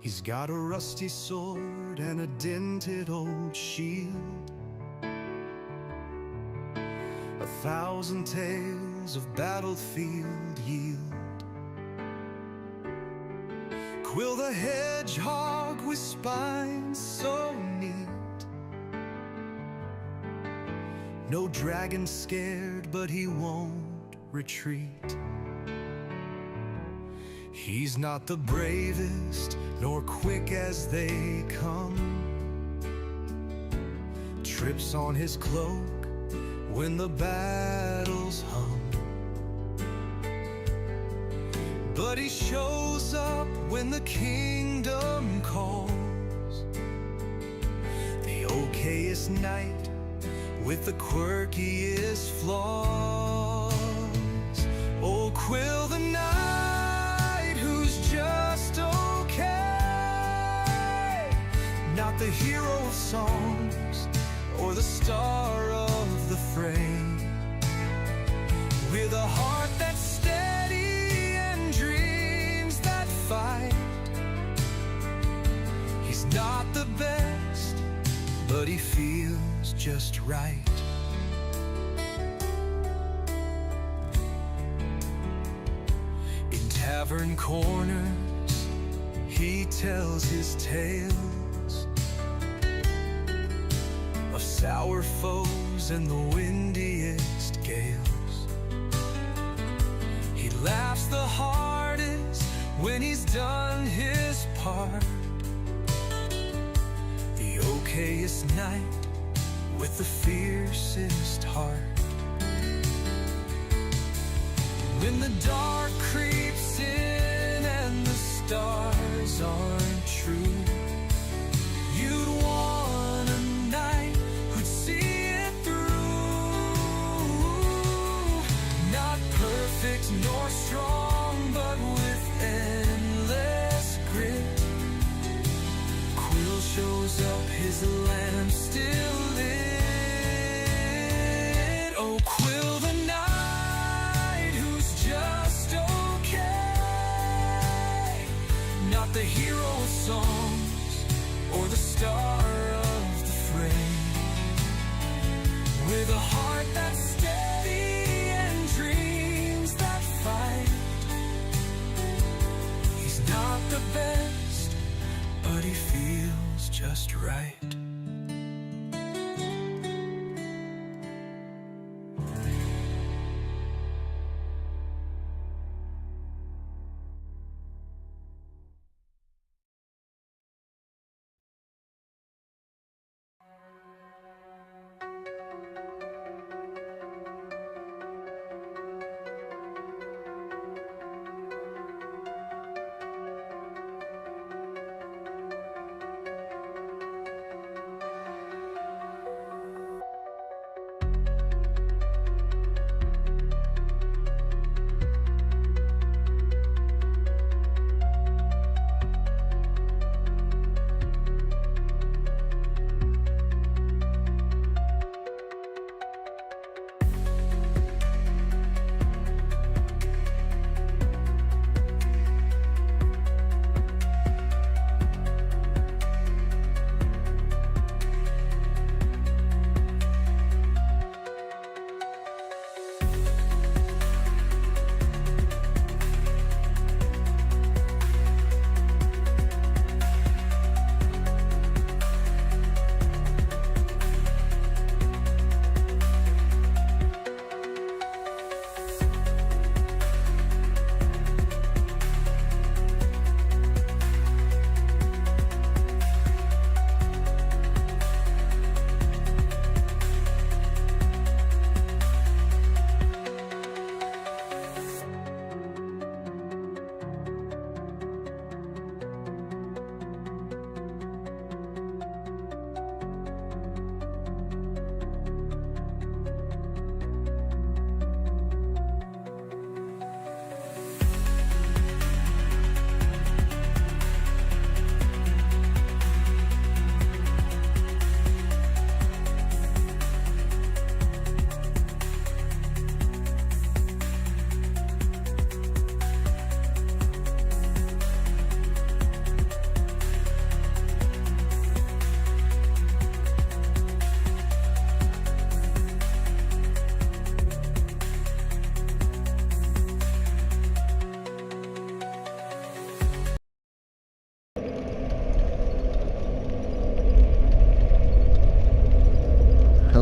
He's got a rusty sword and a dented old shield, 1,000 tales of battlefield yield. Quill the hedgehog with spines so neat, no dragon scared, but he won't retreat. He's not the bravest, nor quick as they come, trips on his cloak when the battle's hum. But he shows up when the kingdom calls, the okayest knight with the quirkiest flaws. Oh, Quill the knight who's just okay, not the hero of songs or the star of the fray, with a heart that's steady and dreams that fight. He's not the best, but he feels just right. In tavern corners, he tells his tales of sour foes and the windiest gales. He laughs the hardest when he's done his part, the okayest knight with the fiercest heart. When the dark creeps in and the stars aren't true, you'd want a knight who'd see it through. Not perfect nor strong, but with endless grit, Quill shows up, his lamp still lit. Oh, Quill the knight who's just okay, not the hero of songs or the star of the fray, with a heart that's steady and dreams that fight. He's not the best, but he feels just right.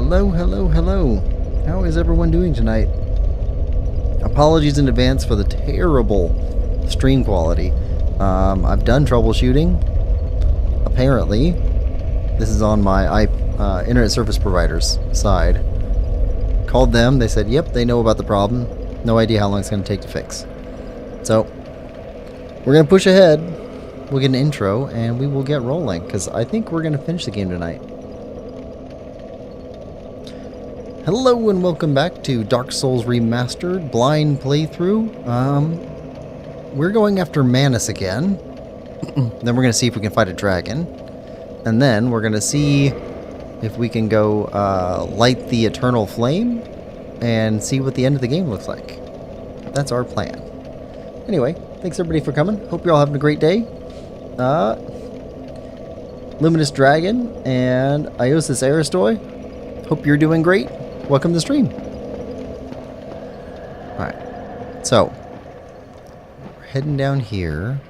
Hello, hello, hello. How is everyone doing tonight? Apologies in advance for the terrible stream quality. I've done troubleshooting. Apparently, this is on my internet service provider's side. Called them. They said, yep, they know about the problem. No idea how long it's going to take to fix. So, we're going to push ahead. We'll get an intro, and we will get rolling, because I think we're going to finish the game tonight. Hello, and welcome back to Dark Souls Remastered blind playthrough. We're going after Manus again. Then we're going to see if we can fight a dragon. And then we're going to see if we can go light the eternal flame and see what the end of the game looks like. That's our plan. Anyway, thanks everybody for coming. Hope you're all having a great day. Luminous Dragon and Iosis Aristoy. Hope you're doing great. Welcome to the stream. Alright. So, we're heading down here.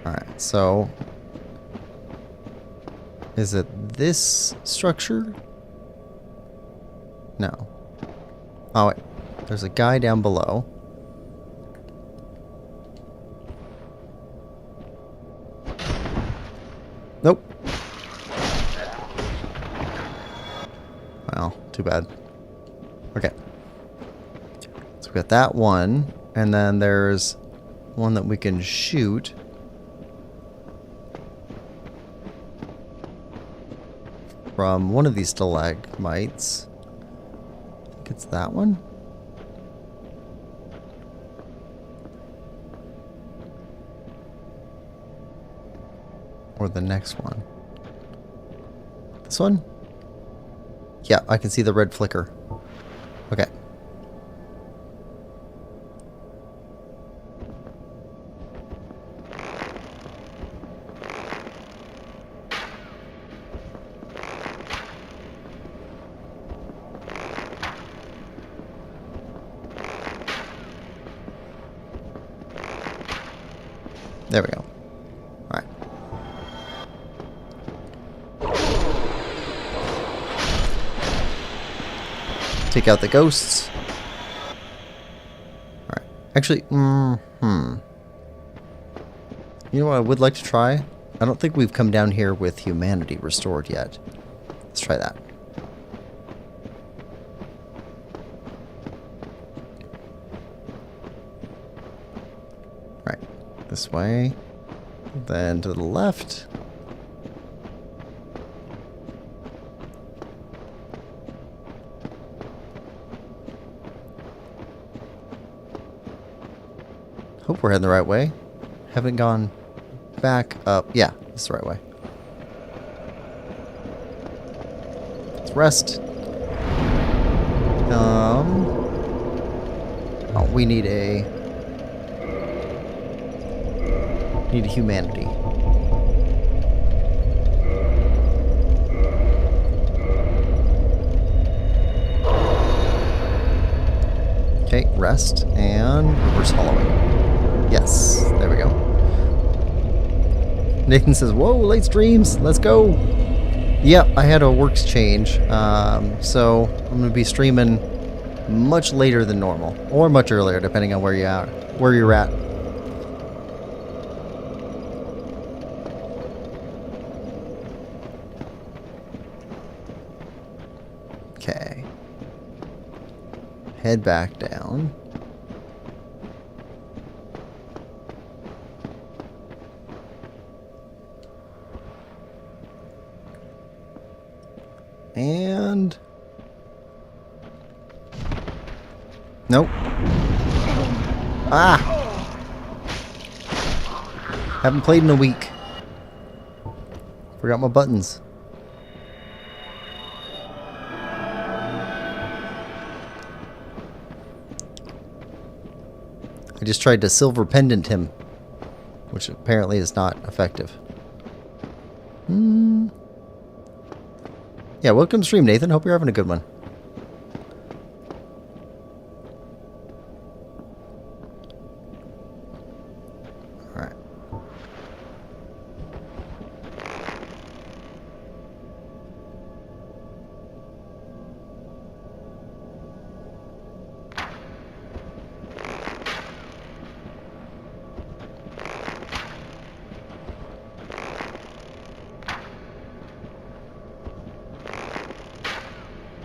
Alright, so is it this structure? No. Oh wait, there's a guy down below. Nope. Well, too bad. Okay. So we got that one, and then there's one that we can shoot. From one of these stalagmites. I think it's that one. Or the next one. This one? Yeah, I can see the red flicker. Okay. There we go. Alright. Take out the ghosts. Alright. Actually, You know what I would like to try? I don't think we've come down here with humanity restored yet. Let's try that. Right. This way. Then to the left. Hope we're heading the right way. Haven't gone back up. Yeah, it's the right way. Let's rest. Oh, we need a humanity. Okay, rest and reverse hollowing. Yes, there we go. Nathan says, whoa, late streams, let's go. Yep, I had a works change, so I'm going to be streaming much later than normal, or much earlier, depending on where you're at. Okay. Head back down. And nope. Ah! Haven't played in a week. Forgot my buttons. I just tried to silver pendant him, which apparently is not effective. Yeah, welcome to stream, Nathan. Hope you're having a good one. Alright.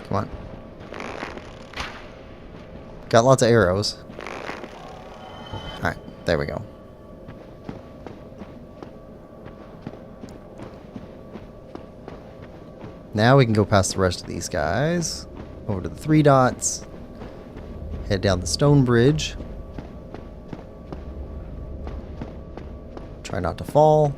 Come on. Got lots of arrows. Alright, there we go. Now we can go past the rest of these guys. Over to the 3 dots. Head down the stone bridge. Try not to fall.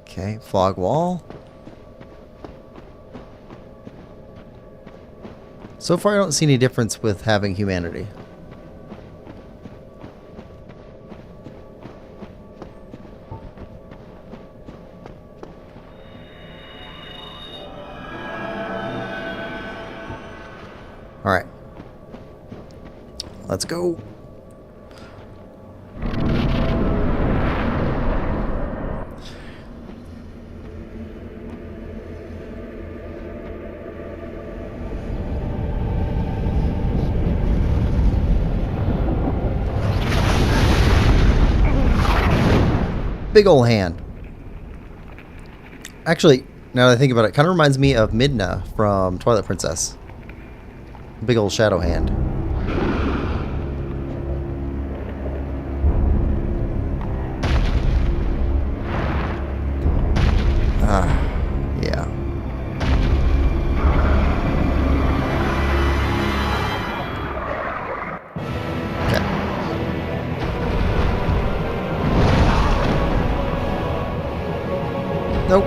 Okay, fog wall. So far I don't see any difference with having humanity. Alright. Let's go. Big ol' hand. Actually, now that I think about it, kind of reminds me of Midna from Twilight Princess. Big ol' shadow hand. Yeah. Okay. Nope.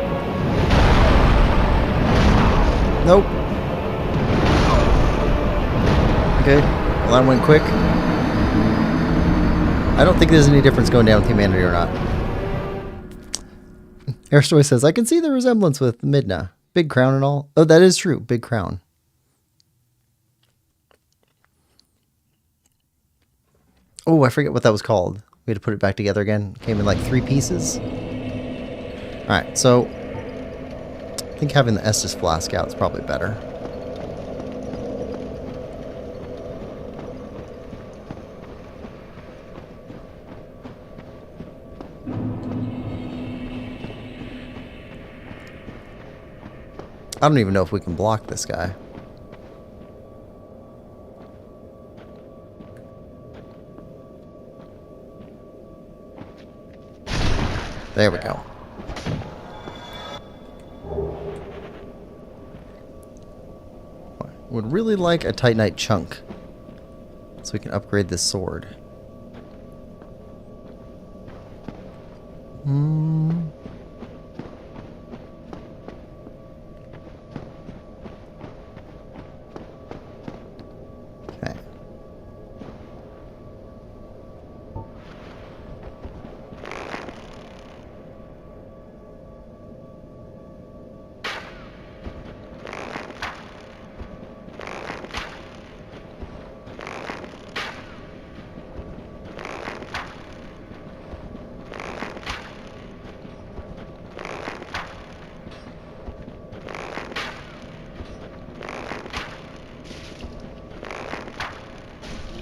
Nope. Okay, well that went quick. I don't think there's any difference going down with humanity or not. Airstoy says, I can see the resemblance with Midna. Big crown and all. Oh, that is true. Big crown. Oh, I forget what that was called. We had to put it back together again. Came in like 3 pieces. Alright, so I think having the Estus flask out is probably better. I don't even know if we can block this guy. There we go. Would really like a Titanite chunk so we can upgrade this sword. Okay.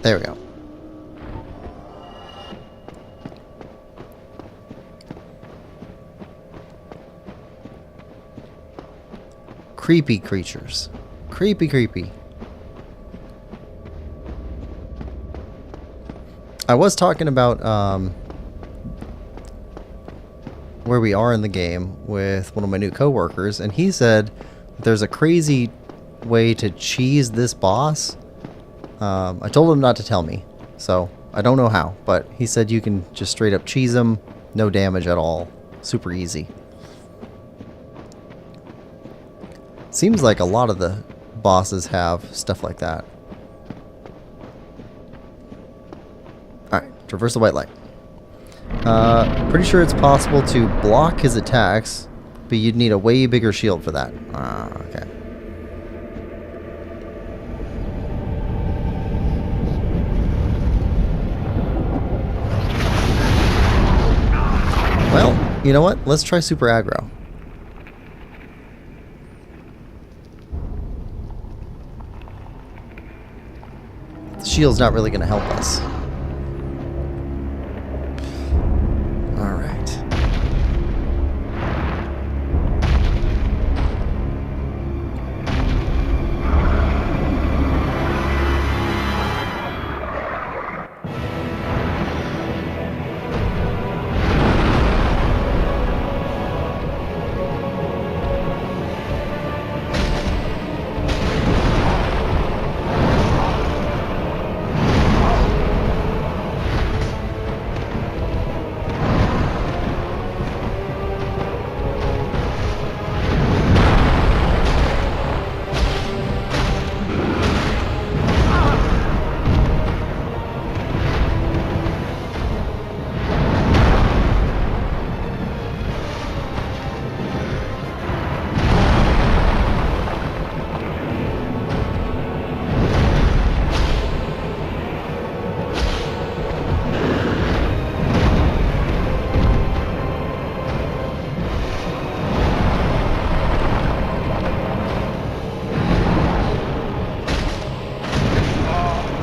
There we go. Creepy creatures. Creepy, creepy. I was talking about where we are in the game with one of my new coworkers, and he said there's a crazy way to cheese this boss. I told him not to tell me, so I don't know how, but he said you can just straight up cheese him, no damage at all, super easy. Seems like a lot of the bosses have stuff like that. Alright, traverse the white light. Pretty sure it's possible to block his attacks, but you'd need a way bigger shield for that. Okay. Well, you know what? Let's try super aggro. shield's not really going to help us. All right.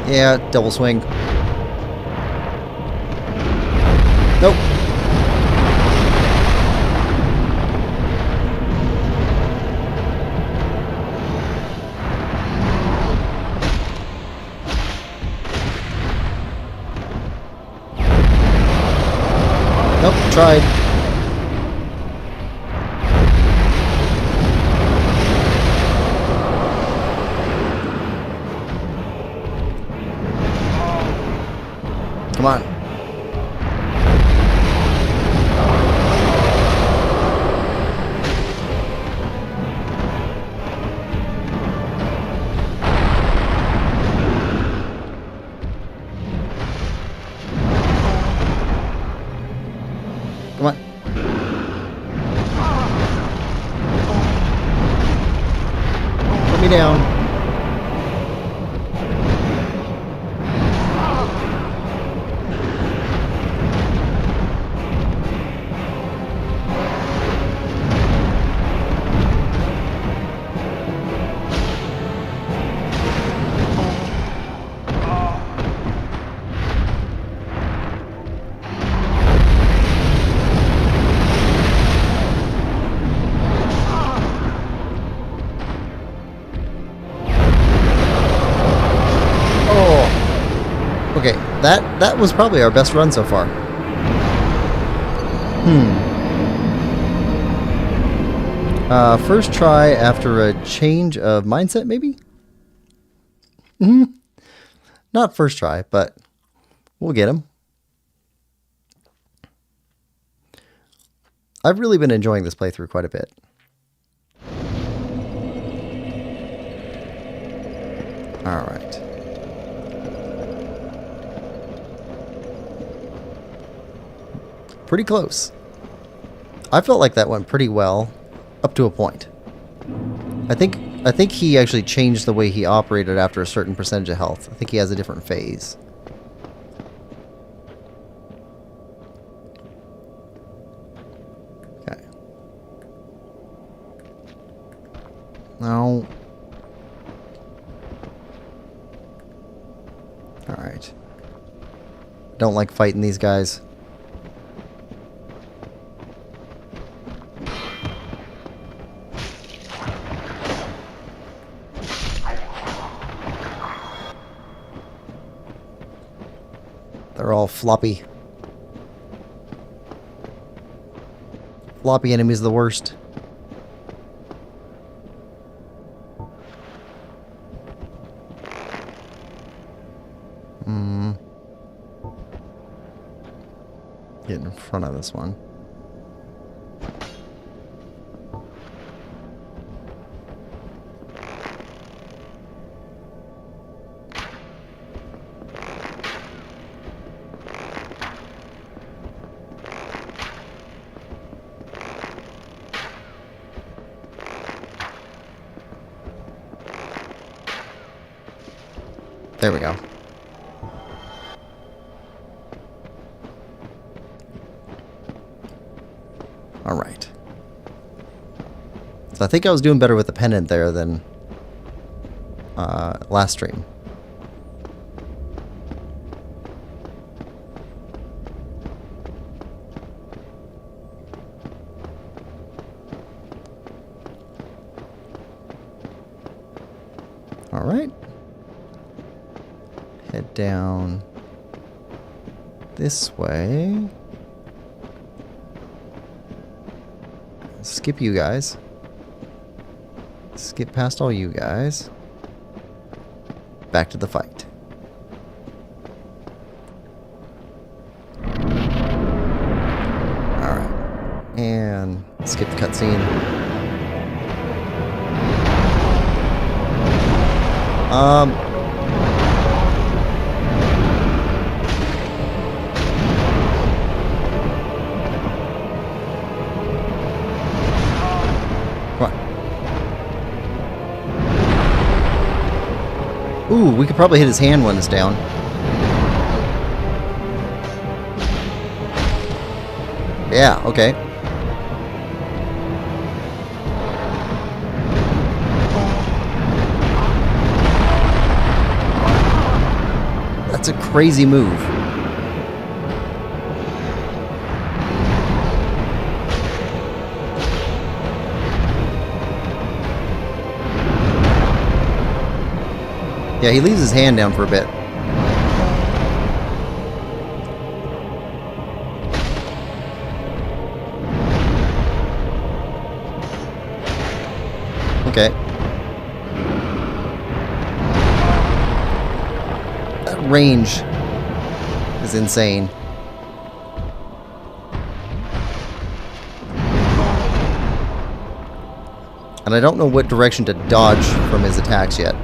Yeah, double swing. Nope. Nope, tried. Come on. Come on. Put me down. Okay, that was probably our best run so far. First try after a change of mindset, maybe? Not first try, but we'll get him. I've really been enjoying this playthrough quite a bit. Alright. Pretty close. I felt like that went pretty well, up to a point. I think he actually changed the way he operated after a certain percentage of health. I think he has a different phase. Okay. No. Alright. Don't like fighting these guys. They're all floppy. Floppy enemies are the worst. Get in front of this one. There we go. Alright. So I think I was doing better with the pendant there than last stream. Alright. Head down this way. Skip you guys. Skip past all you guys. Back to the fight. Alright. And skip the cutscene. What? Ooh, we could probably hit his hand when it's down. Yeah, okay. That's a crazy move. Yeah, he leaves his hand down for a bit. Okay. That range is insane. And I don't know what direction to dodge from his attacks yet.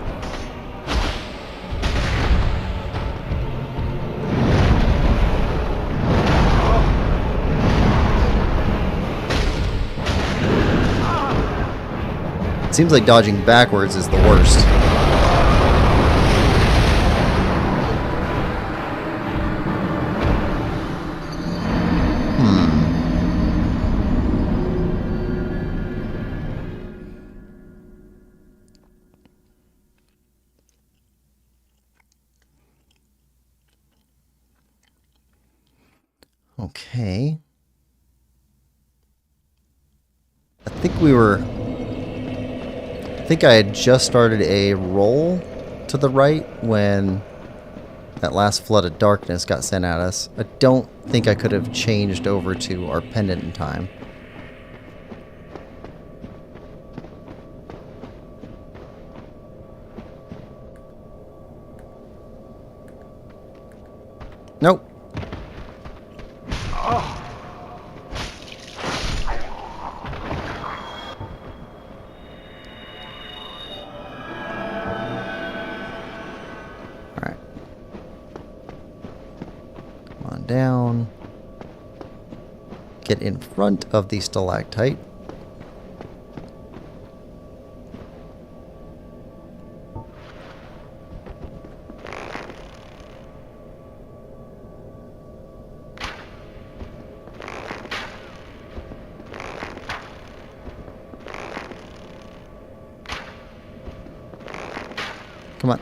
It seems like dodging backwards is the worst. Okay. I think I had just started a roll to the right when that last flood of darkness got sent at us. I don't think I could have changed over to our pendant in time. Nope. Down, get in front of the stalactite. Come on.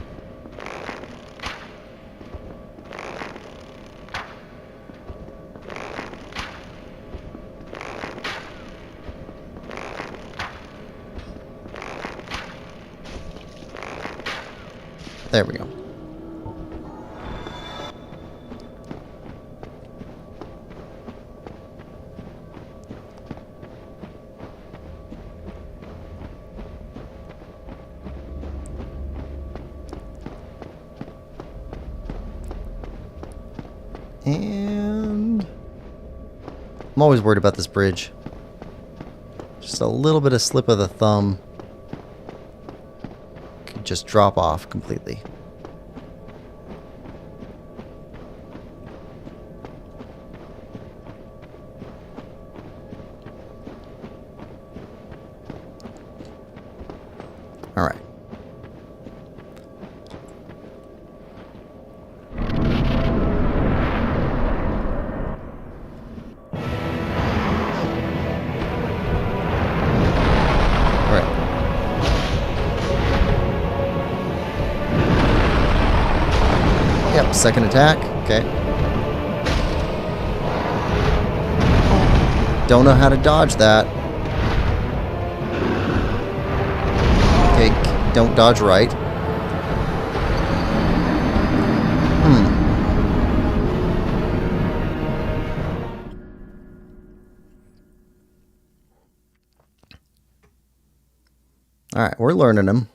There we go. And I'm always worried about this bridge. Just a little bit of slip of the thumb. Just drop off completely. All right. Yep, second attack. Okay. Don't know how to dodge that. Okay, don't dodge right. Alright, we're learning him.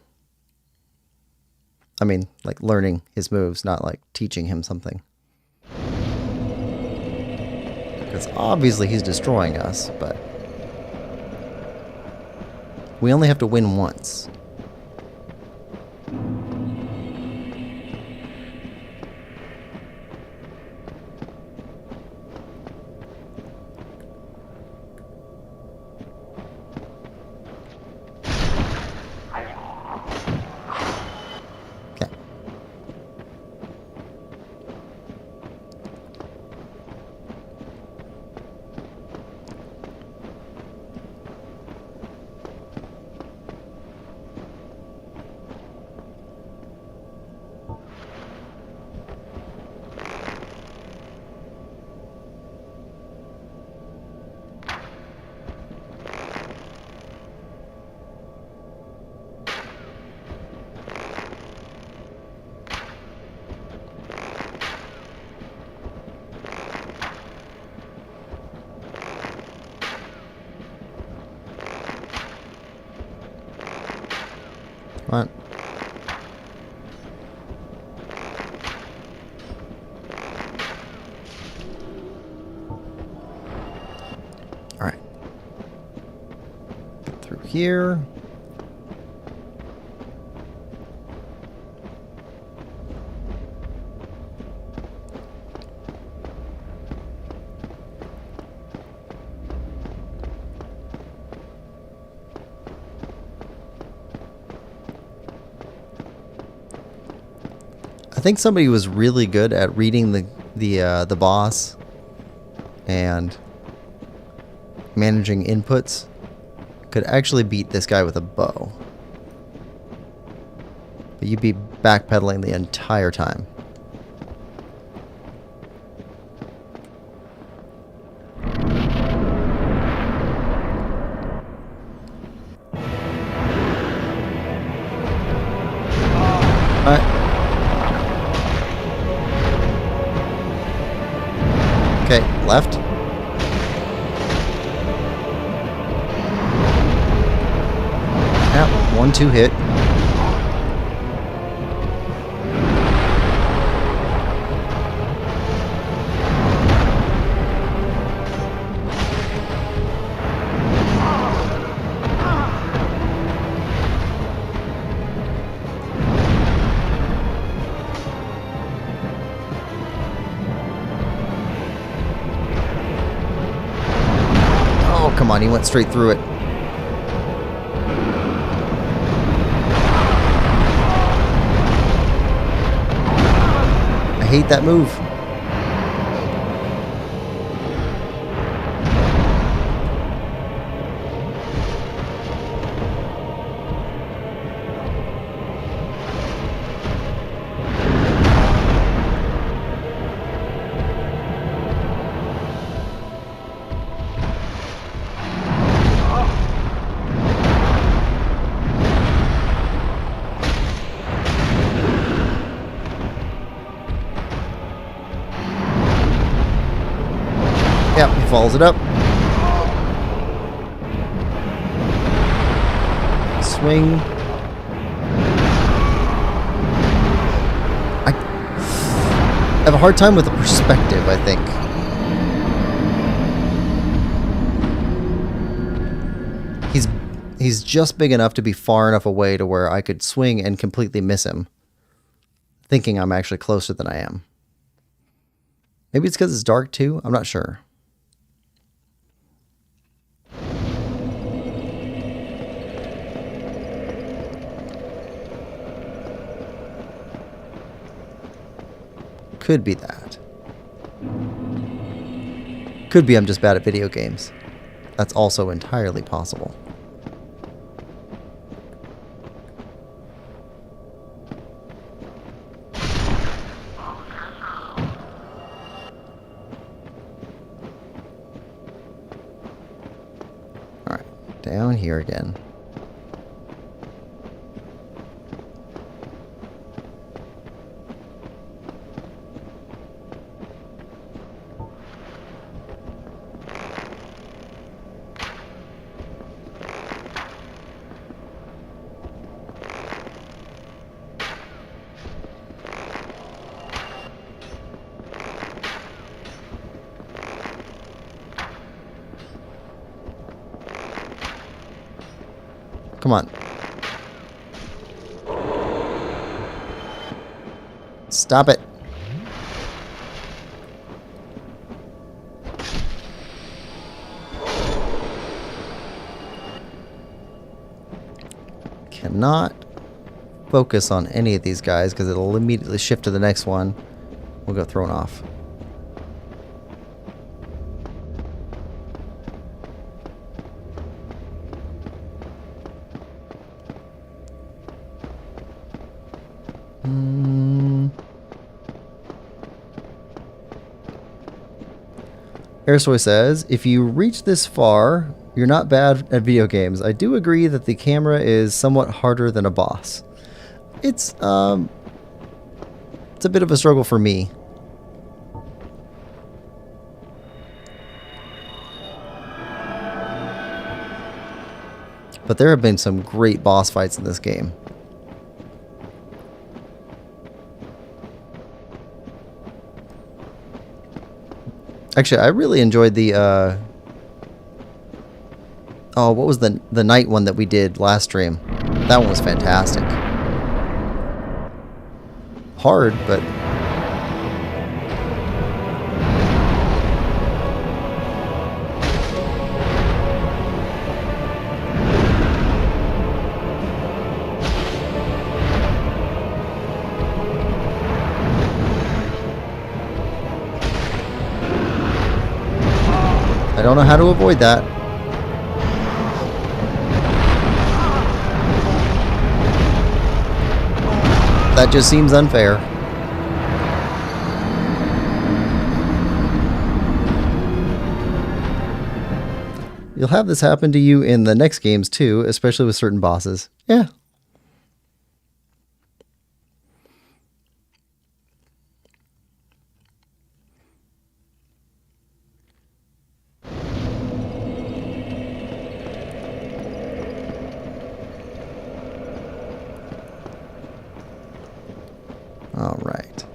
I mean, like learning his moves, not like teaching him something. Because obviously he's destroying us, but we only have to win once. Right. All right. Get through here. I think somebody was really good at reading the boss and managing inputs could actually beat this guy with a bow. But you'd be backpedaling the entire time. Alright. Okay, left. Yep, 1-2 hit. Come on, he went straight through it. I hate that move. Yep, he follows it up. Swing. I have a hard time with the perspective, I think. He's just big enough to be far enough away to where I could swing and completely miss him, thinking I'm actually closer than I am. Maybe it's because it's dark too? I'm not sure. Could be that. Could be I'm just bad at video games. That's also entirely possible. Alright, down here again. Come on. Stop it. Cannot focus on any of these guys because it'll immediately shift to the next one. We'll go thrown off. Airsoy says, if you reach this far, you're not bad at video games. I do agree that the camera is somewhat harder than a boss. It's a bit of a struggle for me. But there have been some great boss fights in this game. Actually, I really enjoyed the, oh, what was the night one that we did last stream? That one was fantastic. Hard, but... I don't know how to avoid that. That just seems unfair. You'll have this happen to you in the next games too, especially with certain bosses. Yeah. All right.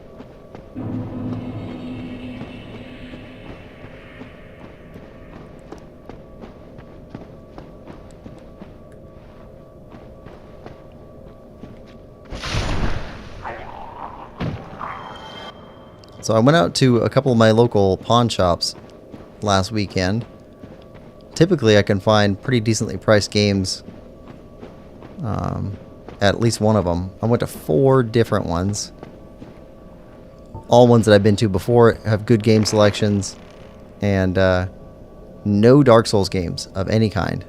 So I went out to a couple of my local pawn shops last weekend. Typically I can find pretty decently priced games at least one of them. I went to 4 different ones. All ones that I've been to before have good game selections and no Dark Souls games of any kind.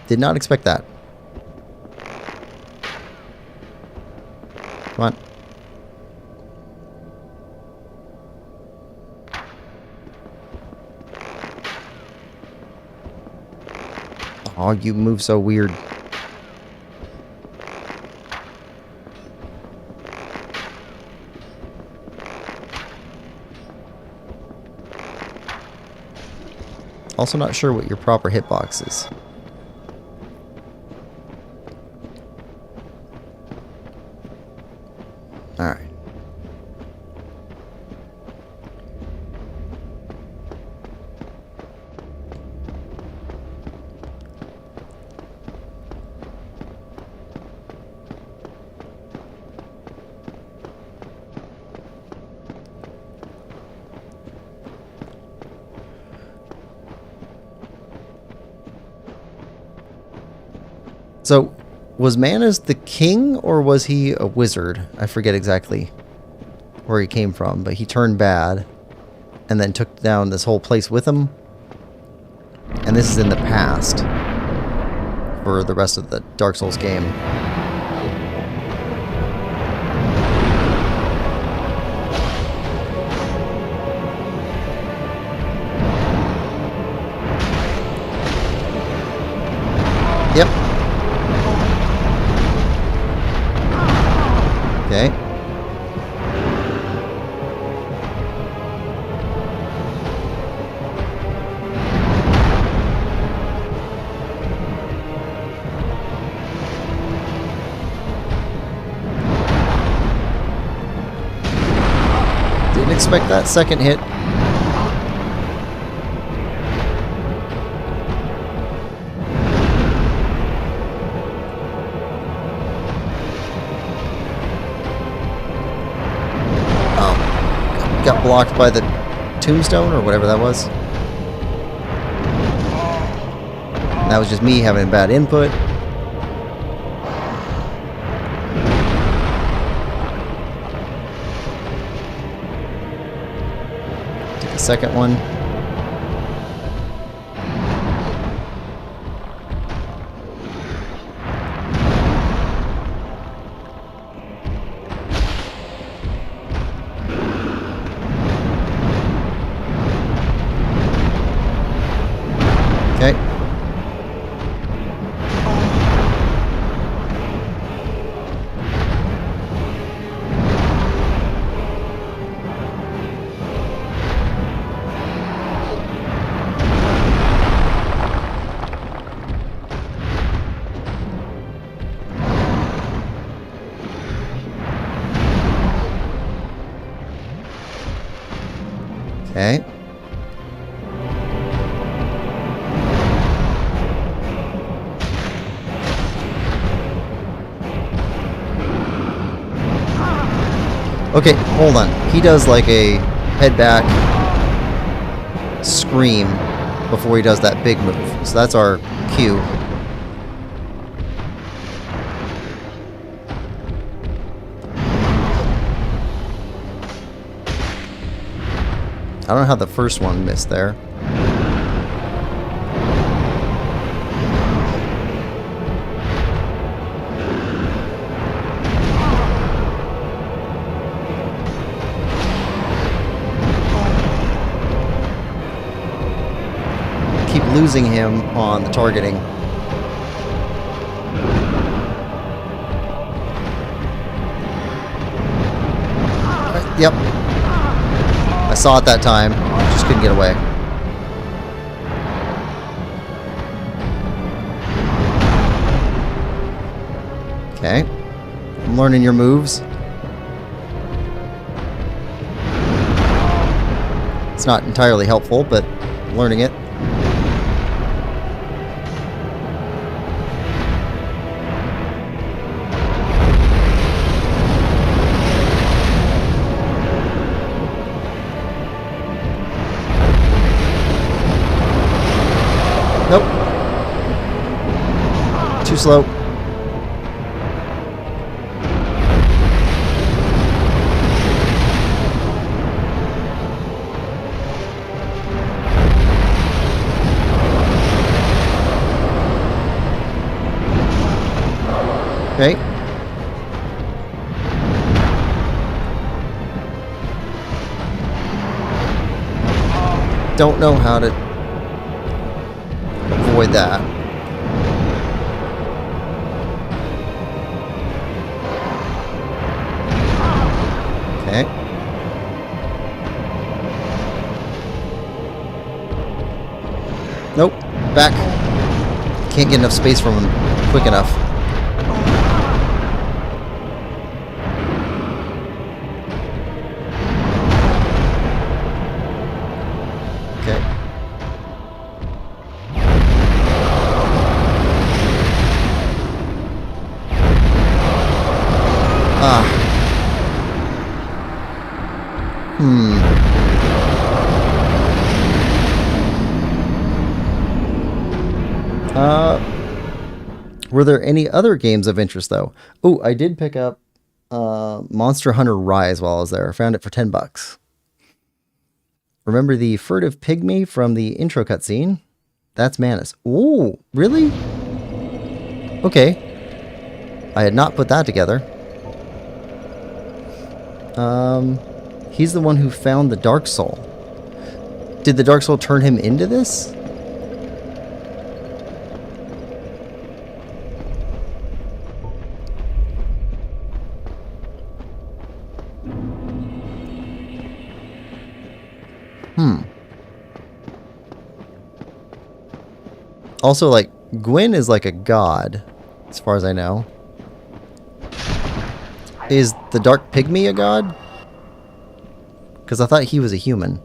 Did not expect that. Come on. Oh, you move so weird. Also not sure what your proper hitbox is. Alright. So, was Manus the king, or was he a wizard? I forget exactly where he came from, but he turned bad and then took down this whole place with him. And this is in the past for the rest of the Dark Souls game. Yep. Okay. Didn't expect that second hit. blocked by the tombstone or whatever that was. That was just me having bad input. Take a second one. Okay. Okay. Okay, hold on. He does like a head back scream before he does that big move. So that's our cue. I don't know how the first one missed there. Keep losing him on the targeting. Yep. I saw it that time. Just couldn't get away. Okay. I'm learning your moves. It's not entirely helpful, but I'm learning it. Nope. Too slow. Okay. Don't know how to avoid that. Okay. Nope. Back. Can't get enough space from him quick enough. Okay. Were there any other games of interest, though? Oh, I did pick up Monster Hunter Rise while I was there. I found it for $10. Remember the furtive pygmy from the intro cutscene? That's Manus. Ooh, really? Okay. I had not put that together. He's the one who found the Dark Soul. Did the Dark Soul turn him into this? Also, like, Gwyn is like a god, as far as I know. Is the Dark Pygmy a god? Because I thought he was a human.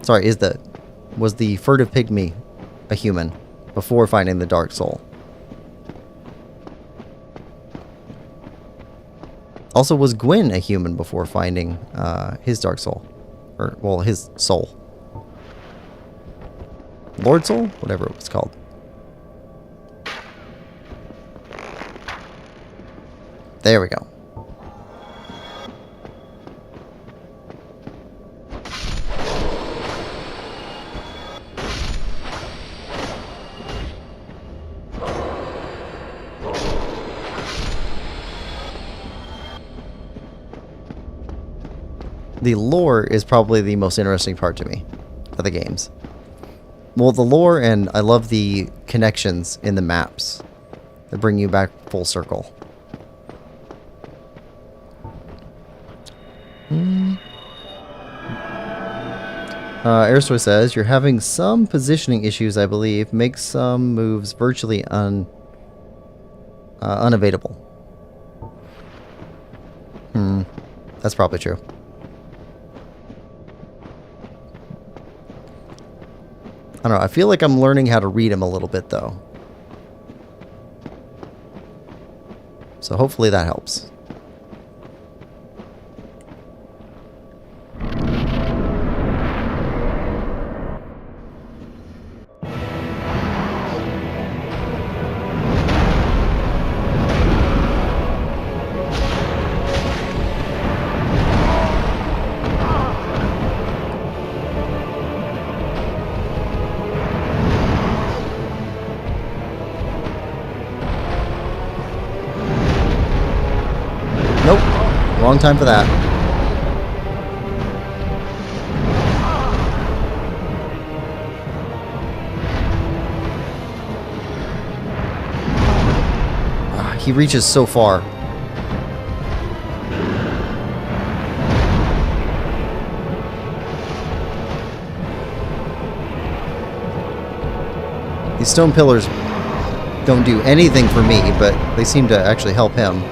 Sorry, was the furtive pygmy a human before finding the Dark Soul? Also, was Gwyn a human before finding his dark soul? Or, well, his soul. Lord Soul? Whatever it was called. There we go. The lore is probably the most interesting part to me of the games. Well, the lore, and I love the connections in the maps that bring you back full circle. Airstoy says, you're having some positioning issues, I believe. Make some moves virtually unavailable. That's probably true. I don't know, I feel like I'm learning how to read him a little bit, though. So hopefully that helps. Nope. Wrong time for that. He reaches so far. These stone pillars don't do anything for me, but they seem to actually help him.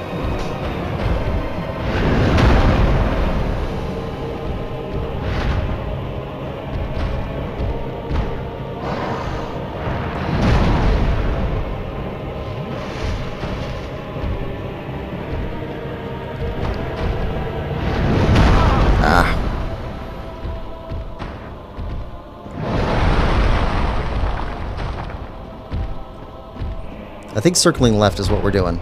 I think circling left is what we're doing.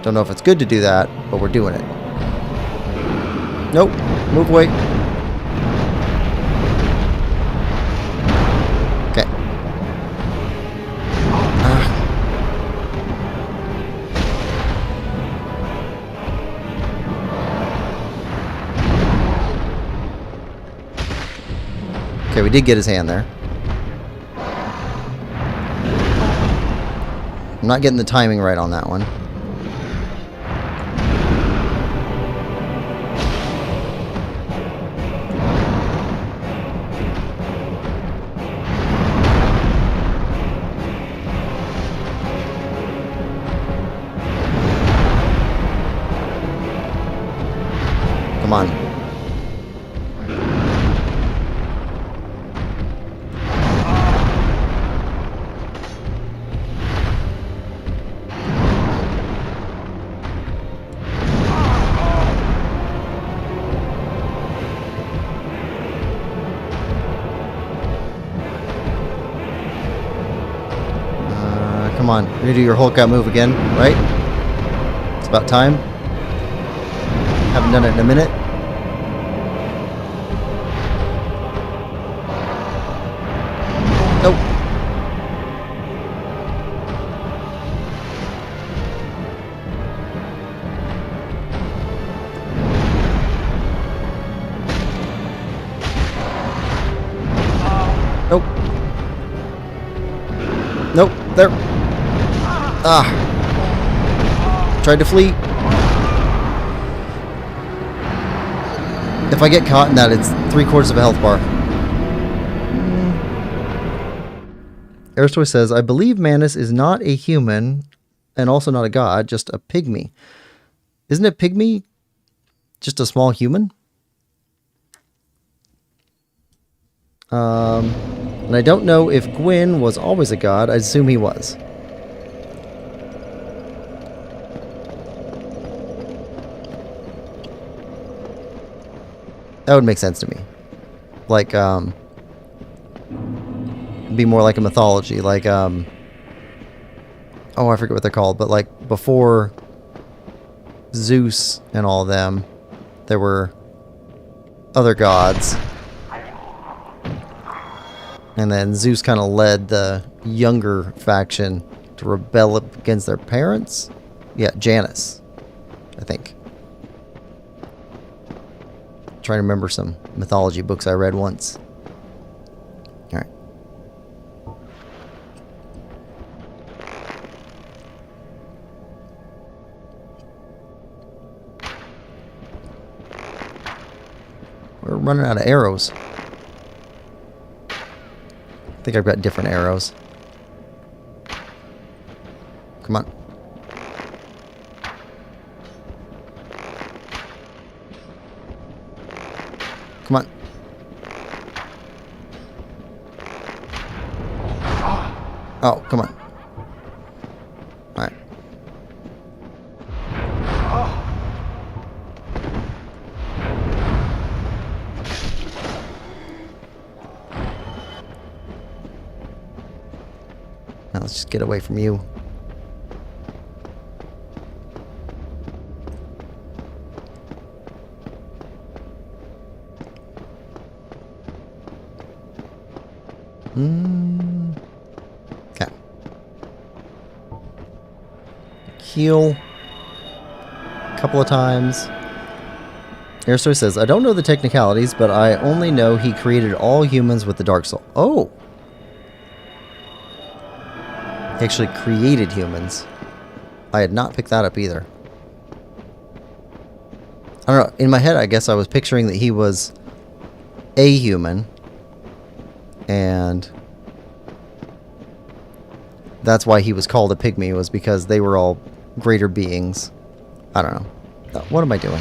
Don't know if it's good to do that, but we're doing it. Nope. Move away. Okay. Okay, we did get his hand there. I'm not getting the timing right on that one. Come on. Come on, you're gonna do your Hulk out move again, right? It's about time. Haven't done it in a minute. Nope. Nope. Nope, there. Ah. Tried to flee. If I get caught in that, it's 3/4 of a health bar. Aristoy says, I believe Manus is not a human and also not a god, just a pygmy. Isn't a pygmy just a small human? And I don't know if Gwyn was always a god. I assume he was. That would make sense to me. Like, be more like a mythology. Like, oh, I forget what they're called, but like before Zeus and all them, there were other gods. And then Zeus kind of led the younger faction to rebel against their parents. Yeah, Janus, I think. Trying to remember some mythology books I read once. All right. We're running out of arrows. I think I've got different arrows. Come on. Come on. Oh, come on. Alright. Now let's just get away from you. Okay. Heal a couple of times. Airsoy says, I don't know the technicalities, but I only know he created all humans with the Dark Soul. Oh! He actually created humans. I had not picked that up either. I don't know. In my head, I guess I was picturing that he was a human. And that's why he was called a pygmy, was because they were all greater beings. I don't know. What am I doing?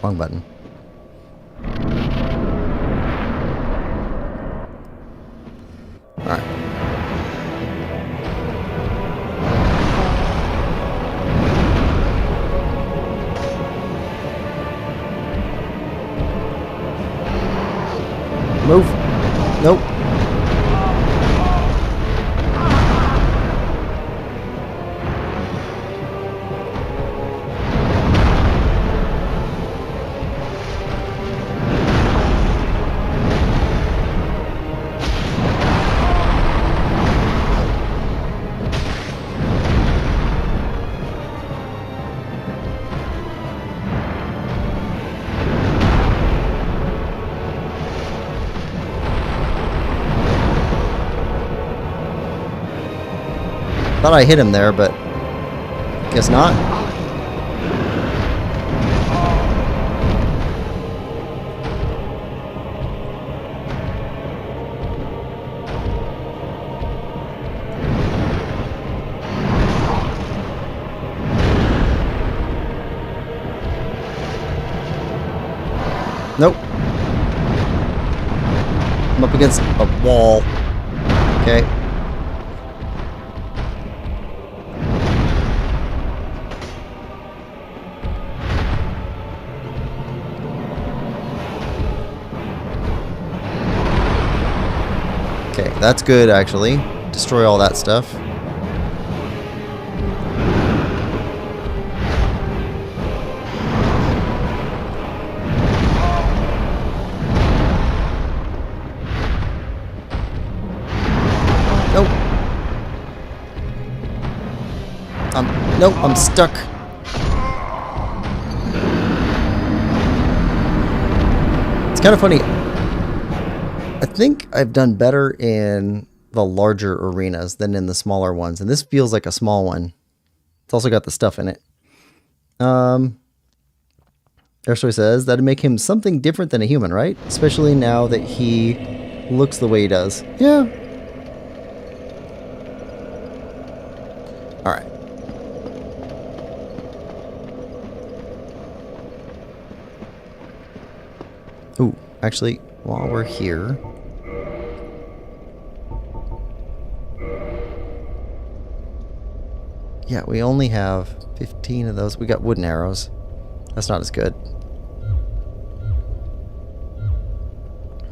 Wrong button. Alright. Move. Nope. Thought I hit him there, but guess not. Nope. I'm up against a wall. Okay. Okay, that's good, actually. Destroy all that stuff. Nope. Nope, I'm stuck. It's kind of funny. I think I've done better in the larger arenas than in the smaller ones, and this feels like a small one. It's also got the stuff in it. Airsoy says that'd make him something different than a human, right? Especially now that he looks the way he does. Yeah. All right. Ooh, actually, while we're here, yeah, we only have 15 of those. We got wooden arrows. That's not as good.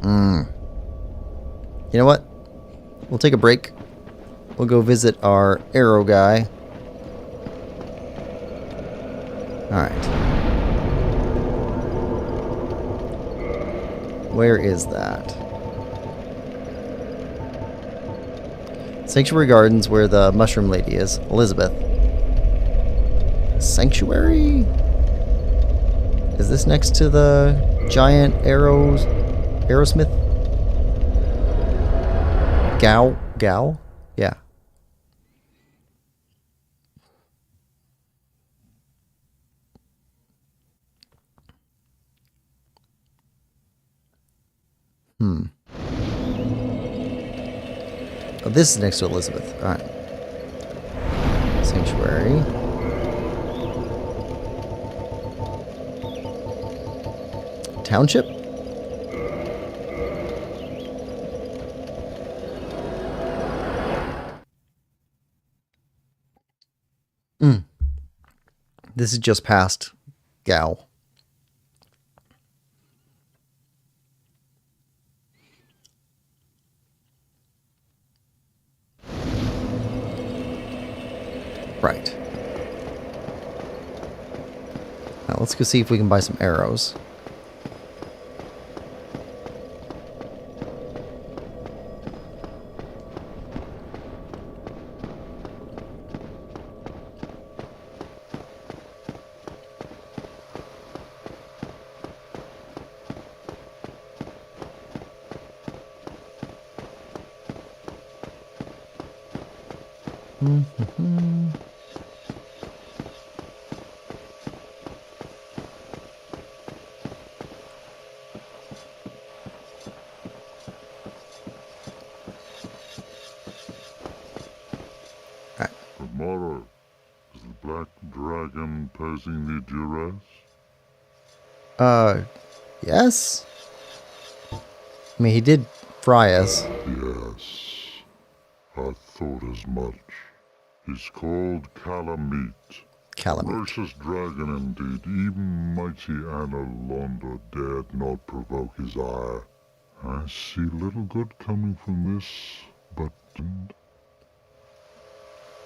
You know what? We'll take a break. We'll go visit our arrow guy. Alright. Where is that? Sanctuary Gardens, where the mushroom lady is. Elizabeth. Sanctuary? Is this next to the giant arrowsmith? Gal? Yeah. Oh, this is next to Elizabeth. Alright. Sanctuary. Township? This is just past Gal. Right. Now let's go see if we can buy some arrows. Tomorrow, is the black dragon posing the duress? Yes? I mean, he did fry us. Yes, I thought as much. He's called Calamite. Calamite. Merciless dragon indeed. Even mighty Anna Londa dared not provoke his ire. I see little good coming from this, but...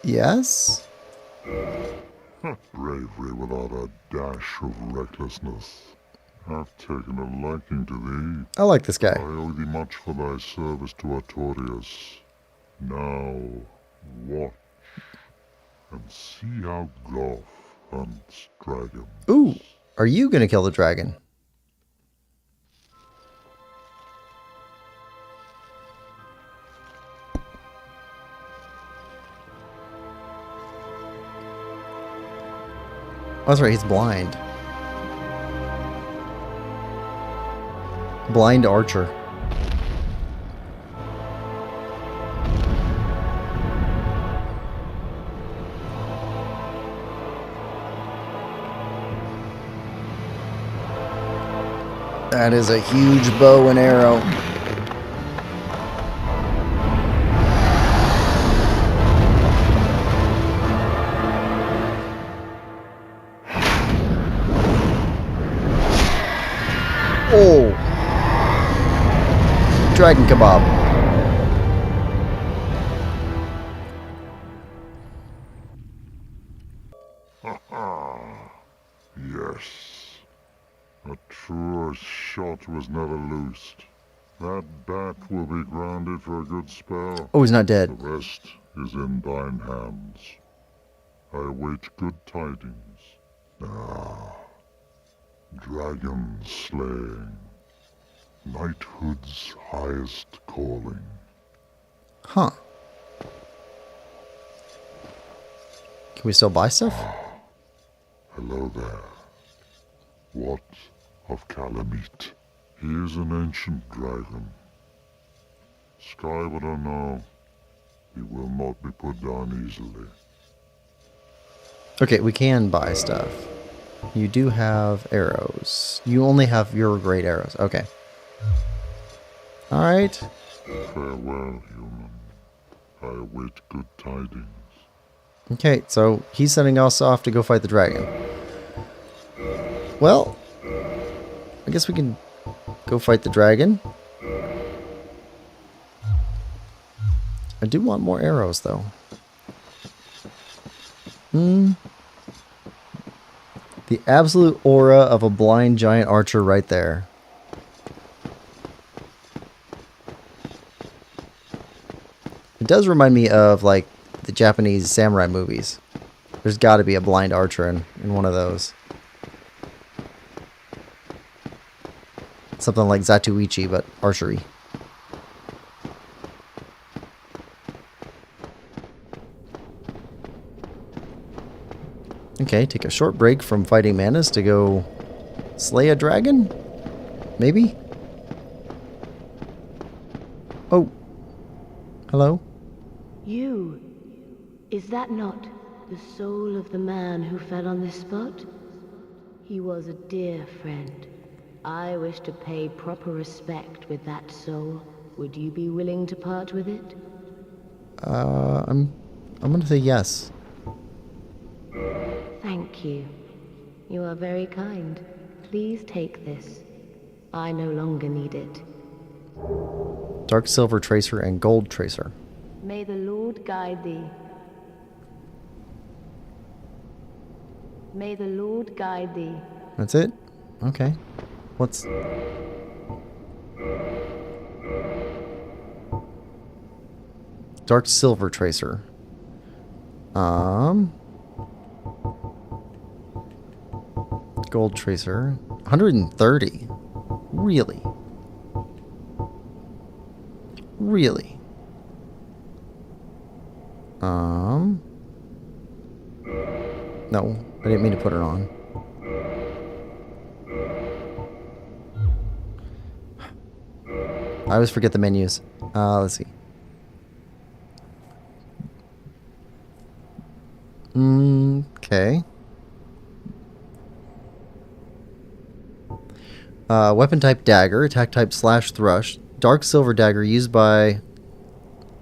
Yes? Bravery without a dash of recklessness. I've taken a liking to thee. I like this I guy. owe thee much for thy service to Artorias. Now, watch and see how Goth hunts dragons. Ooh, are you gonna kill the dragon? Oh, that's right, he's blind. Blind archer. That is a huge bow and arrow. Oh! Dragon kebab. Yes. A truer shot was never loosed. That bat will be grounded for a good spell. Oh, he's not dead. The rest is in thine hands. I await good tidings. Ah, dragon slaying. Knighthood's highest calling. Huh. Can we still buy stuff? Hello there. What of Calamite? He is an ancient dragon. Skyward or no, he will not be put down easily. Okay, we can buy stuff. You do have arrows. You only have your great arrows. Okay. Alright. Farewell, human. I await good tidings. Okay, so he's sending us off to go fight the dragon. Well, I guess we can go fight the dragon. I do want more arrows, though. The absolute aura of a blind giant archer right there. It does remind me of, like, the Japanese samurai movies. There's got to be a blind archer in one of those. Something like Zatoichi, but archery. Okay, take a short break from fighting Manus to go slay a dragon? Maybe? Oh. Hello? You. Is that not the soul of the man who fell on this spot? He was a dear friend. I wish to pay proper respect with that soul. Would you be willing to part with it? I'm gonna say yes. Thank you. You are very kind. Please take this. I no longer need it. Dark silver tracer and gold tracer. May the Lord guide thee. May the Lord guide thee. That's it? Okay. What's... Dark silver tracer. Gold tracer. 130. Really? Really? No, I didn't mean to put it on. I always forget the menus. Let's see. Okay. Weapon type dagger, attack type slash thrust, dark silver dagger used by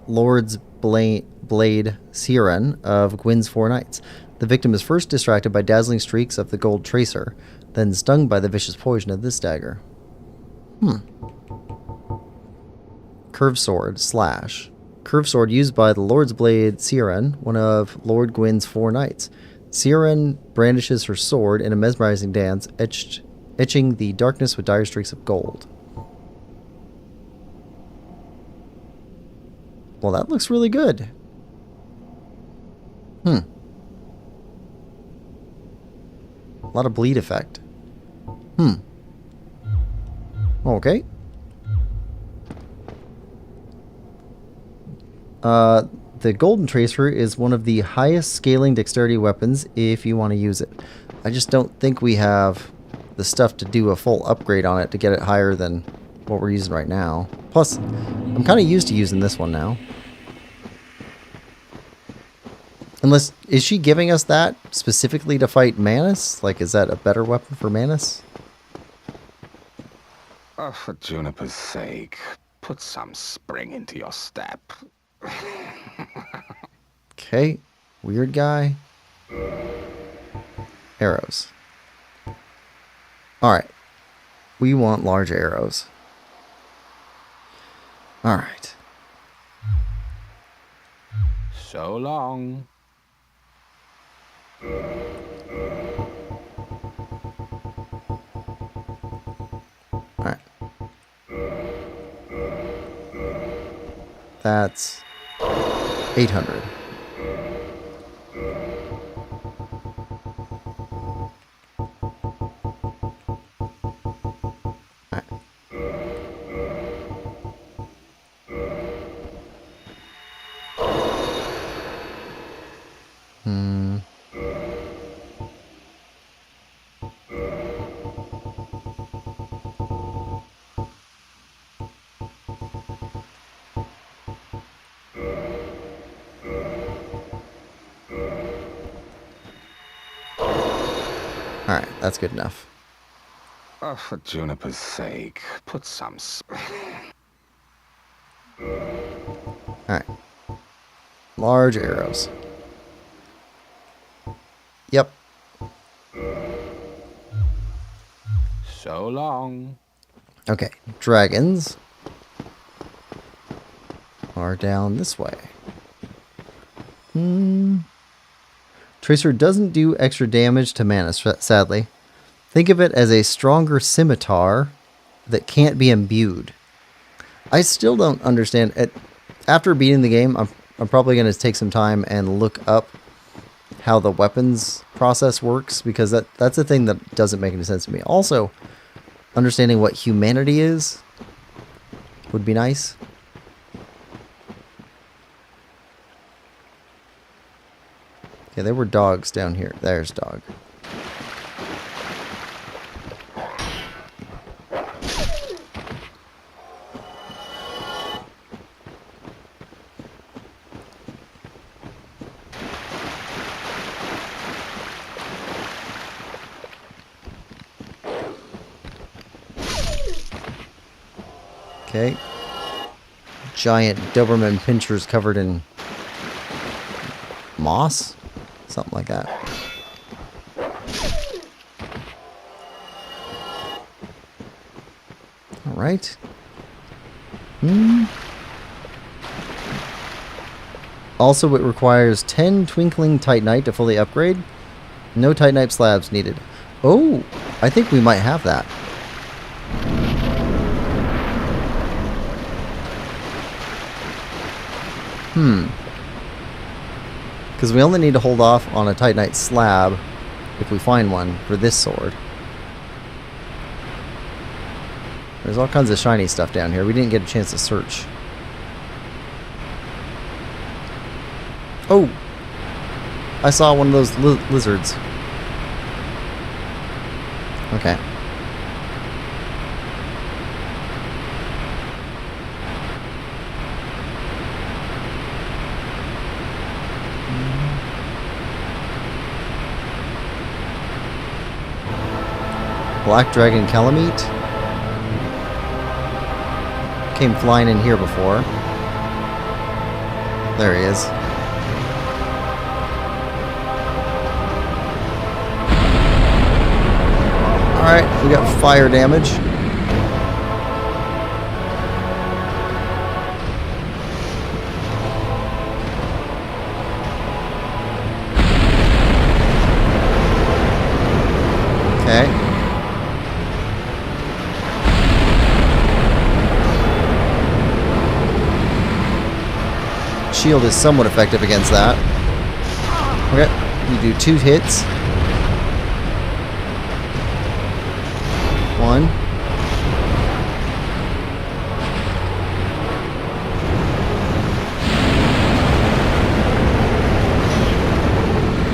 Lord's Blade Siren of Gwyn's Four Knights. The victim is first distracted by dazzling streaks of the gold tracer, then stung by the vicious poison of this dagger. Curved sword slash. Curved sword used by the Lord's Blade Siren, one of Lord Gwyn's Four Knights. Siren brandishes her sword in a mesmerizing dance, etching the darkness with dire streaks of gold. Well, that looks really good. A lot of bleed effect. Okay. The golden tracer is one of the highest scaling dexterity weapons if you want to use it. I just don't think we have the stuff to do a full upgrade on it to get it higher than what we're using right now. Plus, I'm kind of used to using this one now. Unless, is she giving us that specifically to fight Manus? Like, is that a better weapon for Manus? Oh, for Juniper's sake, put some spring into your step. Okay, weird guy. Arrows. Alright. We want large arrows. Alright. So long. Alright. That's 800. Alright. Alright, that's good enough. Oh, for Juniper's sake, put some Alright. Large arrows. Yep. So long. Okay. Dragons. are down this way. Tracer doesn't do extra damage to Manus, sadly. Think of it as a stronger scimitar that can't be imbued. I still don't understand it. After beating the game, I'm probably going to take some time and look up how the weapons process works, because that's a thing that doesn't make any sense to me. Also, understanding what humanity is would be nice. Okay, there were dogs down here. There's dog. Okay. Giant Doberman pinchers covered in moss? Something like that. Alright. Also, it requires 10 Twinkling Titanite to fully upgrade. No Titanite slabs needed. Oh, I think we might have that. Because we only need to hold off on a Titanite slab if we find one for this sword. There's all kinds of shiny stuff down here. We didn't get a chance to search. Oh! I saw one of those lizards. Okay. Black Dragon Calamite. Came flying in here before. There he is. Alright, we got fire damage. Okay. Shield is somewhat effective against that. Okay, you do 2 hits. 1.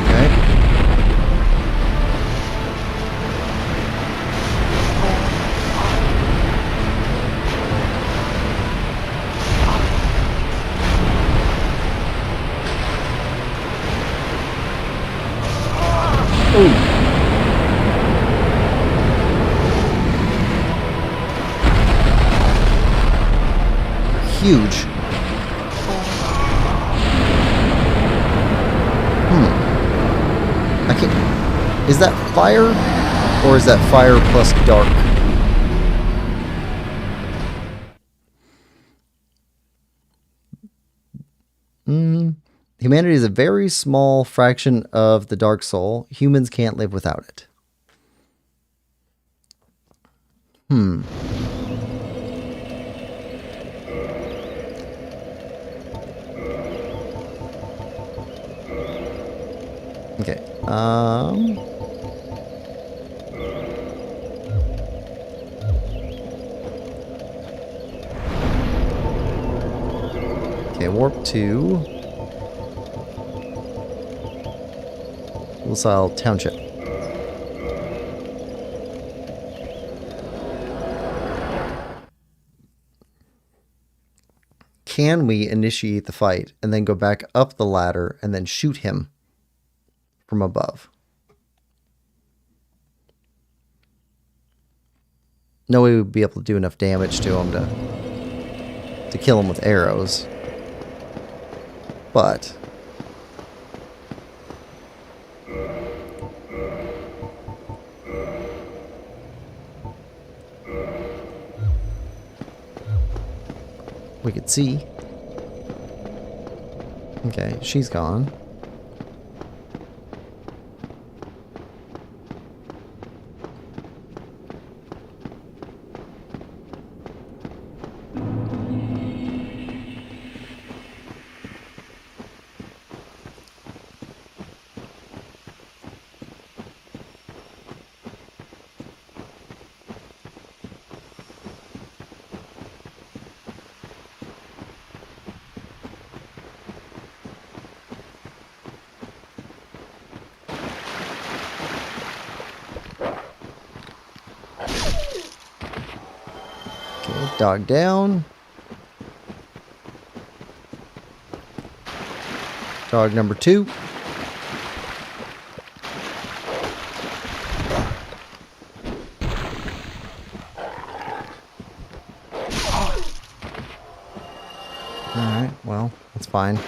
Okay. Ooh. Huge. I can't... Is that fire? Or is that fire plus dark? Humanity is a very small fraction of the dark soul. Humans can't live without it. Okay. Okay, warp to Lucille Township. Can we initiate the fight and then go back up the ladder and then shoot him from above? No way we would be able to do enough damage to him to kill him with arrows. But we could see. Okay, she's gone. Dog down. Dog number 2. Alright, well, that's fine.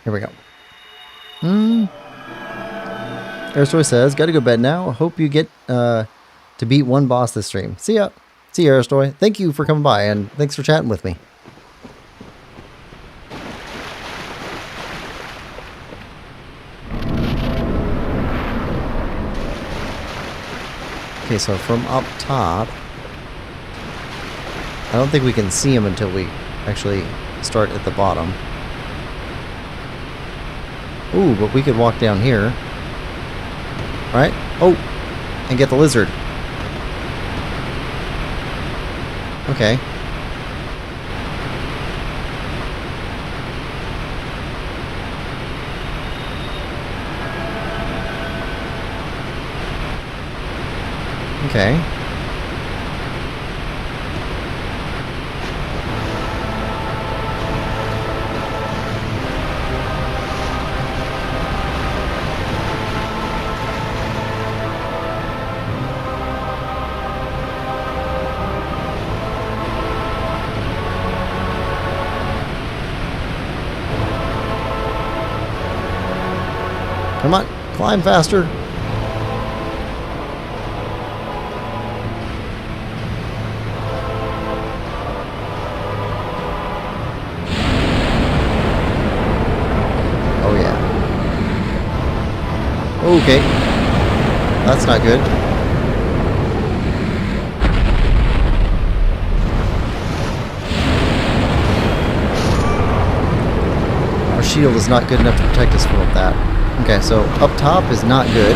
Here we go. Airstoy says, gotta go to bed now. Hope you get to beat one boss this stream. See ya. See ya, Airstoy. Thank you for coming by, and thanks for chatting with me. Okay, so from up top, I don't think we can see him until we actually start at the bottom. Ooh, but we could walk down here. Right? Oh! And get the lizard. Okay. Okay. Come on, climb faster. Oh yeah. Okay. That's not good. Our shield is not good enough to protect us from that. Okay, so up top is not good.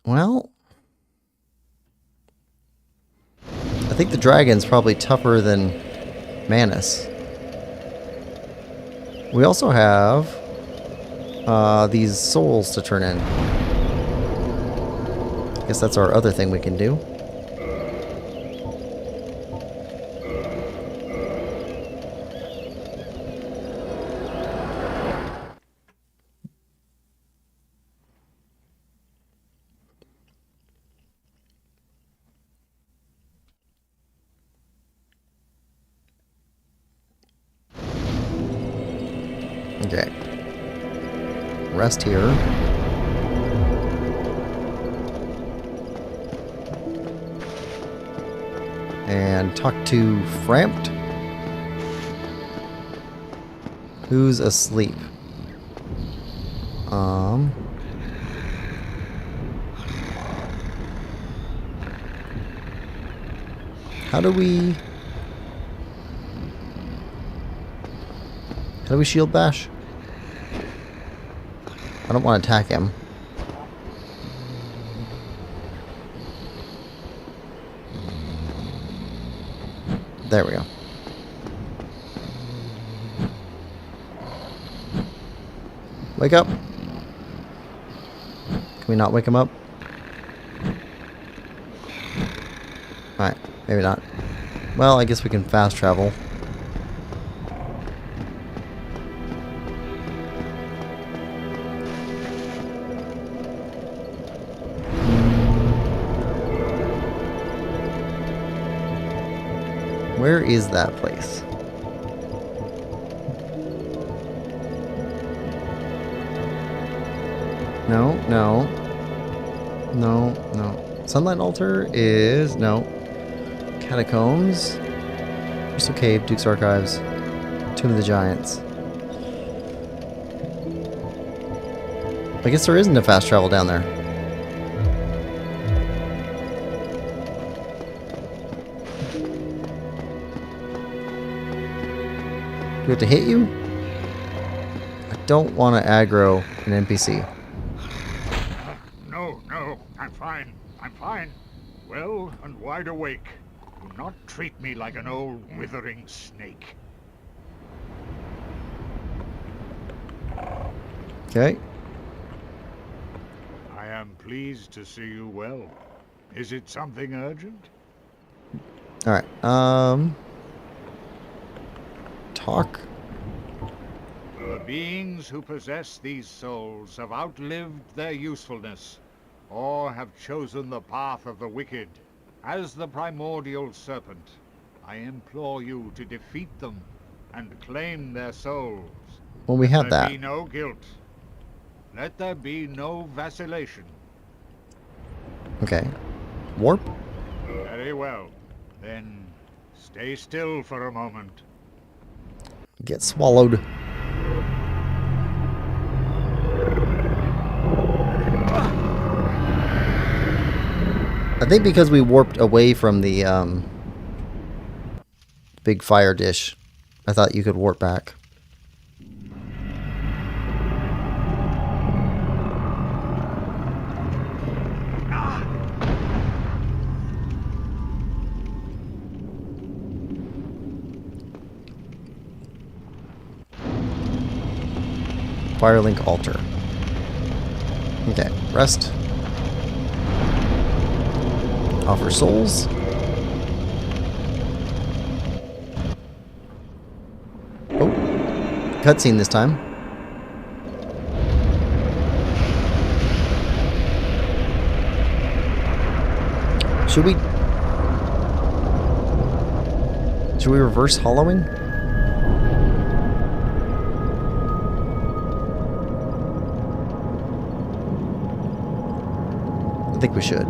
Well, I think the dragon's probably tougher than Manus. We also have these souls to turn in. I guess that's our other thing we can do. Okay. Rest here. And talk to Frampt, who's asleep. How do we shield bash? I don't want to attack him. There we go. Wake up. Can we not wake him up? Alright, maybe not. Well, I guess we can fast travel. Where is that place? No, no. No, no. Sunlight Altar is... no. Catacombs. Crystal Cave, Duke's Archives. Tomb of the Giants. I guess there isn't a fast travel down there. Do we have to hit you? I don't want to aggro an NPC. No, I'm fine. I'm fine. Well and wide awake. Do not treat me like an old withering snake. Okay. I am pleased to see you well. Is it something urgent? Alright. Talk. The beings who possess these souls have outlived their usefulness, or have chosen the path of the wicked. As the primordial serpent, I implore you to defeat them and claim their souls. Well, we have Let that. there be no guilt. Let there be no vacillation. Okay. Warp? Very well. Then stay still for a moment. Get swallowed. I think because we warped away from the big fire dish, I thought you could warp back. Firelink altar. Okay, rest. Offer souls. Oh, cutscene this time. Should we reverse hollowing? I think we should.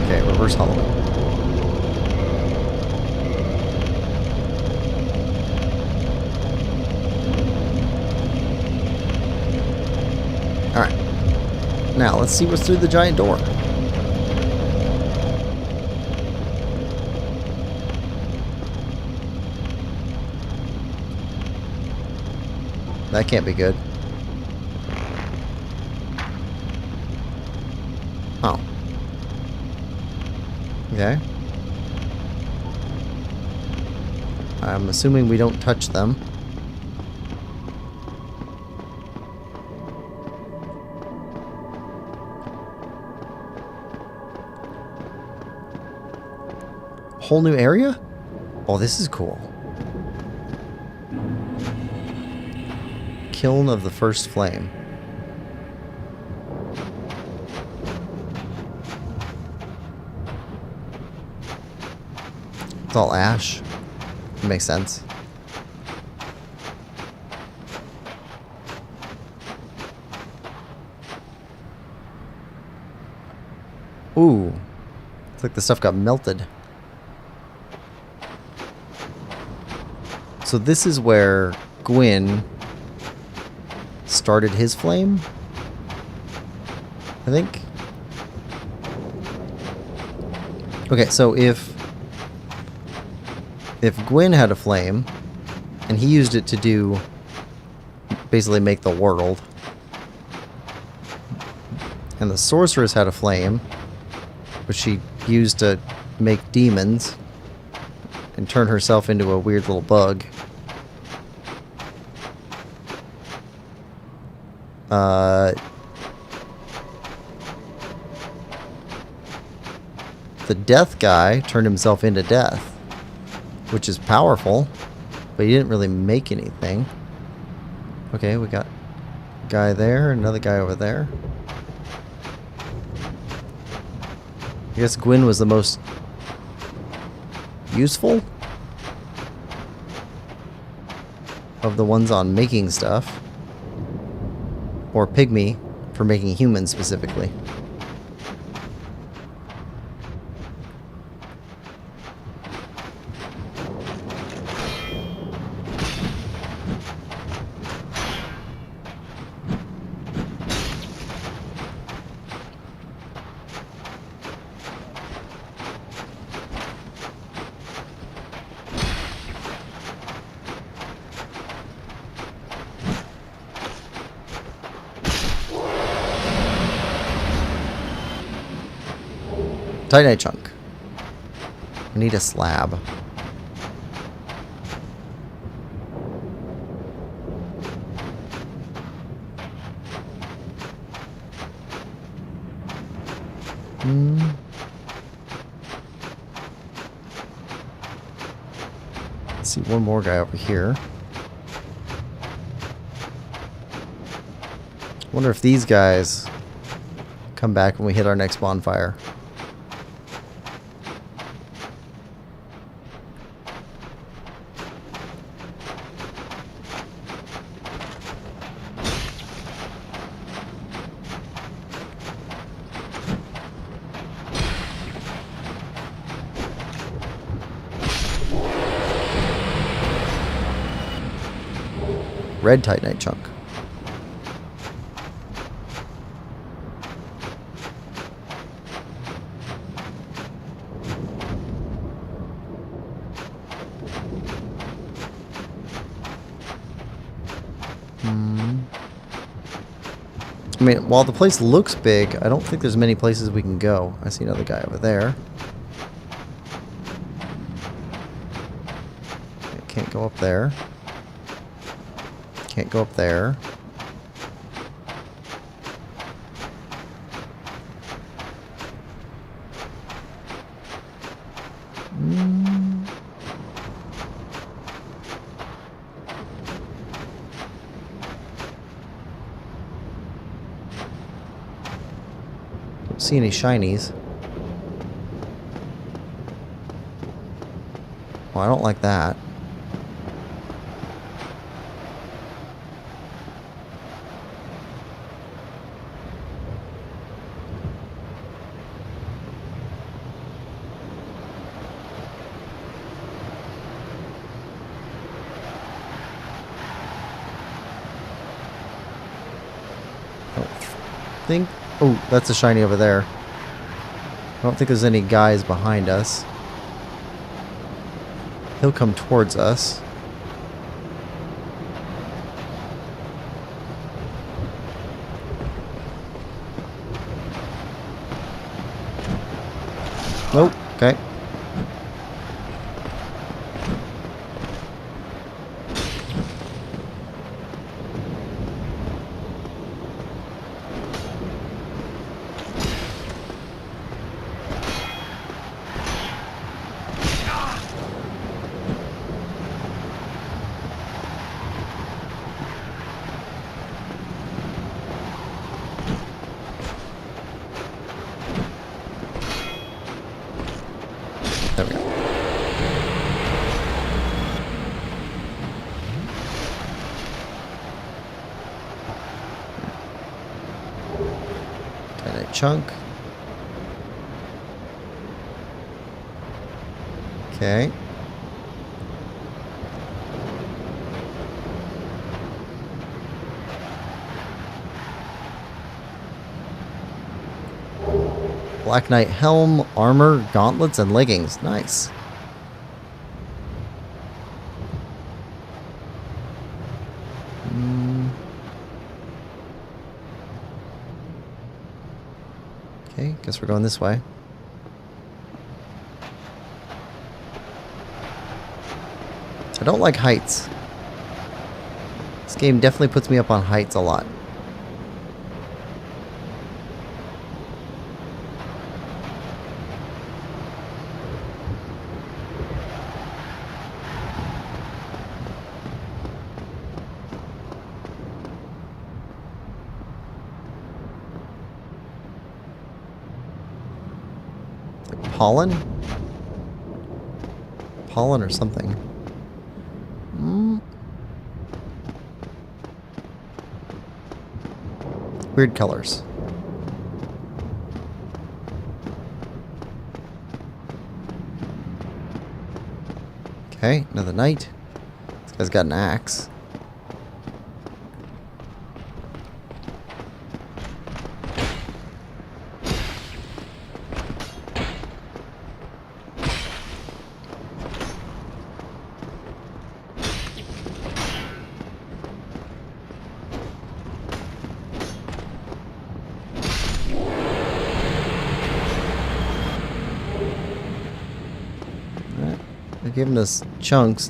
Okay, reverse hollowing. Alright. Now, let's see what's through the giant door. That can't be good. Oh. Okay. I'm assuming we don't touch them. Whole new area? Oh, this is cool. Kiln of the First Flame. It's all ash. It makes sense. Ooh. It's like the stuff got melted. So this is where Gwyn started his flame, I think. Okay, so if Gwyn had a flame and he used it to do basically make the world, and the sorceress had a flame which she used to make demons and turn herself into a weird little bug, the death guy turned himself into death, which is powerful, but he didn't really make anything. Okay, we got a guy there, another guy over there. I guess Gwyn was the most useful of the ones on making stuff. Or Pygmy for making humans specifically. Titanite chunk. I need a slab. Let's see, one more guy over here. Wonder if these guys come back when we hit our next bonfire. Red Titanite chunk. I mean, while the place looks big, I don't think there's many places we can go. I see another guy over there. I can't go up there. Can't go up there. Don't see any shinies. Well, I don't like that. Oh, that's a shiny over there. I don't think there's any guys behind us. He'll come towards us. Nope. Okay. There we go. Titanite chunk. Okay. Black Knight helm, armor, gauntlets, and leggings. Nice. Okay, guess we're going this way. I don't like heights. This game definitely puts me up on heights a lot. pollen? Pollen or something. Weird colors. Okay, another knight. This guy's got an axe. They're giving us chunks.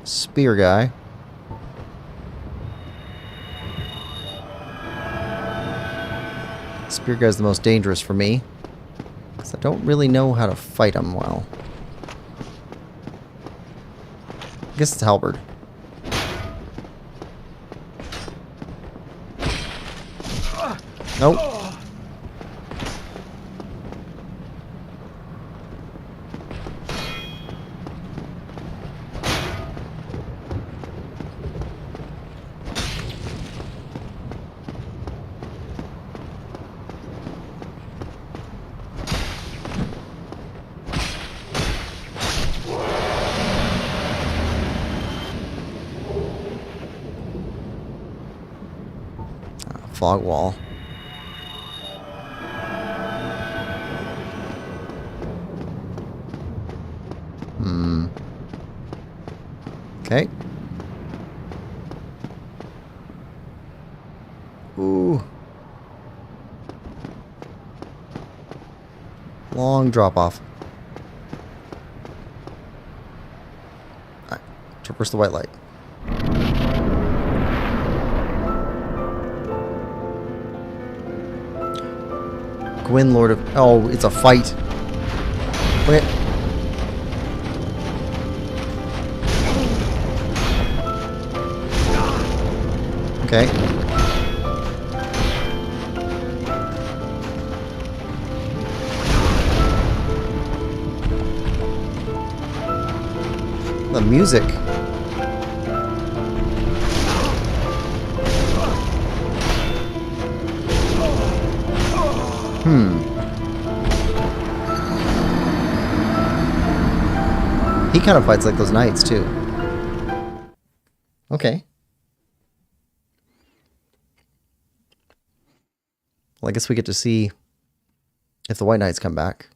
Spear guy. Spear guy's the most dangerous for me, because I don't really know how to fight him well. I guess it's halberd. Nope. Fog wall. Okay. Ooh. Long drop off. Alright. Traverse the white light. Gwyn, Lord of... Oh, it's a fight. Wait. Okay. The music. He kind of fights like those knights, too. Okay. Well, I guess we get to see if the white knights come back.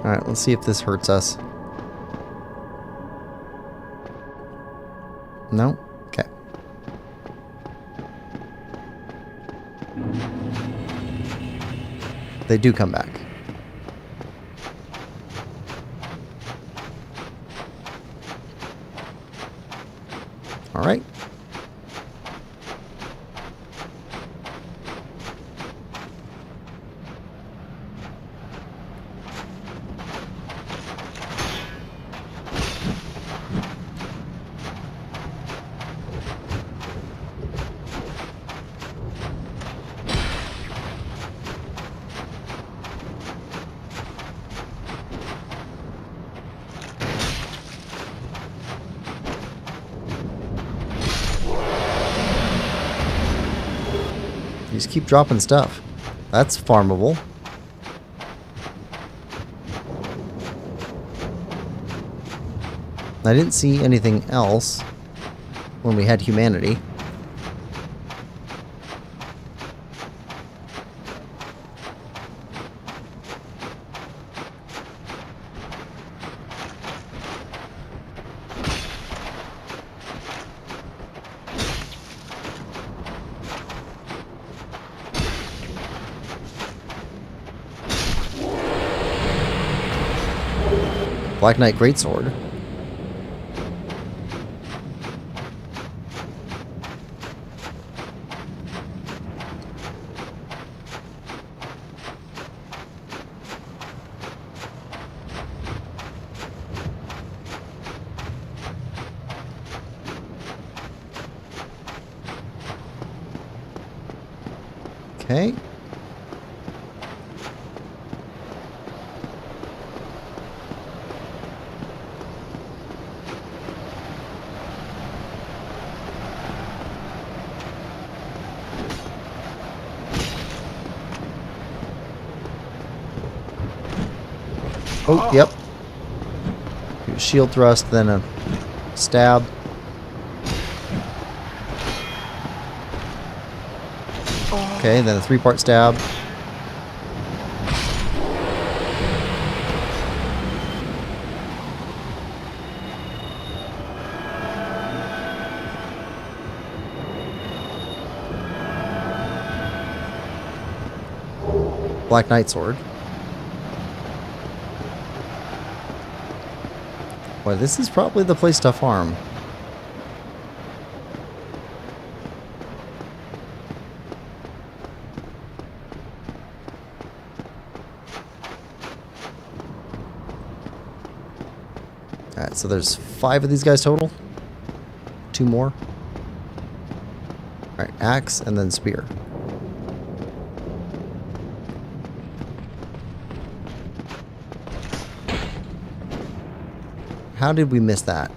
Alright, let's see if this hurts us. No? Okay. They do come back. Alright. You just keep dropping stuff. That's farmable. I didn't see anything else when we had humanity. Black Knight Greatsword. Okay. Oh, yep. Shield thrust, then a stab. Okay, then a 3-part stab. Black Knight Sword. Boy, this is probably the place to farm. Alright, so there's 5 of these guys total. 2 more. Alright, axe and then spear. How did we miss that?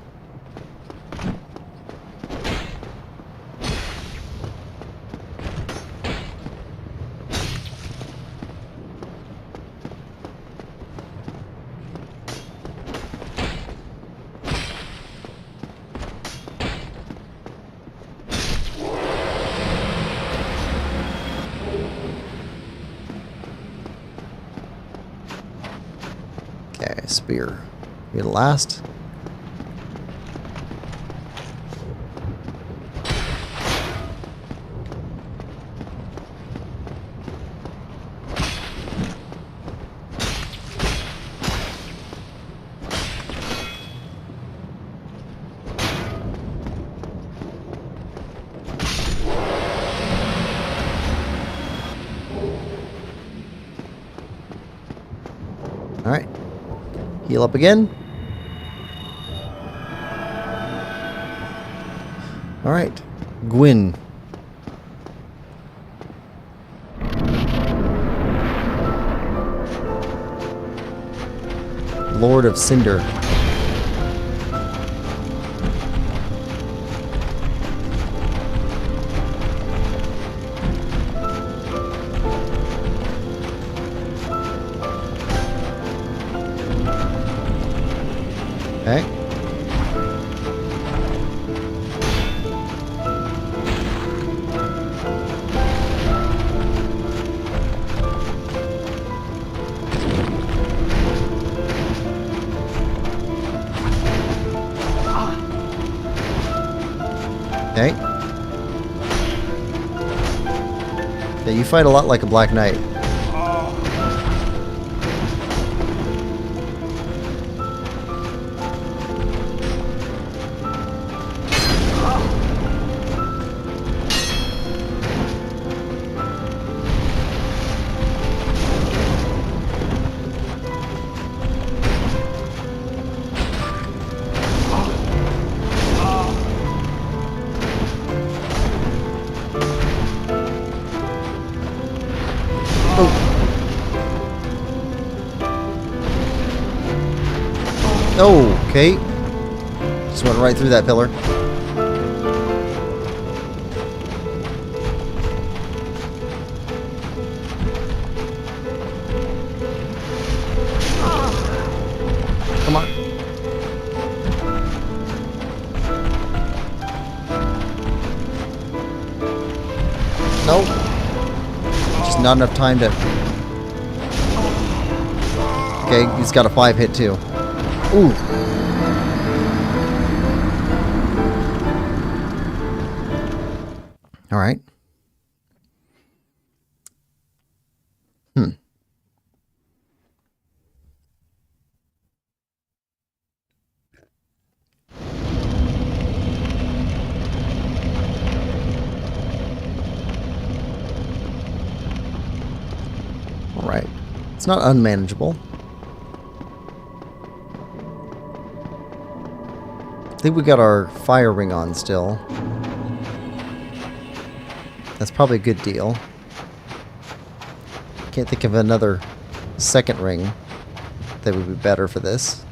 Okay, spear. Be the last. Alright. Heal up again. Alright. Gwyn. Lord of Cinder. Okay. Okay. Yeah, you fight a lot like a Black Knight. Oh, okay. Just went right through that pillar. Come on. Nope. Just not enough time to... Okay, he's got a 5-hit too. Ooh. All right. All right. It's not unmanageable. I think we got our fire ring on still. That's probably a good deal. Can't think of another second ring that would be better for this.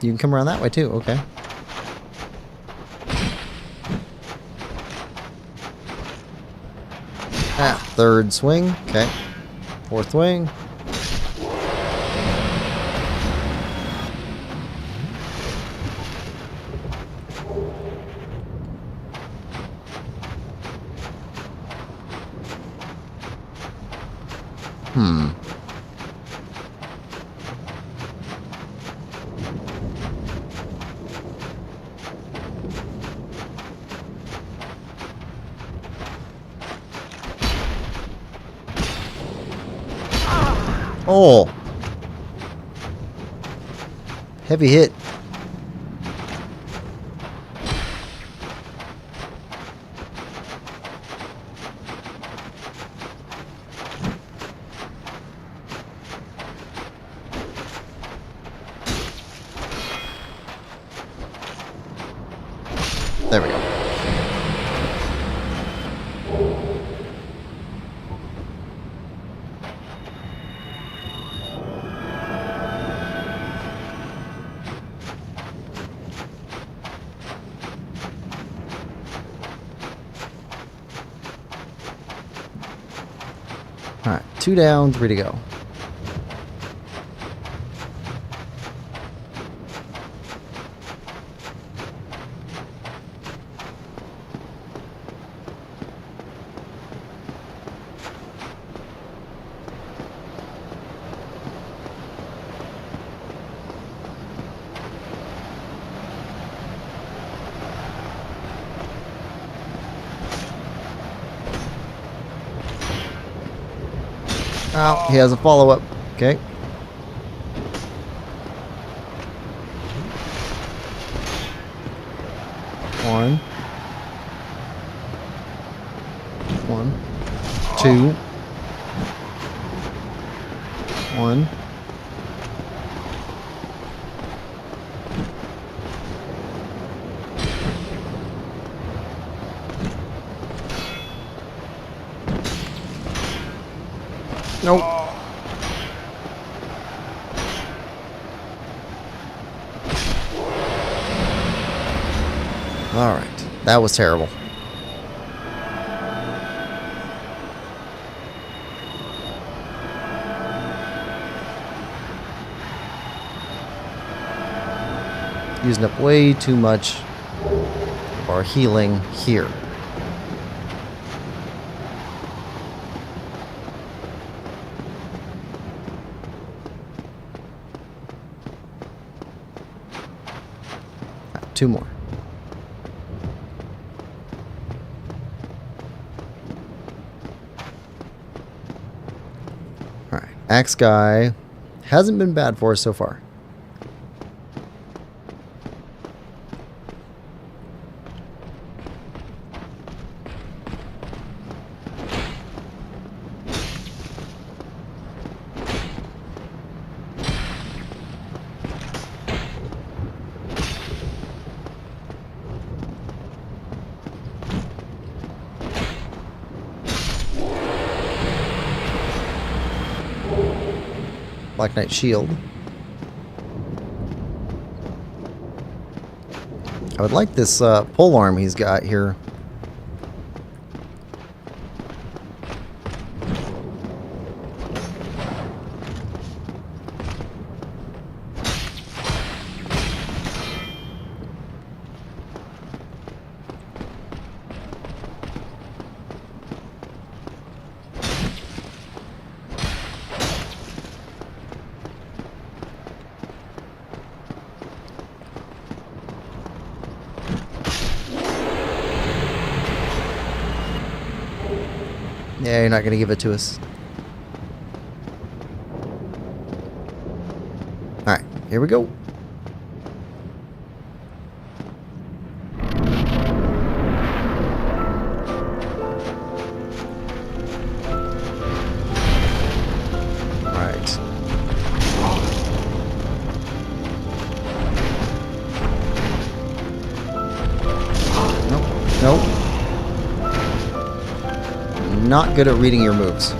You can come around that way too, okay. Ah, third swing, okay. Fourth swing. Oh! Heavy hit. There we go. Alright, 2 down, 3 to go. Oh, he has a follow-up. Okay. One. 2. 1. Nope. Alright. That was terrible. Using up way too much of our healing here. Two more. Alright. Axe guy hasn't been bad for us so far. Black Knight Shield. I would like this pole arm he's got here. Yeah, you're not going to give it to us. Alright, here we go. Alright. Nope. Not good at reading your moves.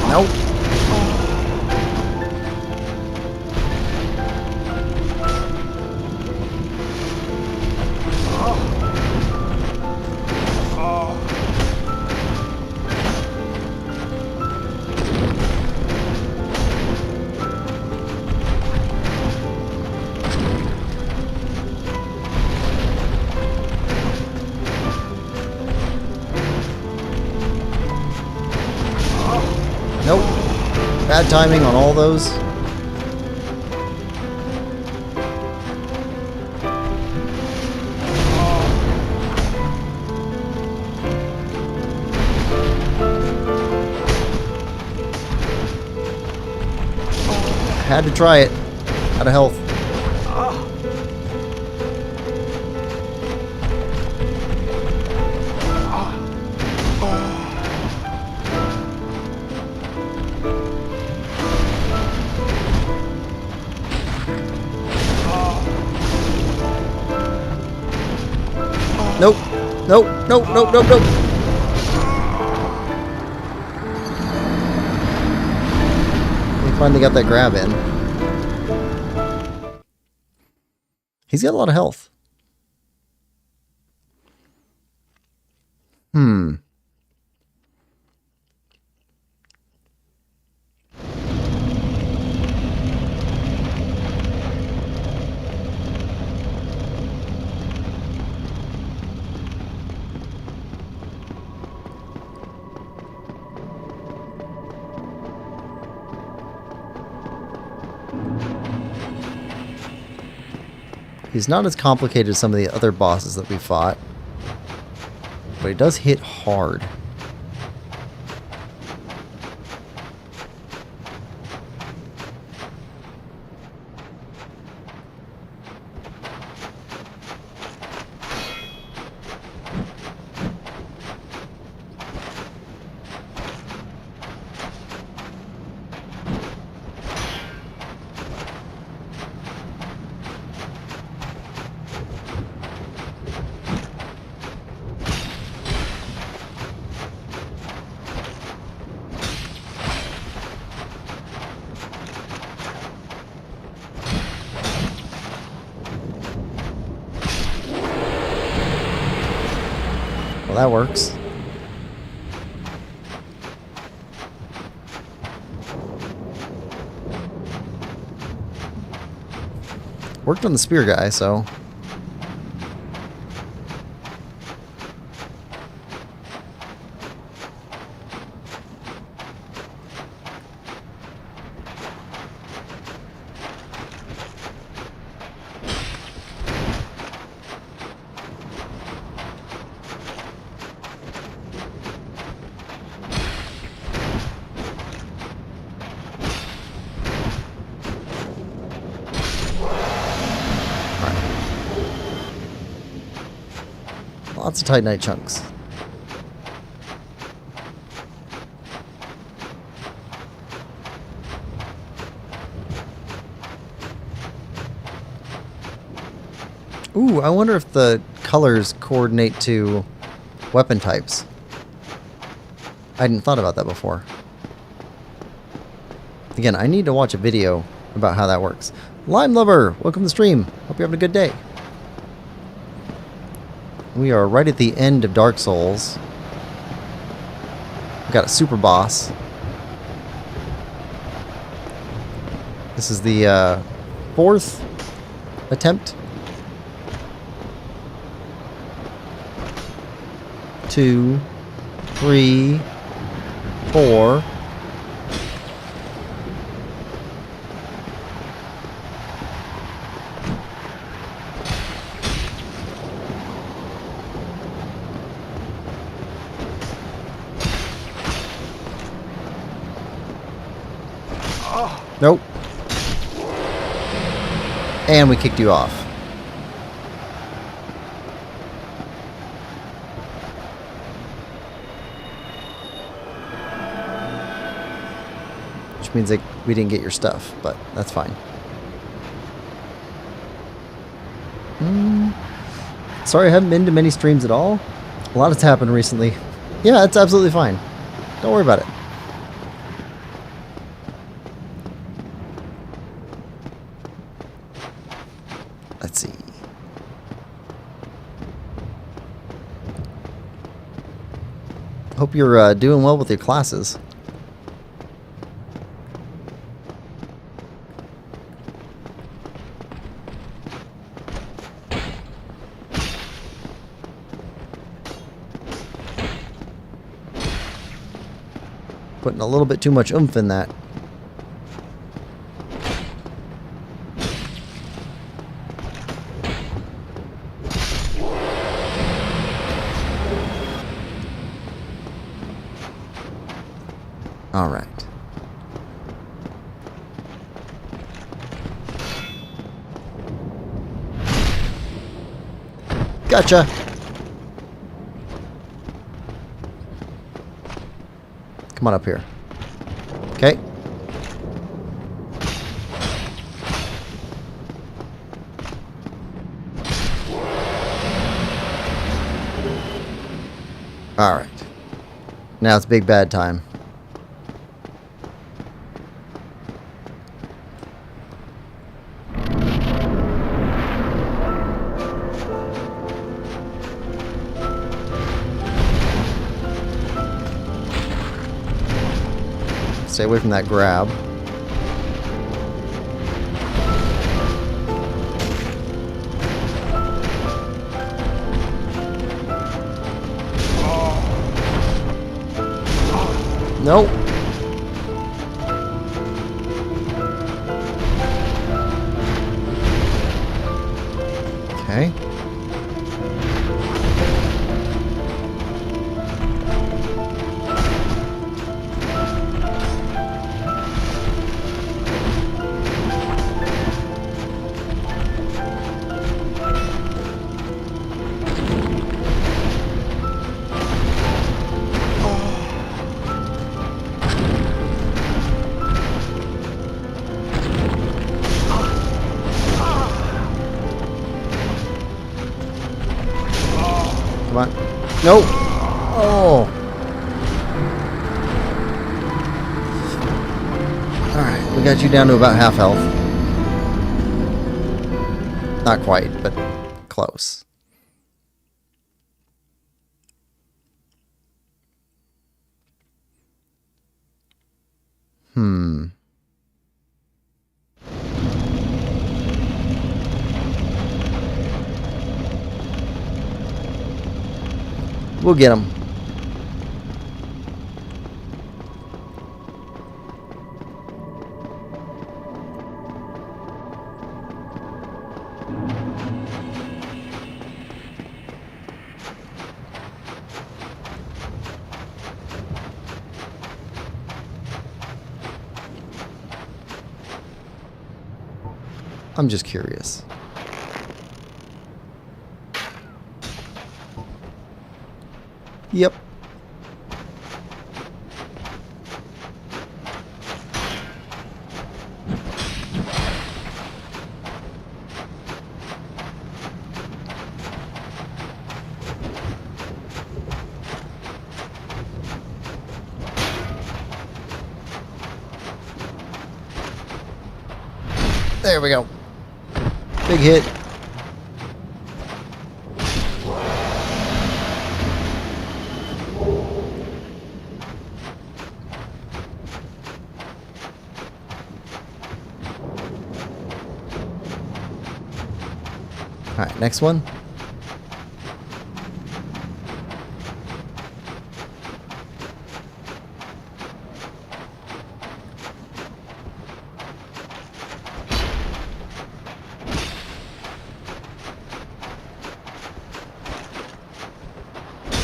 Nope. Nope. Bad timing on all those. Had to try it. Out of health. Nope. Nope. Nope. Nope. Nope. Nope. We finally got that grab in. He's got a lot of health. He's not as complicated as some of the other bosses that we fought, but he does hit hard. Well, that works. Worked on the spear guy, so... Lots of Titanite chunks. Ooh, I wonder if the colors coordinate to weapon types. I hadn't thought about that before. Again, I need to watch a video about how that works. Lime Lover, welcome to the stream. Hope you're having a good day. We are right at the end of Dark Souls. We've got a super boss. This is the fourth attempt. 2, 3, 4. Nope. And we kicked you off. Which means that we didn't get your stuff, but that's fine. Sorry, I haven't been to many streams at all. A lot has happened recently. Yeah, it's absolutely fine. Don't worry about it. Let's see. Hope you're doing well with your classes. Putting a little bit too much oomph in that. All right. Gotcha. Come on up here. Okay. All right. Now it's big bad time. Stay away from that grab. Nope. Okay. Come on. Nope. Oh. Alright, we got you down to about half health. Not quite, but close. We'll get him. I'm just curious. Yep. There we go. Big hit. All right, next one.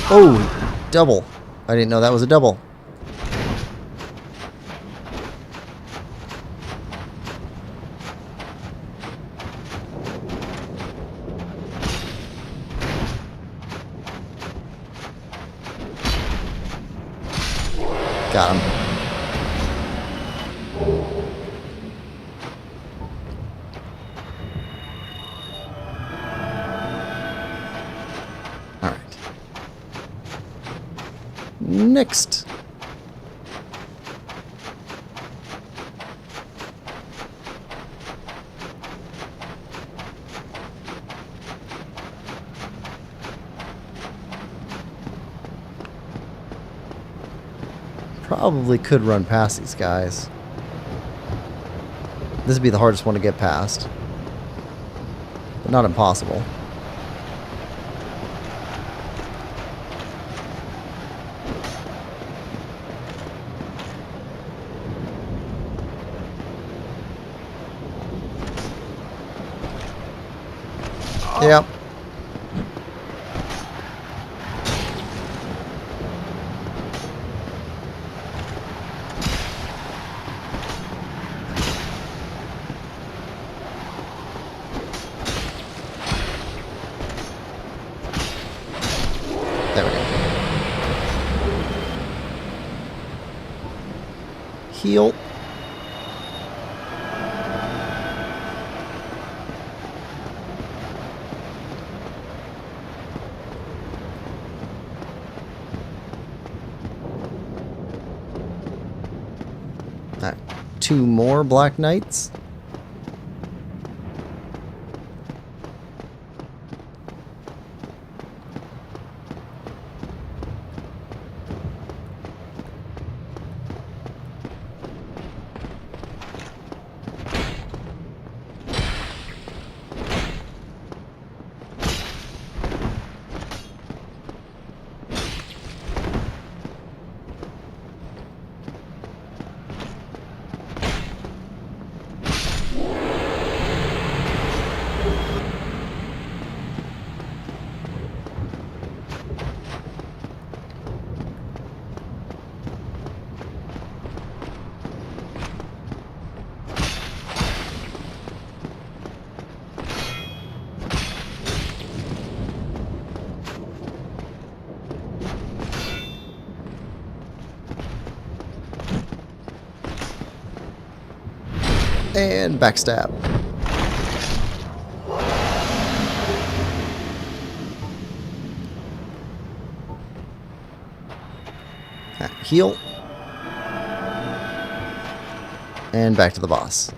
Oh, double. I didn't know that was a double. Got him. Alright. Next. Probably could run past these guys. This would be the hardest one to get past. But not impossible. Yep. There we go. Heal. Alright, 2 more Black Knights. And backstab. Heal. And back to the boss.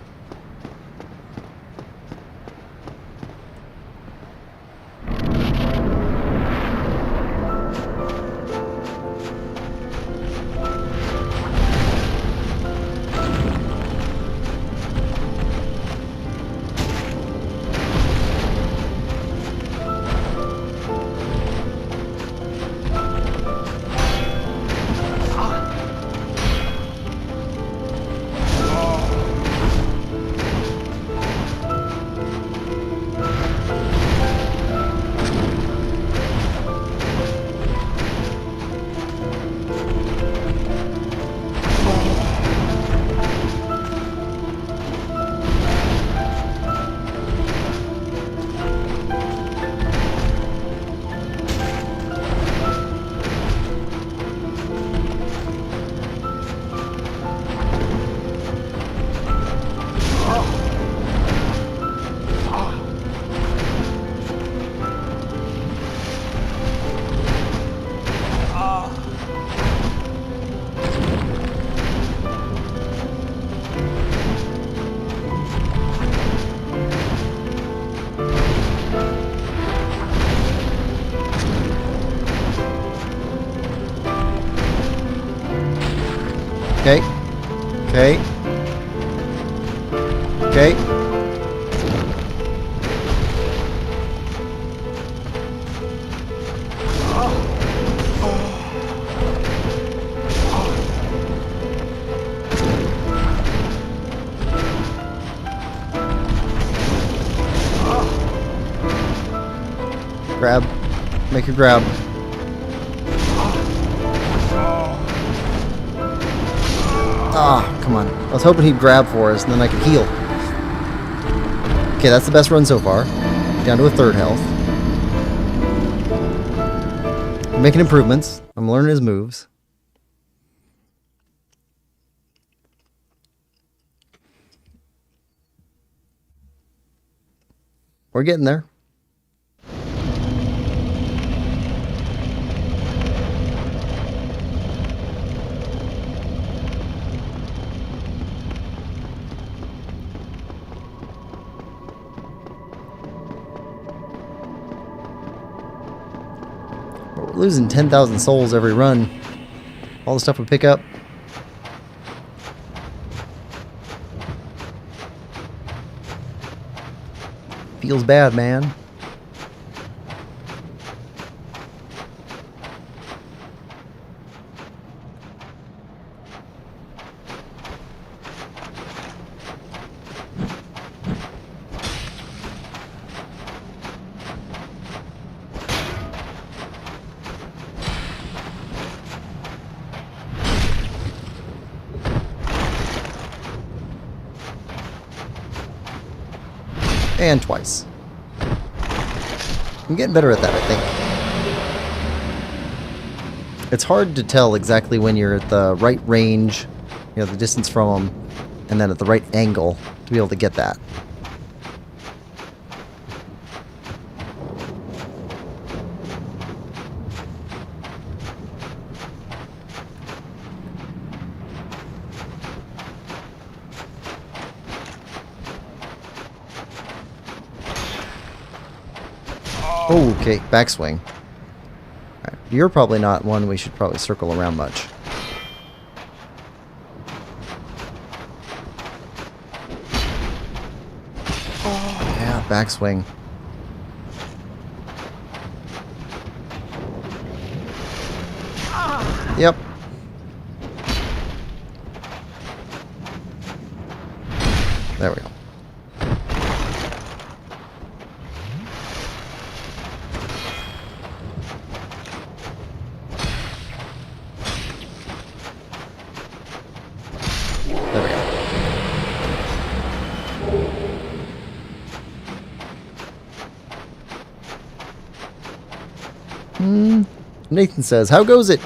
Okay. Okay. Okay. Grab. Make a grab. Ah, come on. I was hoping he'd grab for us and then I could heal. Okay, that's the best run so far. Down to a 3rd health. I'm making improvements. I'm learning his moves. we're getting there. We're losing 10,000 souls every run. All the stuff we pick up. Feels bad, man. And twice. I'm getting better at that, I think. It's hard to tell exactly when you're at the right range, you know, the distance from them, and then at the right angle to be able to get that. Oh, okay, backswing. Right. You're probably not one we should probably circle around much. Yeah, backswing. Yep. There we go. There we go. Nathan says, "How goes it?"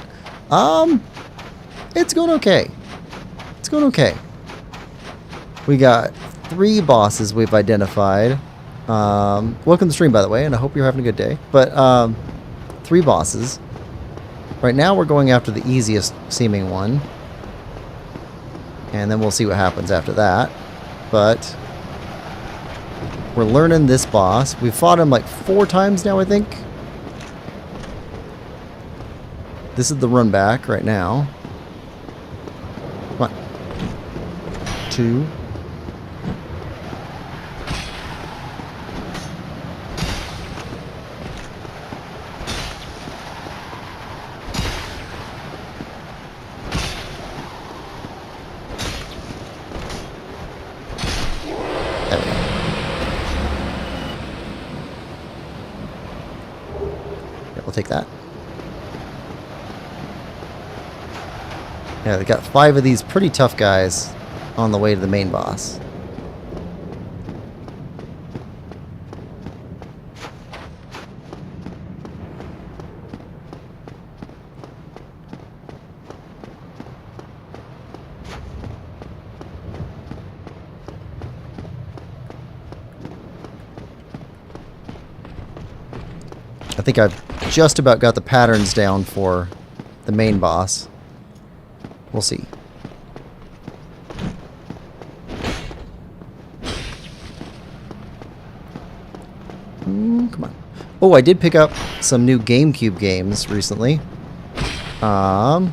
It's going okay. It's going okay. We got 3 bosses we've identified. Welcome to the stream, by the way, and I hope you're having a good day. But 3 bosses. Right now, we're going after the easiest seeming one. And then we'll see what happens after that. But we're learning this boss. We've fought him like 4 times now, I think. This is the run back right now. 1, 2. There we go. Yeah, we'll take that. Yeah, they got 5 of these pretty tough guys on the way to the main boss. I think I've just about got the patterns down for the main boss. We'll see. Come on. Oh, I did pick up some new GameCube games recently. Oh,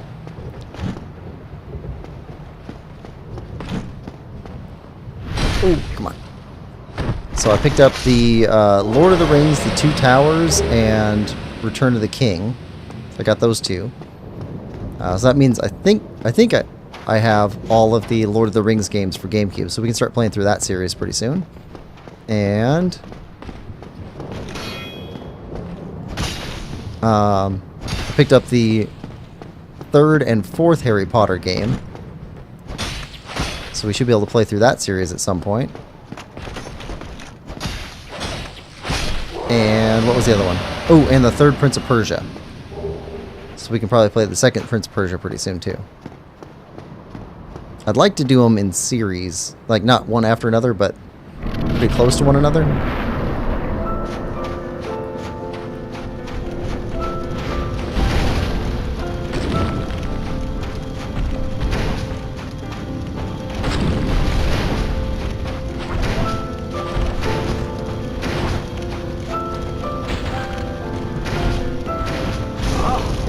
come on. So I picked up the Lord of the Rings, The Two Towers, and Return of the King. So I got those 2. So that means I think I have all of the Lord of the Rings games for GameCube, so we can start playing through that series pretty soon. And I picked up the 3rd and 4th Harry Potter game, so we should be able to play through that series at some point. And what was the other one? Oh, and the 3rd Prince of Persia. So we can probably play the 2nd Prince of Persia pretty soon, too. I'd like to do them in series. Like, not one after another, but pretty close to one another.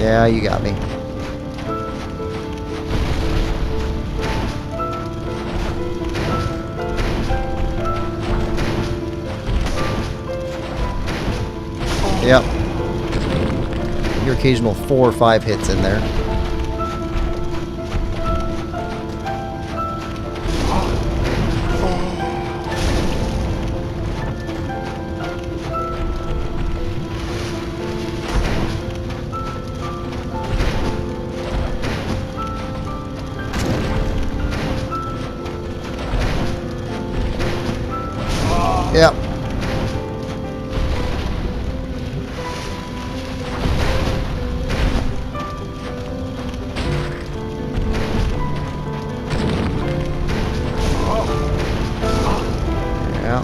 Yeah, you got me. Yep. Your occasional 4 or 5 hits in there. Yep. Yeah.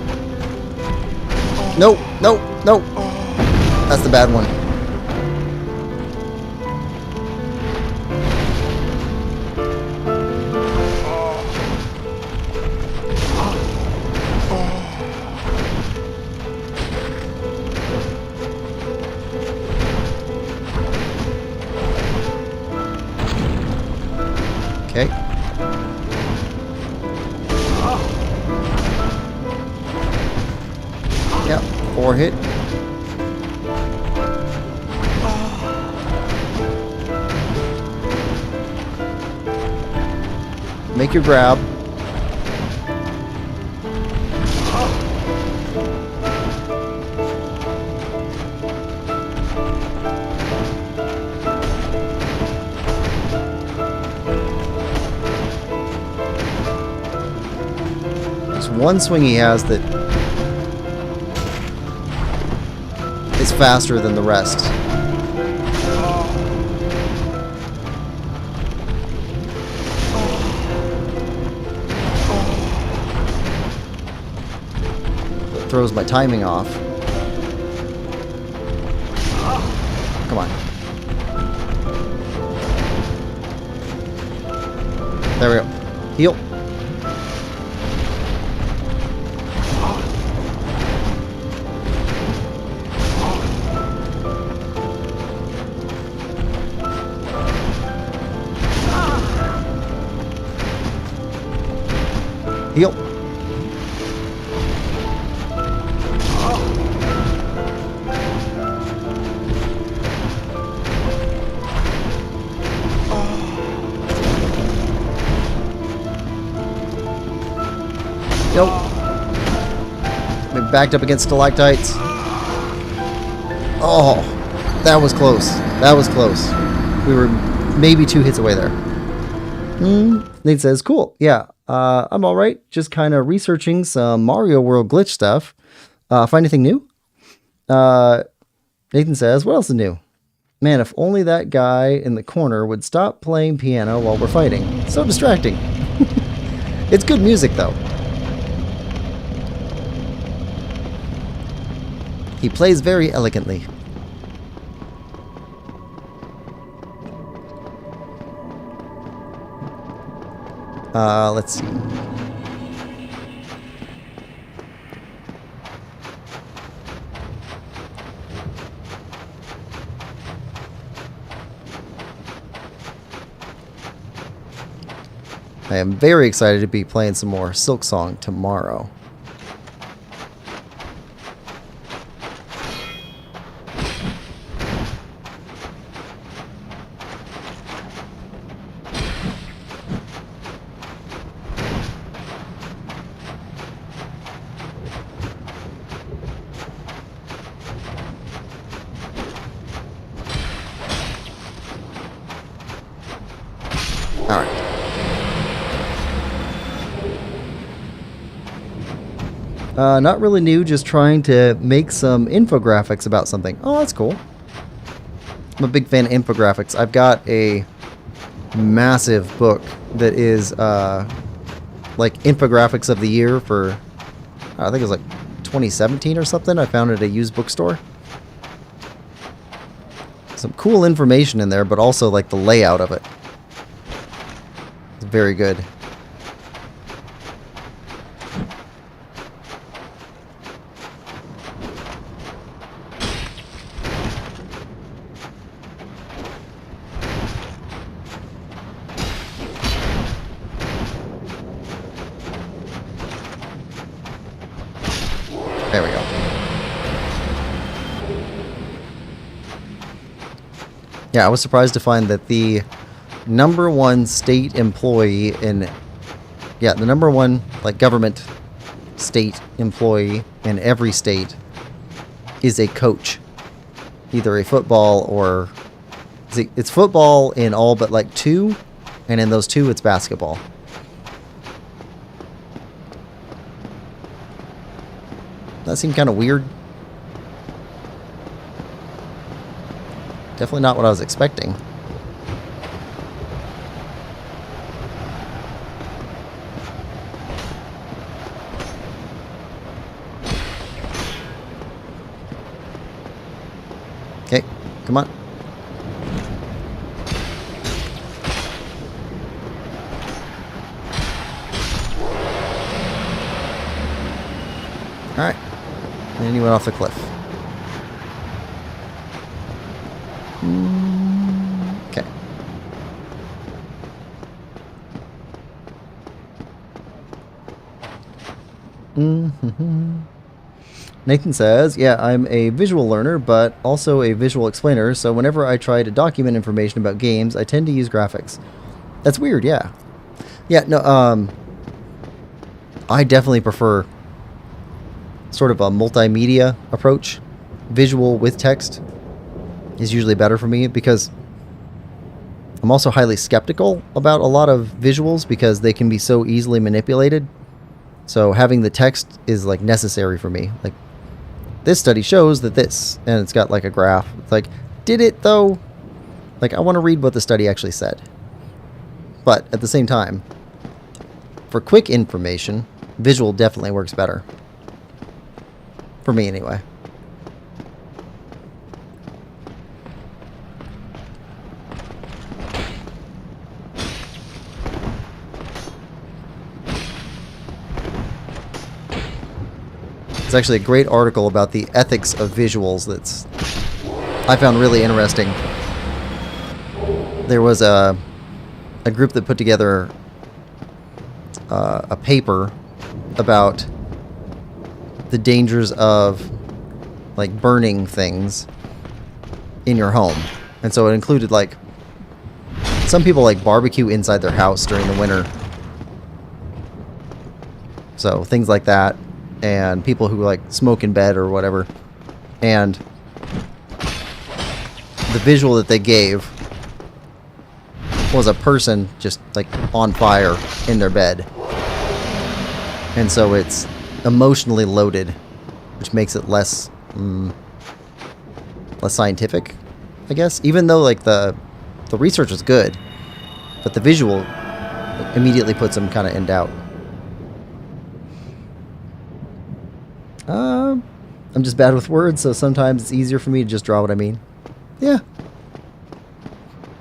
Nope, nope, nope. That's the bad one. Okay. Yep, 4 hit. Make your grab. There's one swing he has that is faster than the rest. That throws my timing off. Come on. There we go. Heal. Heal. Nope. Been backed up against stalactites. Oh, that was close. That was close. We were maybe 2 hits away there. Nate says, cool. Yeah, I'm all right. Just kind of researching some Mario World glitch stuff. Find anything new? Nathan says, what else is new? Man, if only that guy in the corner would stop playing piano while we're fighting. So distracting. It's good music, though. He plays very elegantly. Let's see. I am very excited to be playing some more Silk Song tomorrow. Alright. Not really new, just trying to make some infographics about something. Oh, that's cool. I'm a big fan of infographics. I've got a massive book that is like infographics of the year for, I think it was like 2017 or something. I found it at a used bookstore. Some cool information in there, but also like the layout of it. It's very good. There we go. Yeah, I was surprised to find that the #1 state employee in... Yeah, the #1, like, government state employee in every state is a coach. Either a football or... It's football in all but, like, 2, and in those 2, it's basketball. That seemed kind of weird. Definitely not what I was expecting. Okay, come on. Alright. And he went off the cliff. Okay. Nathan says, yeah, I'm a visual learner, but also a visual explainer, so whenever I try to document information about games, I tend to use graphics. That's weird, yeah. Yeah, no, I definitely prefer sort of a multimedia approach. Visual with text is usually better for me because I'm also highly skeptical about a lot of visuals because they can be so easily manipulated. So having the text is like necessary for me. Like, this study shows that this, and it's got like a graph. It's like, did it though? Like, I want to read what the study actually said. But at the same time, for quick information, visual definitely works better. For me, anyway. It's actually a great article about the ethics of visuals that's I found really interesting. There was a group that put together a paper about the dangers of like burning things in your home. And so it included like some people like barbecue inside their house during the winter. So things like that, and people who like smoke in bed or whatever. And the visual that they gave was a person just like on fire in their bed. And so it's emotionally loaded, which makes it less less scientific, I guess. Even though like the research is good, but the visual immediately puts them kind of in doubt. I'm just bad with words, so sometimes it's easier for me to just draw what I mean. Yeah.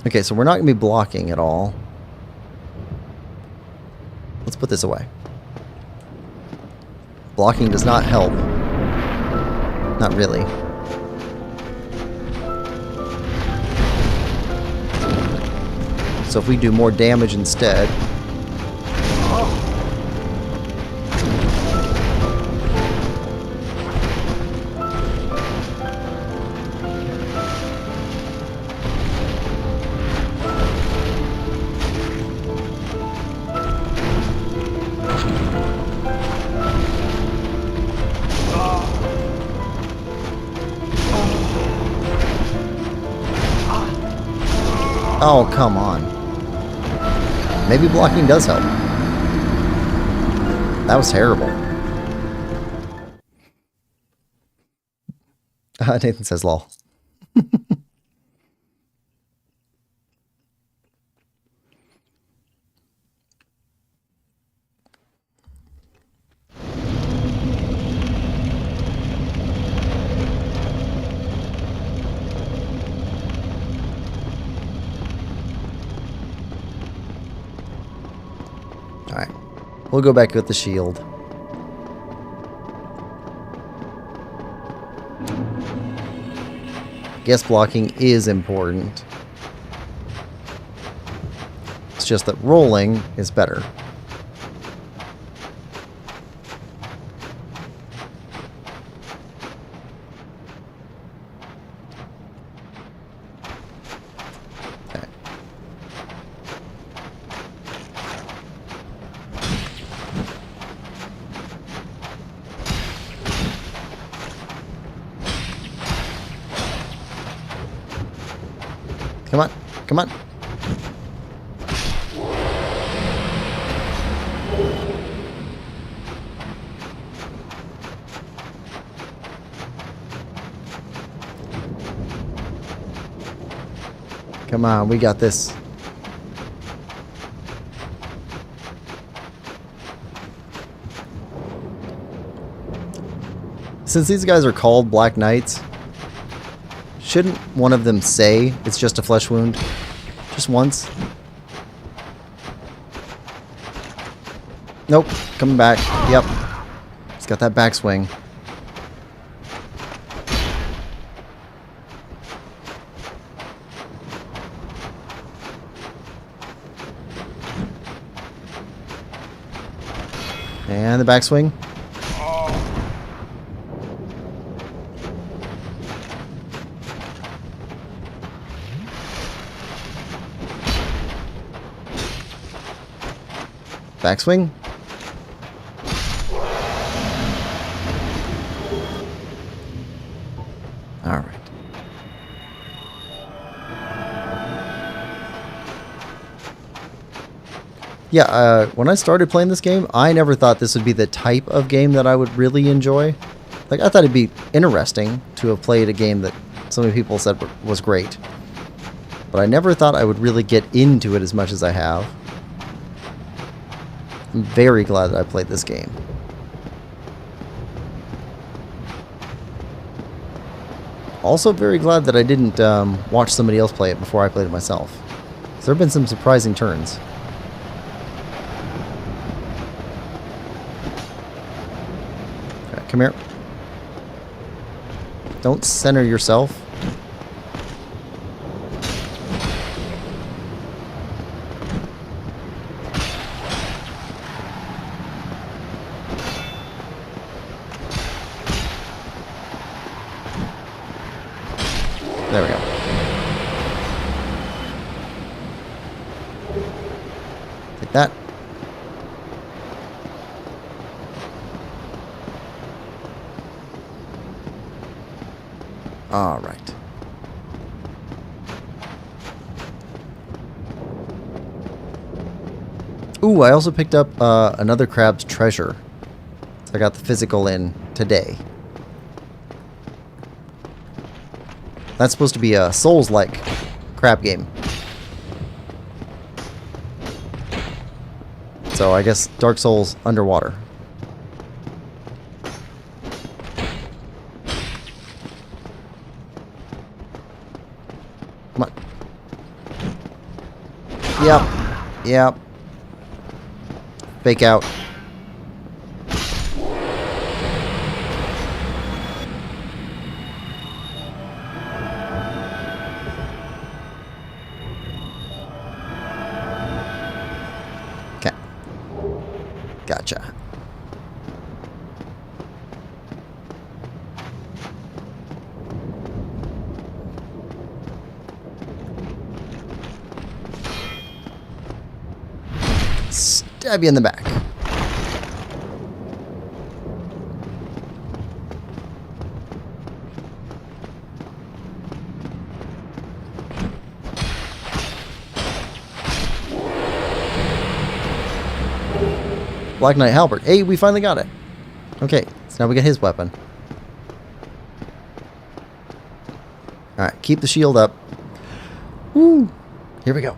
Okay, so we're not going to be blocking at all. Let's put this away. Blocking does not help. Not really. So if we do more damage instead... Oh, come on. Maybe blocking does help. That was terrible. Nathan says lol. Alright. We'll go back with the shield. Guess blocking is important. It's just that rolling is better. Come on. Come on. Come on, we got this. Since these guys are called Black Knights, shouldn't one of them say it's just a flesh wound? Just once? Nope, coming back. Yep. He's got that backswing. And the backswing. Backswing. All right. Yeah, when I started playing this game, I never thought this would be the type of game that I would really enjoy. Like, I thought it'd be interesting to have played a game that so many people said was great. But I never thought I would really get into it as much as I have. I'm very glad that I played this game. Also very glad that I didn't watch somebody else play it before I played it myself. So there have been some surprising turns. Okay, come here. Don't center yourself. There we go. Take that. All right. Ooh, I also picked up another crab's treasure. So I got the physical in today. That's supposed to be a Souls-like crab game. So I guess Dark Souls underwater. Come on. Yep. Yep. Fake out. Okay. Gotcha. Stab you in the back. Black Knight Halberd. Hey, we finally got it. Okay, so now we get his weapon. Alright, keep the shield up. Woo! Here we go.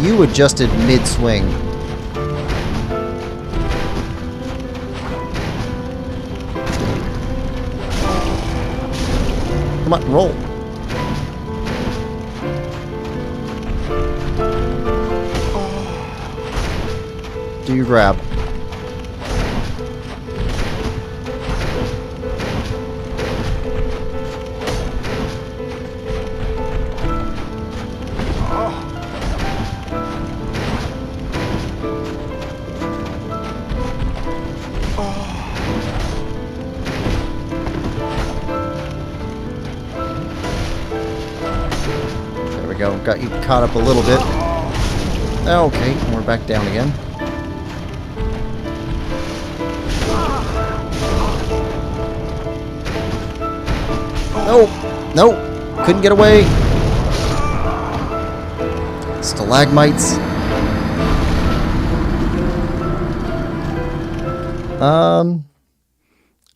You adjusted mid-swing. Come on, roll. Do your grab. There we go. Got you caught up a little bit. Okay, and we're back down again. Nope. Nope. Couldn't get away. Stalagmites.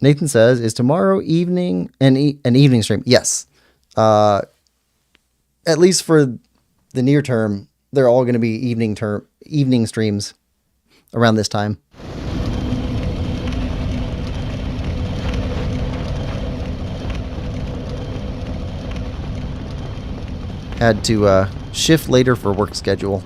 Nathan says, is tomorrow evening an evening stream? Yes. At least for the near term, they're all going to be evening streams around this time. Had to shift later for work schedule.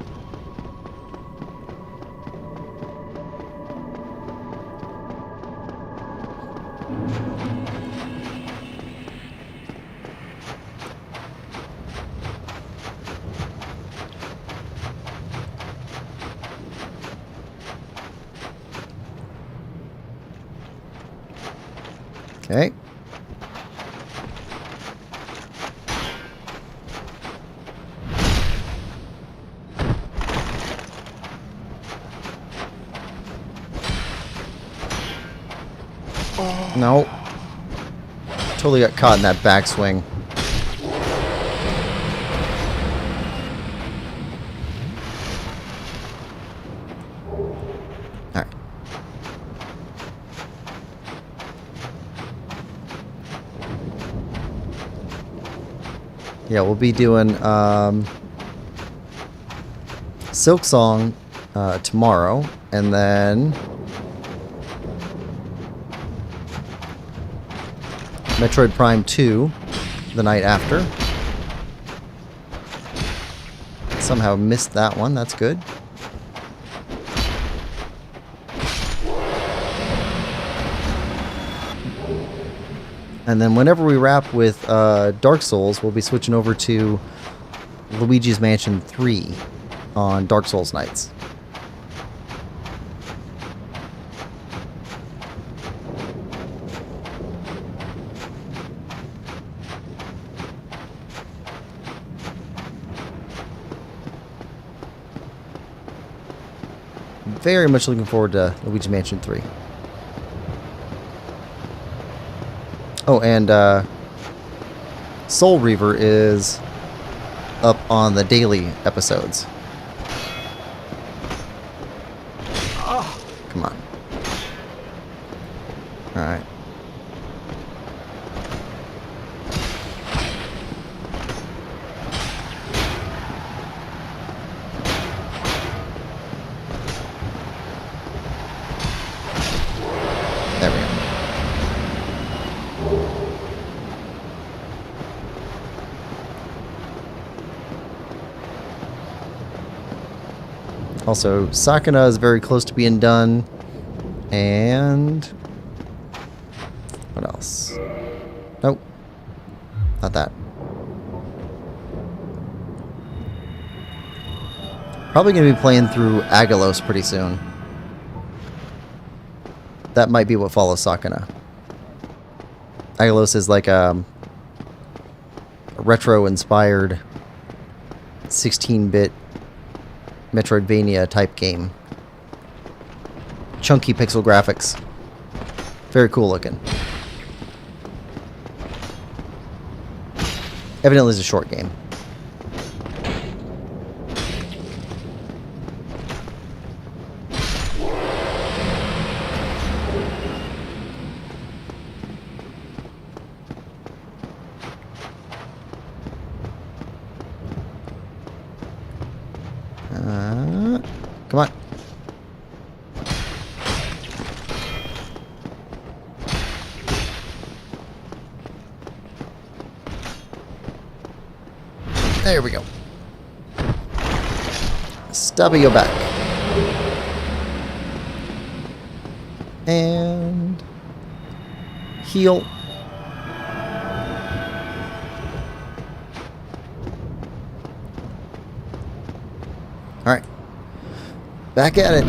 Okay. No. Totally got caught in that backswing. Alright. Yeah, we'll be doing Silk Song tomorrow, and then Metroid Prime 2 the night after. Somehow missed that one. That's good. And then whenever we wrap with Dark Souls, we'll be switching over to Luigi's Mansion 3 on Dark Souls nights. Very much looking forward to Luigi's Mansion 3. Oh, and Soul Reaver is up on the daily episodes. Come on. Alright. There we go. Also, Sakuna is very close to being done. And what else? Nope. Not that. Probably going to be playing through Agalos pretty soon. That might be what follows Sakuna. Agalos is like a retro-inspired 16-bit Metroidvania type game. Chunky pixel graphics. Very cool looking. Evidently it's a short game. There we go. Stubby, go back. And heal. Alright. Back at it.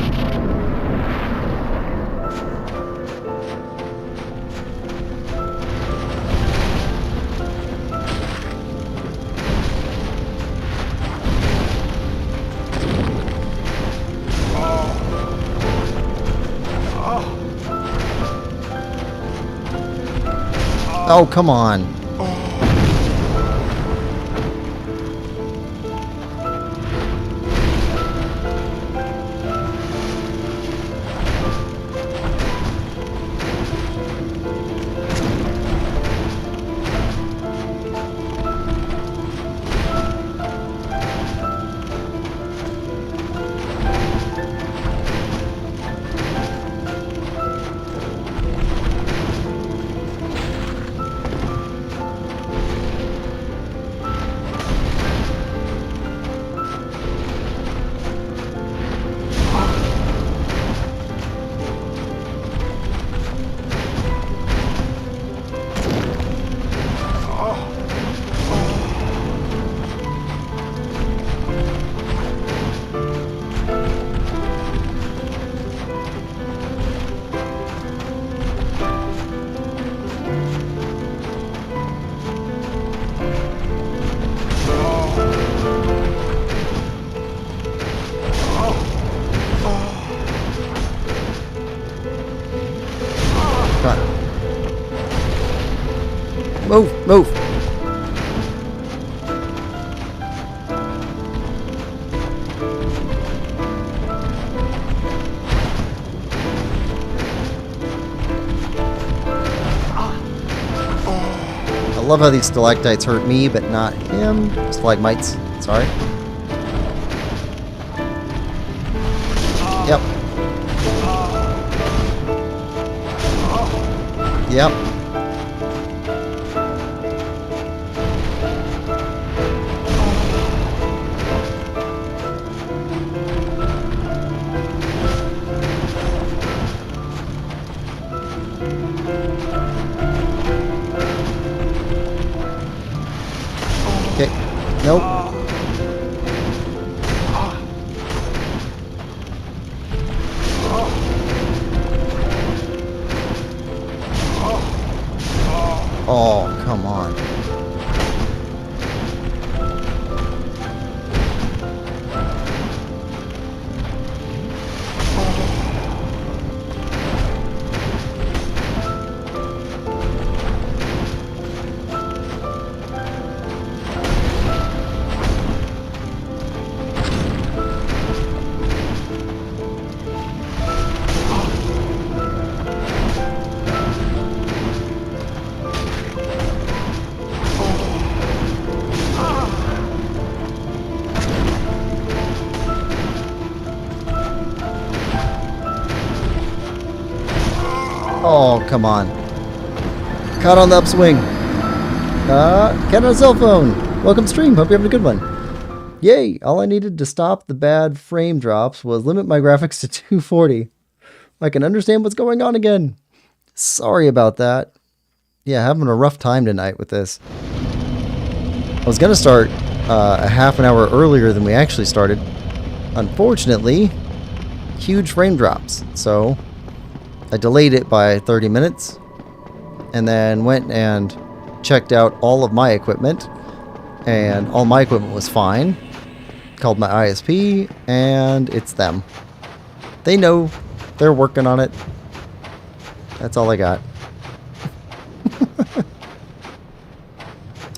Oh, come on. Move, move. I love how these stalactites hurt me, but not him. Stalagmites, sorry. Yep. Yep. Okay. Nope. Oh, come on. Oh, come on. Caught on the upswing. Cat on a cell phone. Welcome to stream. Hope you're having a good one. Yay. All I needed to stop the bad frame drops was limit my graphics to 240. I can understand what's going on again. Sorry about that. Yeah, having a rough time tonight with this. I was going to start a half an hour earlier than we actually started. Unfortunately, huge frame drops. So I delayed it by 30 minutes and then went and checked out all of my equipment, and all my equipment was fine. Called my ISP, and it's them. They know. They're working on it. That's all I got.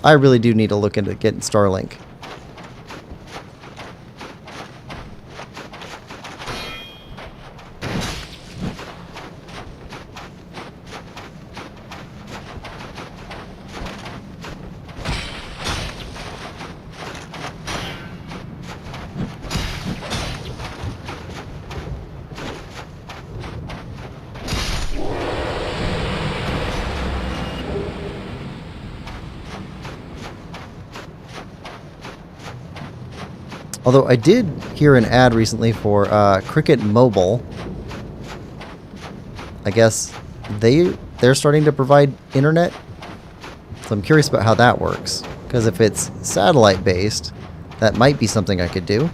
I really do need to look into getting Starlink. Although I did hear an ad recently for Cricket Mobile. I guess they're starting to provide internet. So I'm curious about how that works. Because if it's satellite based, that might be something I could do.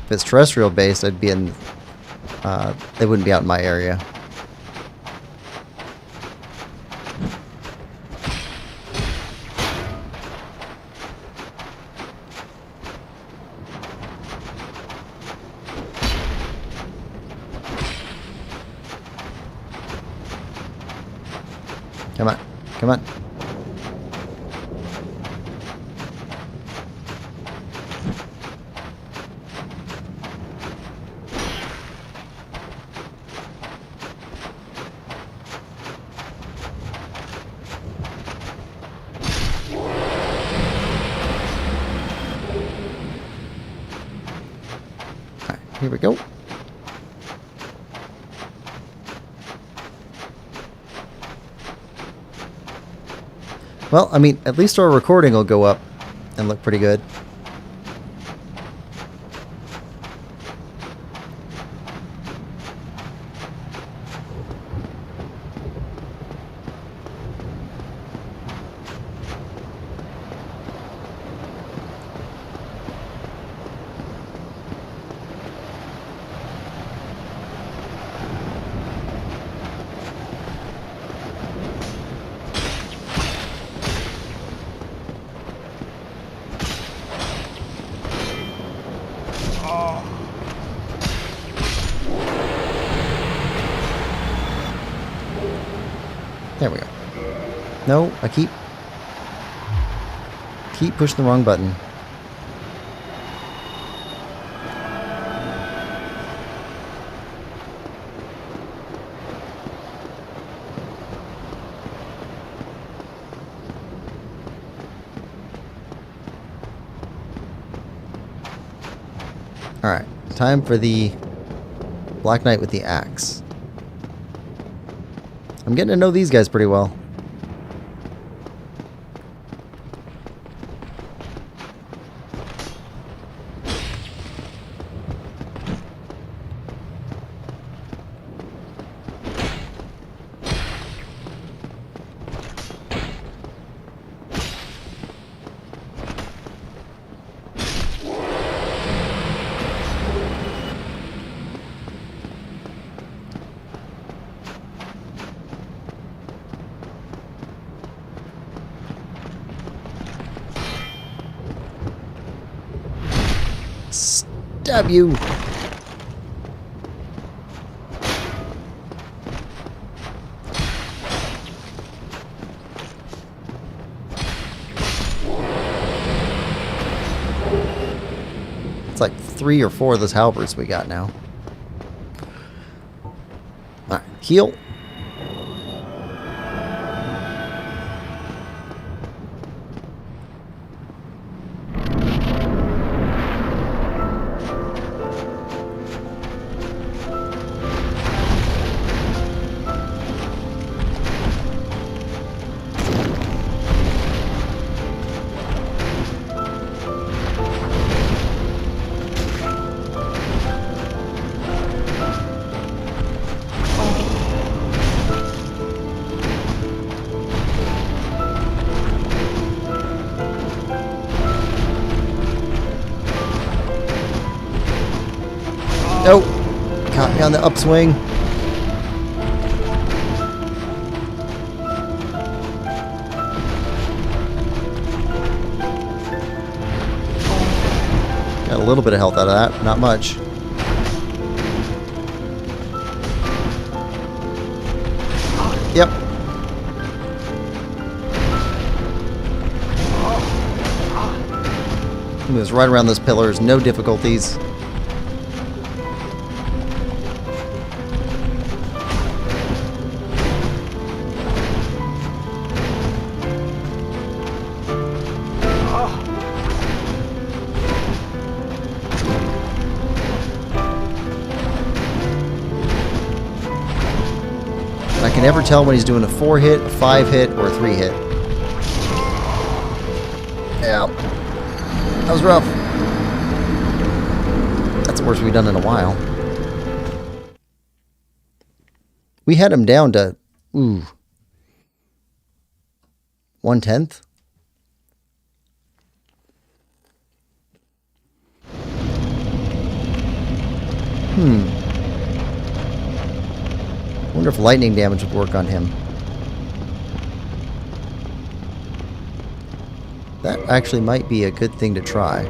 If it's terrestrial based, I'd be in. They wouldn't be out in my area. Come on, come on. Here we go. Well, I mean, at least our recording will go up and look pretty good. There we go. No, I keep pushing the wrong button. Alright, time for the Black Knight with the axe. I'm getting to know these guys pretty well. Stab you! It's like 3 or 4 of those halberds we got now. Alright, heal. Nope. Caught me on the upswing. Got a little bit of health out of that. Not much. Yep. Moves right around those pillars. No difficulties. I can never tell when he's doing a 4-hit, a 5-hit, or a 3-hit. Yeah. That was rough. That's the worst we've done in a while. We had him down to, 1/10. I wonder if lightning damage would work on him. That actually might be a good thing to try.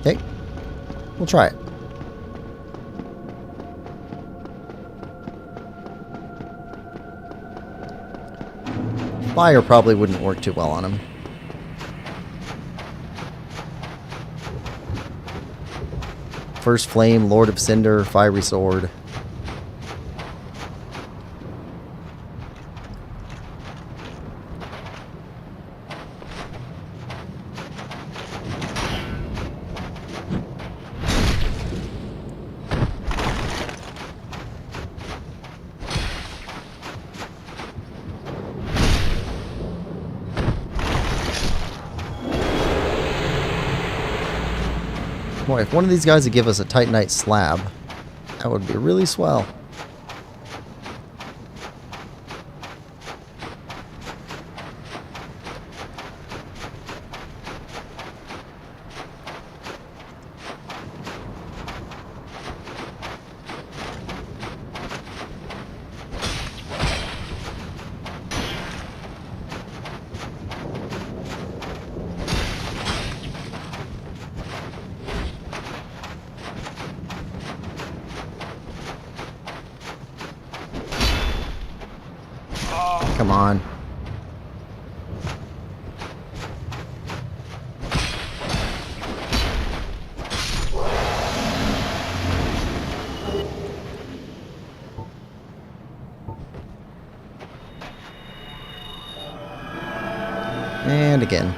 Okay, we'll try it. Fire probably wouldn't work too well on him. First Flame, Lord of Cinder, Fiery Sword. Boy, if one of these guys would give us a Titanite slab, that would be really swell. Come on. And again.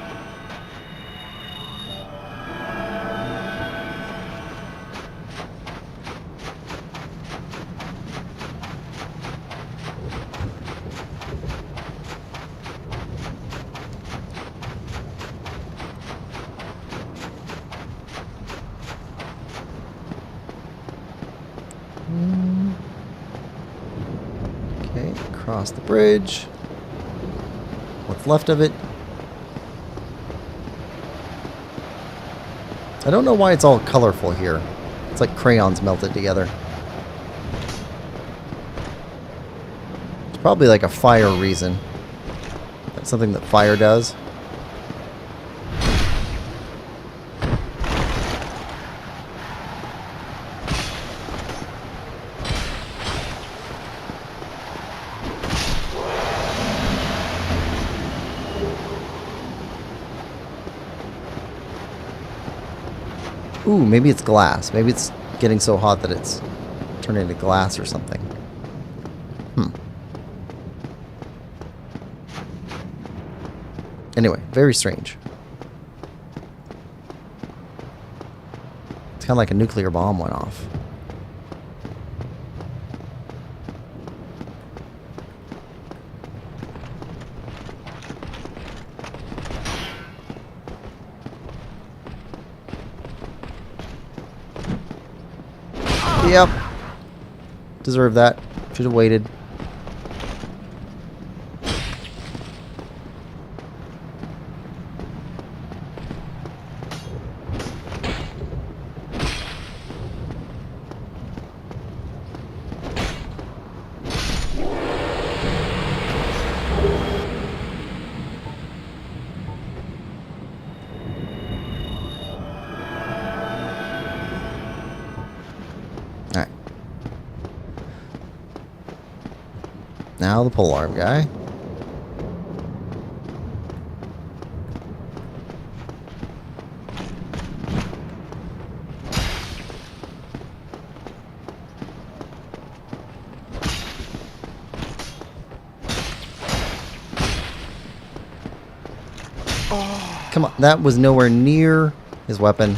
Okay, cross the bridge. What's left of it? I don't know why it's all colorful here. It's like crayons melted together. It's probably like a fire reason. That's something that fire does. Ooh, maybe it's glass. Maybe it's getting so hot that it's turning into glass or something. Anyway, very strange. It's kind of like a nuclear bomb went off. Yep. Deserve that. Should have waited. Alright. Now the polearm guy. Come on, that was nowhere near his weapon.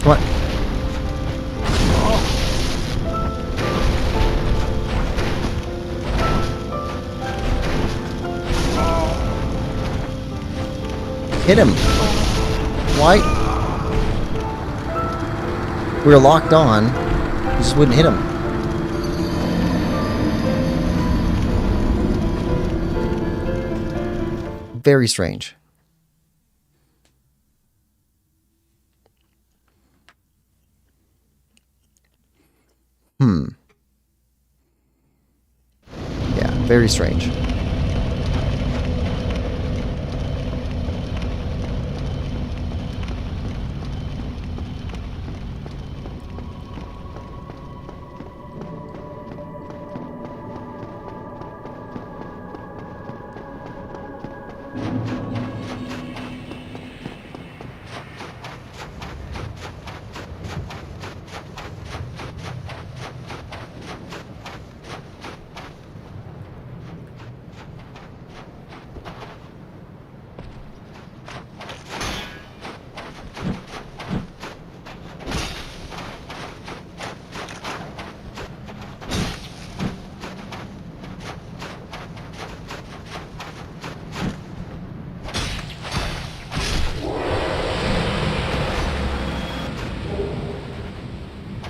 Come on. Hit him. Why? We were locked on. You just wouldn't hit him. Very strange. Yeah, very strange.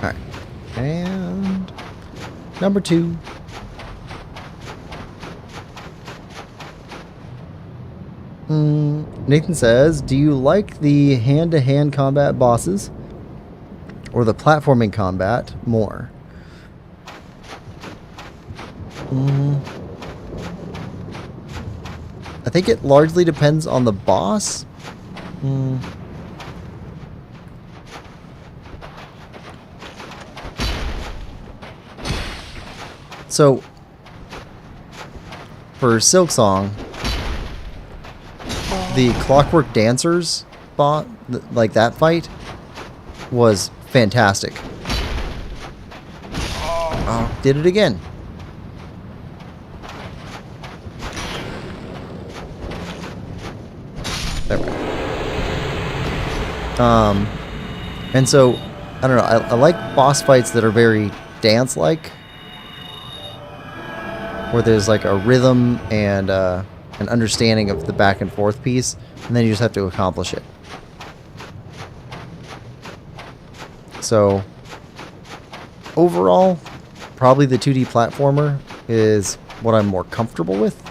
Alright. And number 2. Nathan says, do you like the hand-to-hand combat bosses or the platforming combat more? I think it largely depends on the boss. So, for Silksong, the Clockwork Dancers bot, like that fight, was fantastic. Oh, did it again. There we go. And so, I don't know, I like boss fights that are very dance-like, where there's like a rhythm and an understanding of the back and forth piece, and then you just have to accomplish it. So, overall, probably the 2D platformer is what I'm more comfortable with.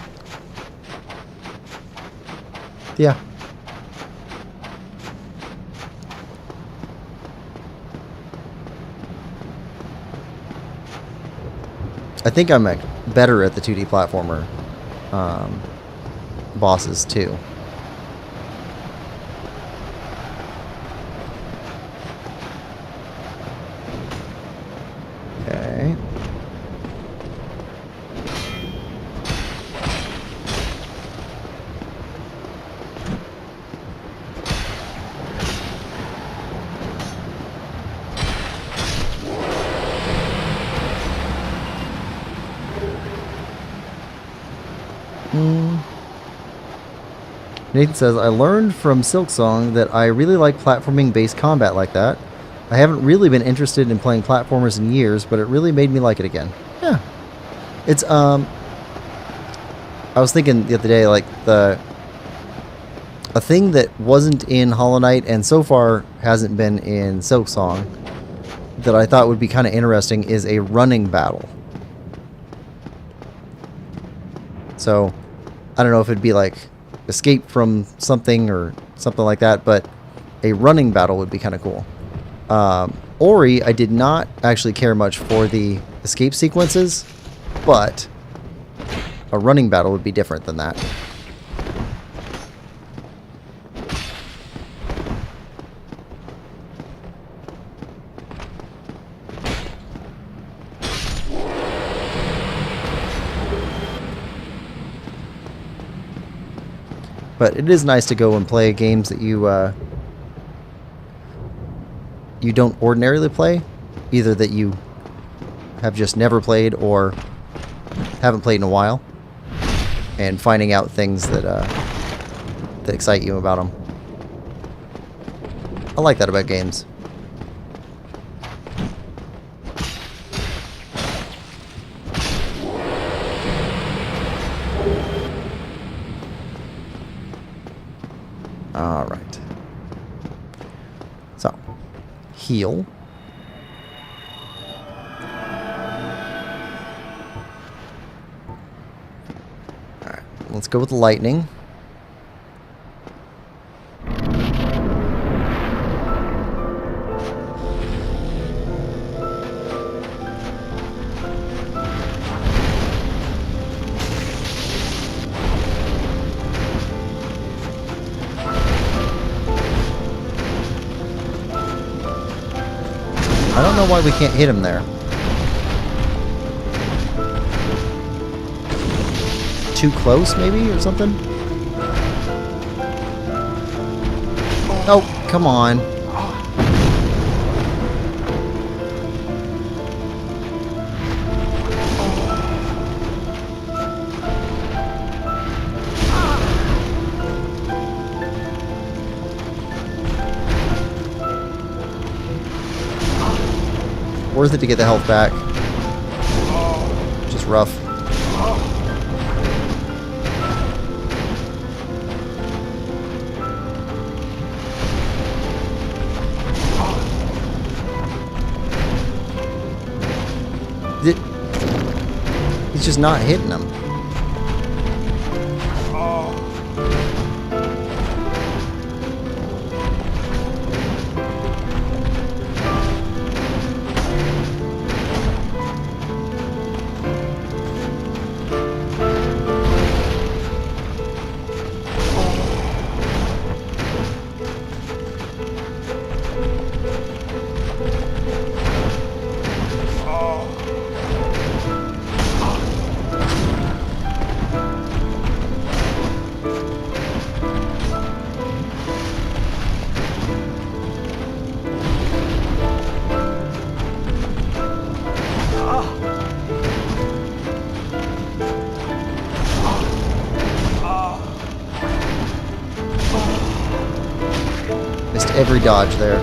Yeah. I think I'm better at the 2D platformer bosses too. Okay. Nathan says, I learned from Silksong that I really like platforming-based combat like that. I haven't really been interested in playing platformers in years, but it really made me like it again. Yeah. It's, I was thinking the other day, like, a thing that wasn't in Hollow Knight and so far hasn't been in Silksong that I thought would be kind of interesting is a running battle. So, I don't know if it'd be like escape from something or something like that, but a running battle would be kind of cool. Ori, I did not actually care much for the escape sequences, but a running battle would be different than that. But it is nice to go and play games that you you don't ordinarily play, either that you have just never played or haven't played in a while, and finding out things that that excite you about them. I like that about games. All right. So, heal. All right. Let's go with lightning. I don't know why we can't hit him there. Too close, maybe, or something? Oh, come on. Worth it to get the health back. Just rough. He's just not hitting them. Every dodge there.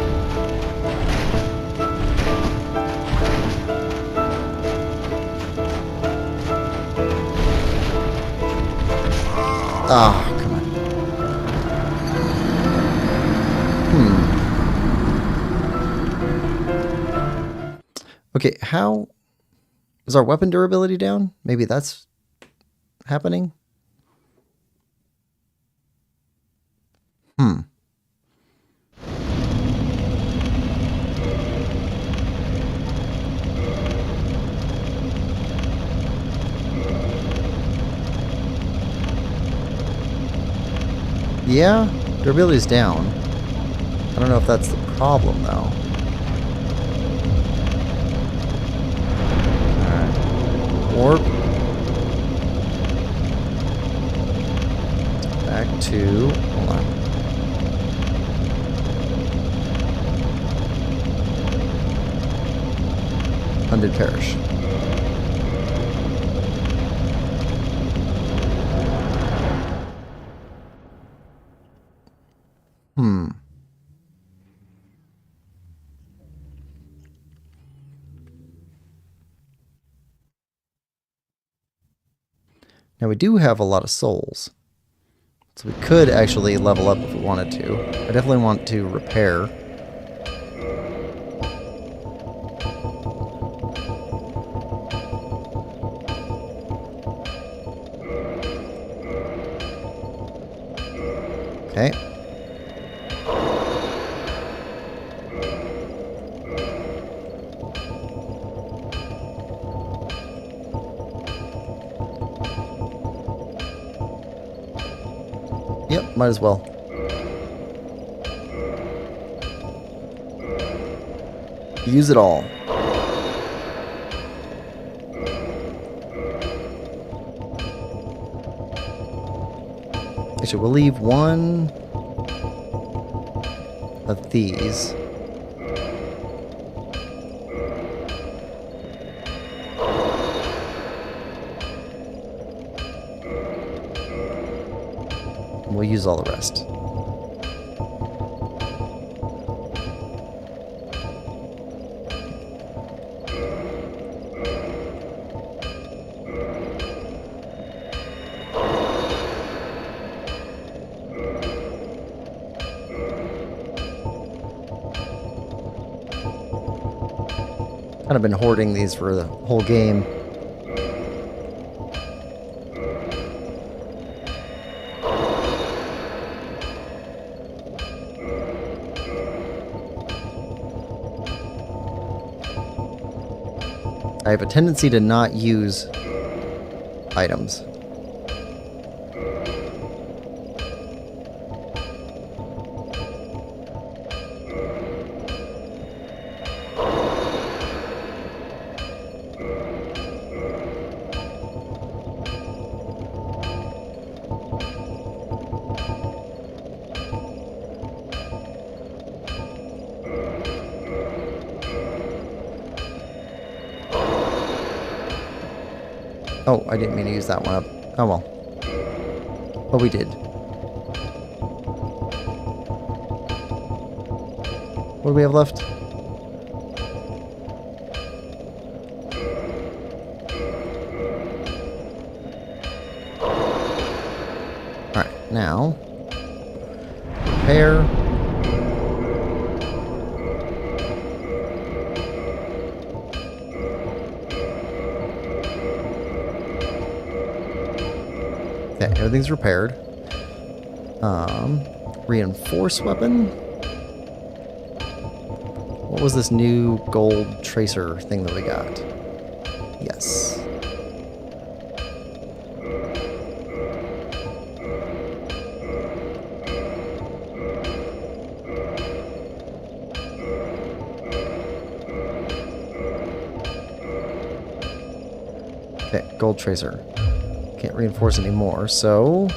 Ah, oh, come on. Okay, how is our weapon durability down? Maybe that's happening. Yeah, durability's down. I don't know if that's the problem, though. Alright. Warp. Back to... Hold on. Undead Parish. Now we do have a lot of souls, so we could actually level up if we wanted to. I definitely want to repair. Okay. Might as well. Use it all. Actually, we'll leave one of these. And we'll use all the rest. Kind of been hoarding these for the whole game. I have a tendency to not use items. Oh, I didn't mean to use that one up. Oh well. But we did. What do we have left? Alright, now. Repair. Okay, everything's repaired. Reinforced weapon. What was this new gold tracer thing that we got? Yes. Okay, gold tracer. Can't reinforce anymore, so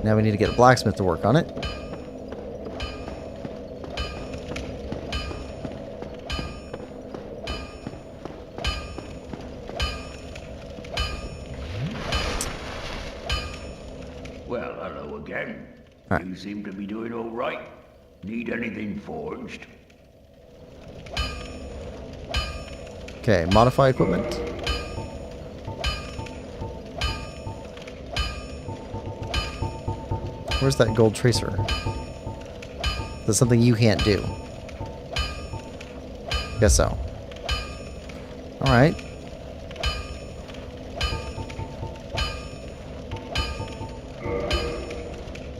now we need to get a blacksmith to work on it. Well, hello again. Right. You seem to be doing all right. Need anything forged? Okay, modify equipment. Where's that gold tracer? That's something you can't do. Guess so. Alright.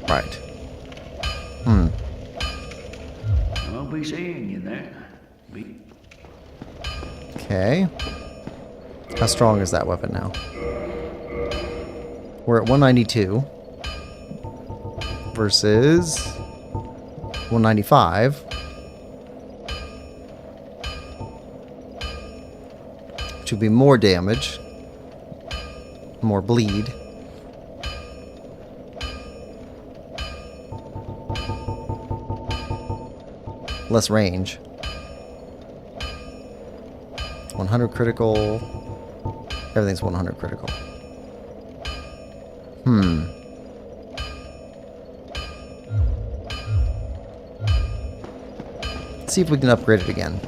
Right. I'll be seeing you there. Okay. How strong is that weapon now? We're at 192. Versus 195. Which would be more damage. More bleed. Less range. 100 critical. Everything's 100 critical. See if we can upgrade it again.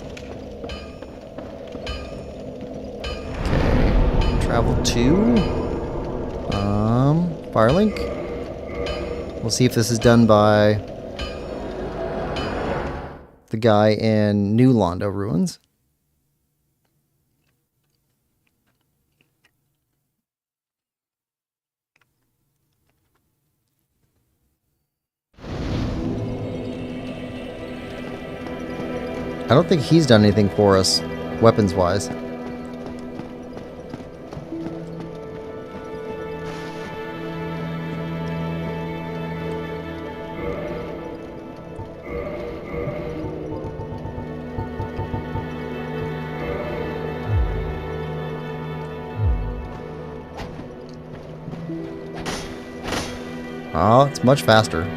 Okay. Travel to Firelink. We'll see if this is done by the guy in New Londo Ruins. I don't think he's done anything for us, weapons-wise. Oh, it's much faster.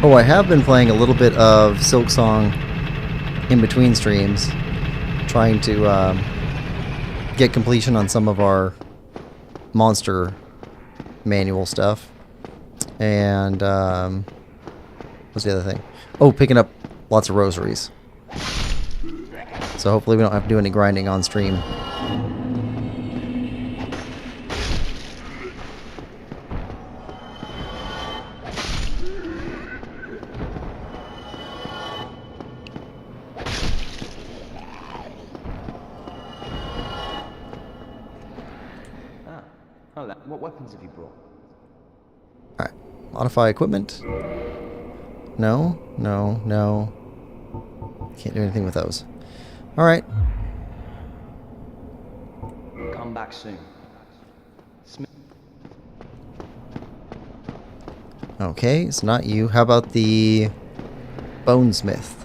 Oh, I have been playing a little bit of Silksong in between streams, trying to get completion on some of our monster manual stuff. And what's the other thing? Oh, picking up lots of rosaries. So hopefully we don't have to do any grinding on stream. What weapons have you brought? Alright. Modify equipment. No, no, no. Can't do anything with those. Alright. Come back soon. Okay, it's not you. How about the Bonesmith?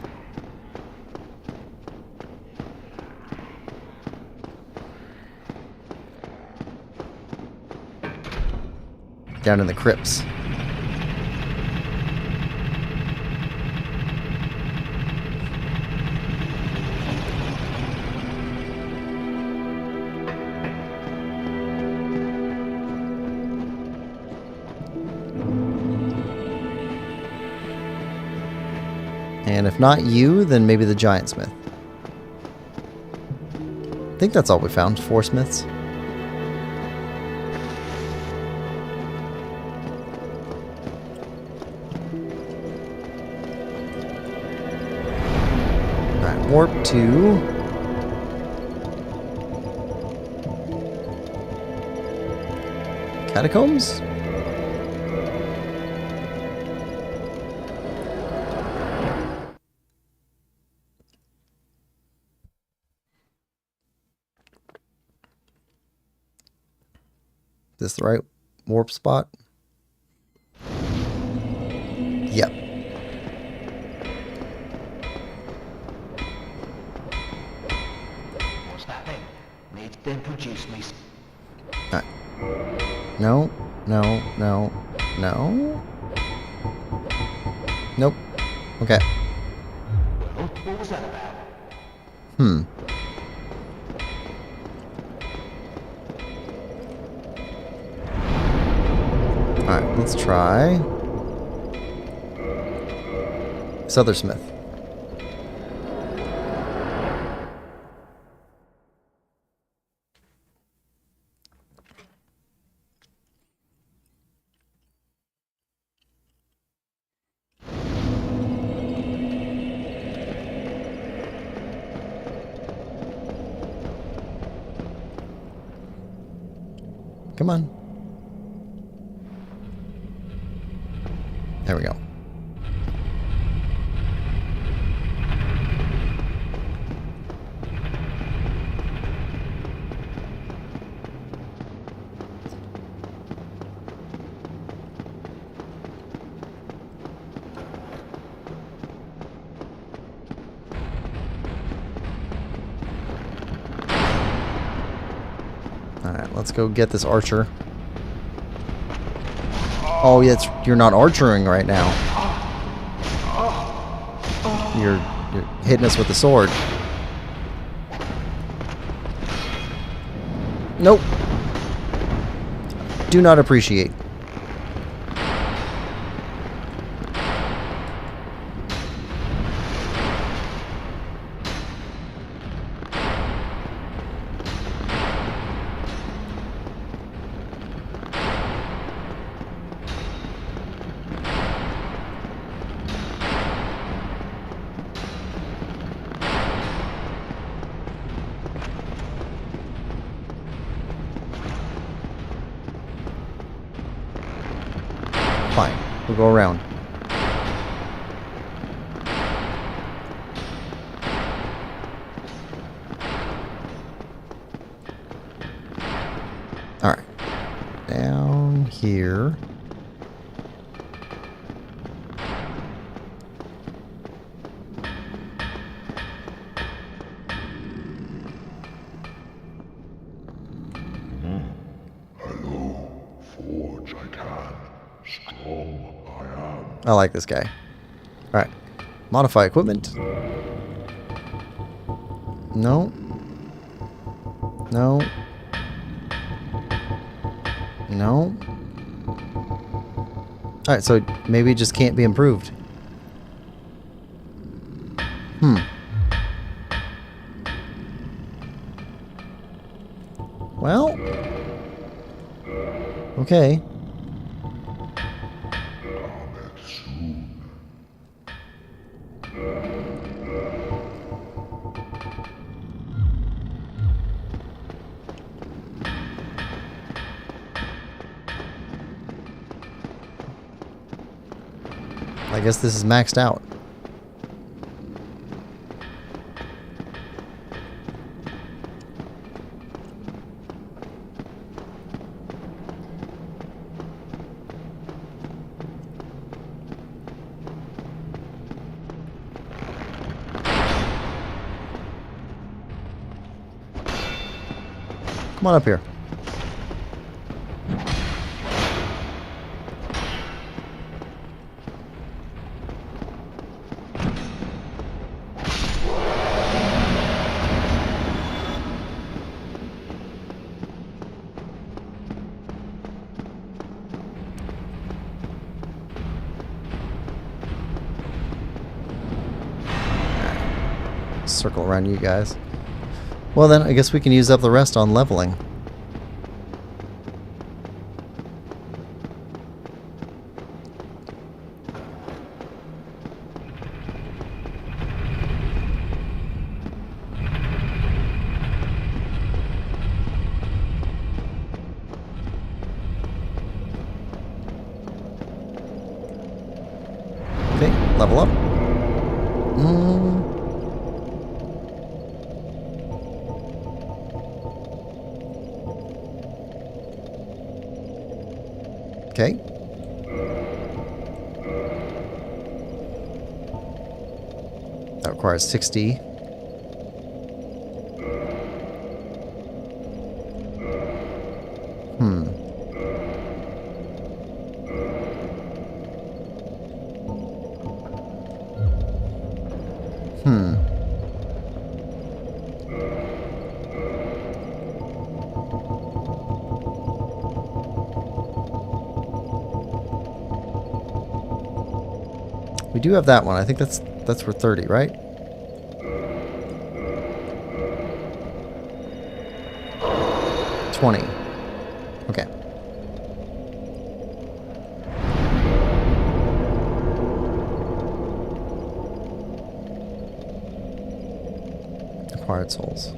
Down in the crypts. And if not you, then maybe the Giant Smith. I think that's all we found. 4 smiths. Alright, warp to Catacombs? Is this the right warp spot? Yep. What's that thing? Needs to produce me. Alright. No, no, no, no. Nope. Okay. What was that about? Hmm. Alright, let's try this other smith. Come on. There we go. Alright, let's go get this archer. Oh, yeah, you're not archering right now. You're hitting us with the sword. Nope. Do not appreciate. Fine. We'll go around. Alright. Down here. Forge I can, strong I am. I like this guy. Alright. Modify equipment. No. No. No. Alright, so maybe it just can't be improved. Well. Okay. I guess this is maxed out. Come on up here. Circle around you guys. Well then, I guess we can use up the rest on leveling. Okay, level up. Okay. That requires 60. We do have that one. I think that's for 30, right? $20. Okay. Acquired souls.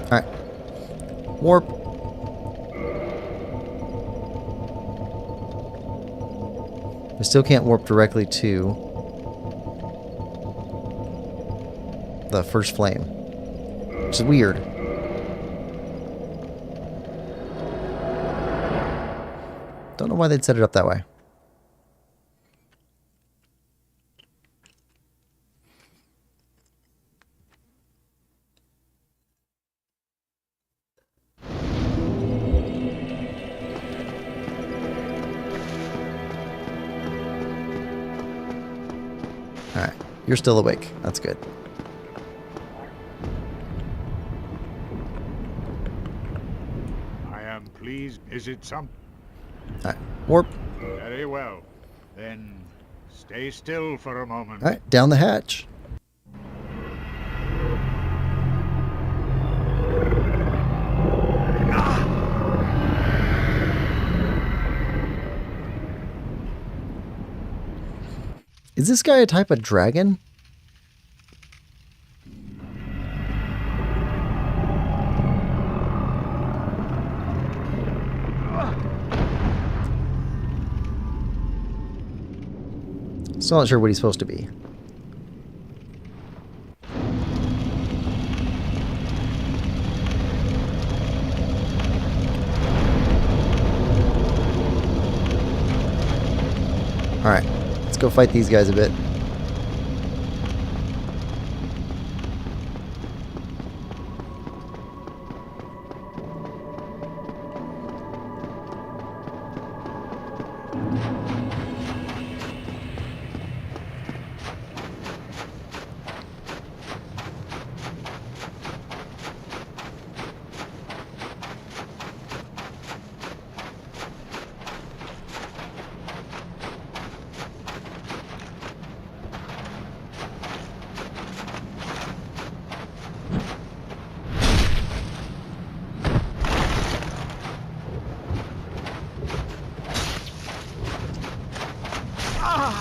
Alright. Warp. We still can't warp directly to the first flame, which is weird. Don't know why they'd set it up that way. Alright, you're still awake. That's good. I am pleased. Is it some? Alright, warp. Very well. Then stay still for a moment. Alright, down the hatch. Is this guy a type of dragon? Still not sure what he's supposed to be. Alright, let's go fight these guys a bit.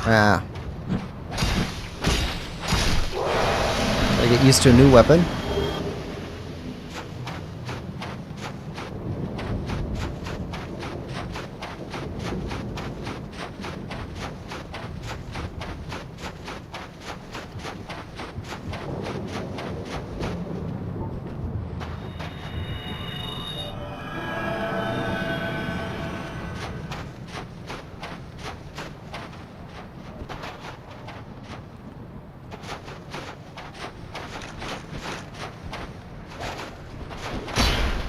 Ah. Gotta get used to a new weapon.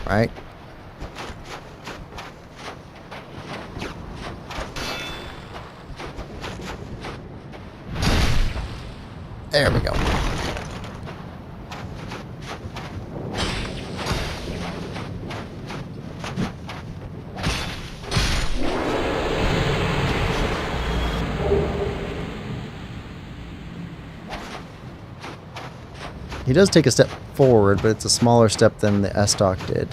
Right? There we go. He does take a step forward, but it's a smaller step than the S-Stock did.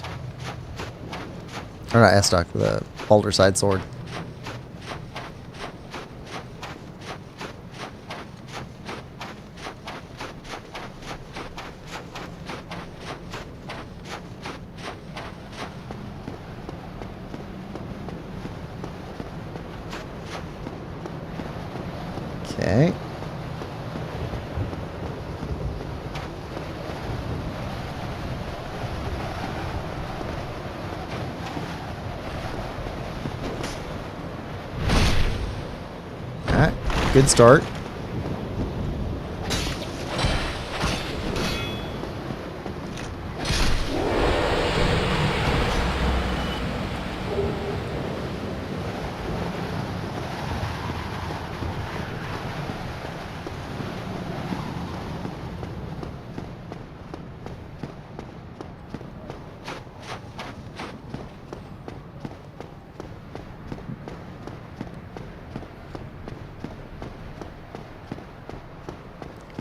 Or not S-Stock, the Balder Side Sword. Okay. Alright, good start.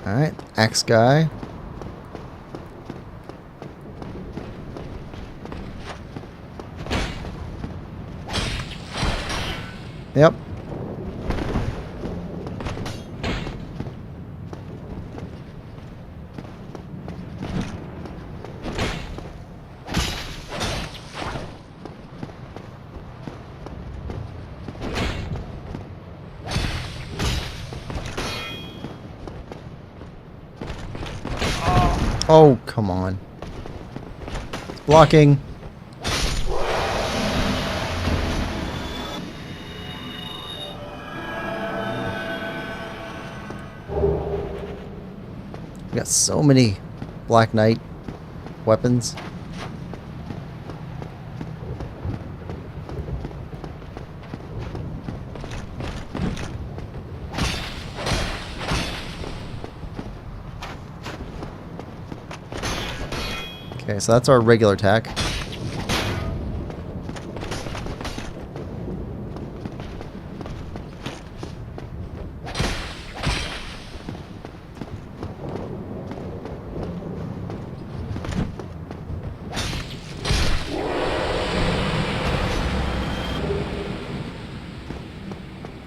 Alright, axe guy. Yep. Oh, come on. It's blocking. We got so many Black Knight weapons. Okay, so that's our regular attack.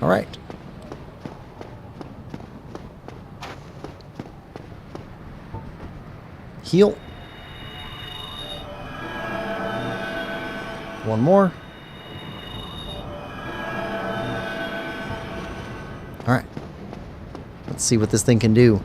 All right. Heal. One more. Alright. Let's see what this thing can do.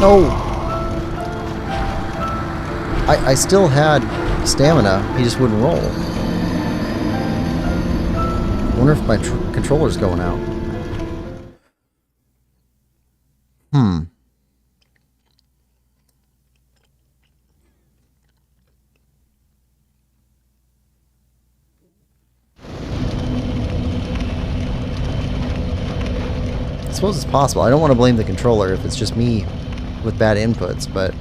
No! I still had stamina, he just wouldn't roll. I wonder if my controller's going out. I suppose it's possible. I don't want to blame the controller if it's just me with bad inputs, but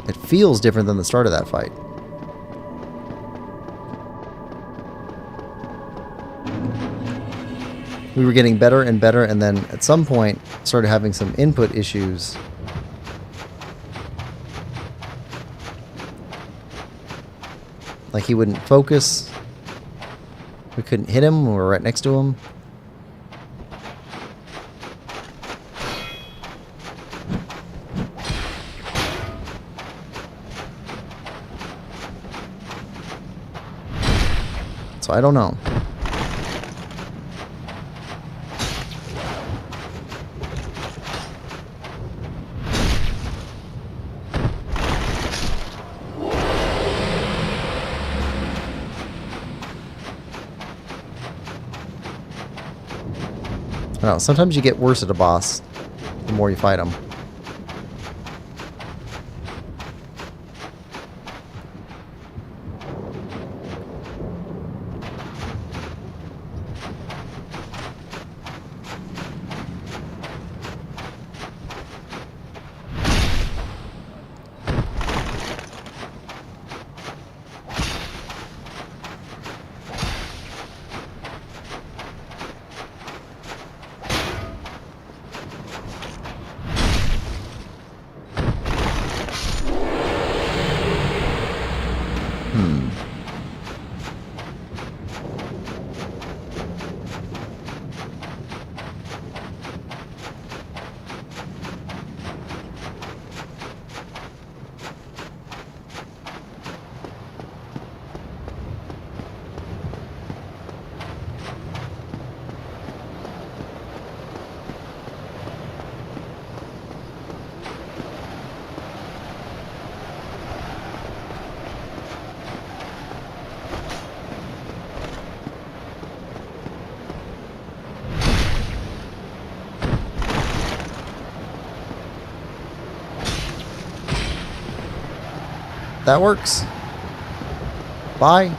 it feels different than the start of that fight. We were getting better and better, and then at some point started having some input issues. Like he wouldn't focus. We couldn't hit him when we were right next to him. So I don't know. I don't know, sometimes you get worse at a boss the more you fight them. That works. Bye.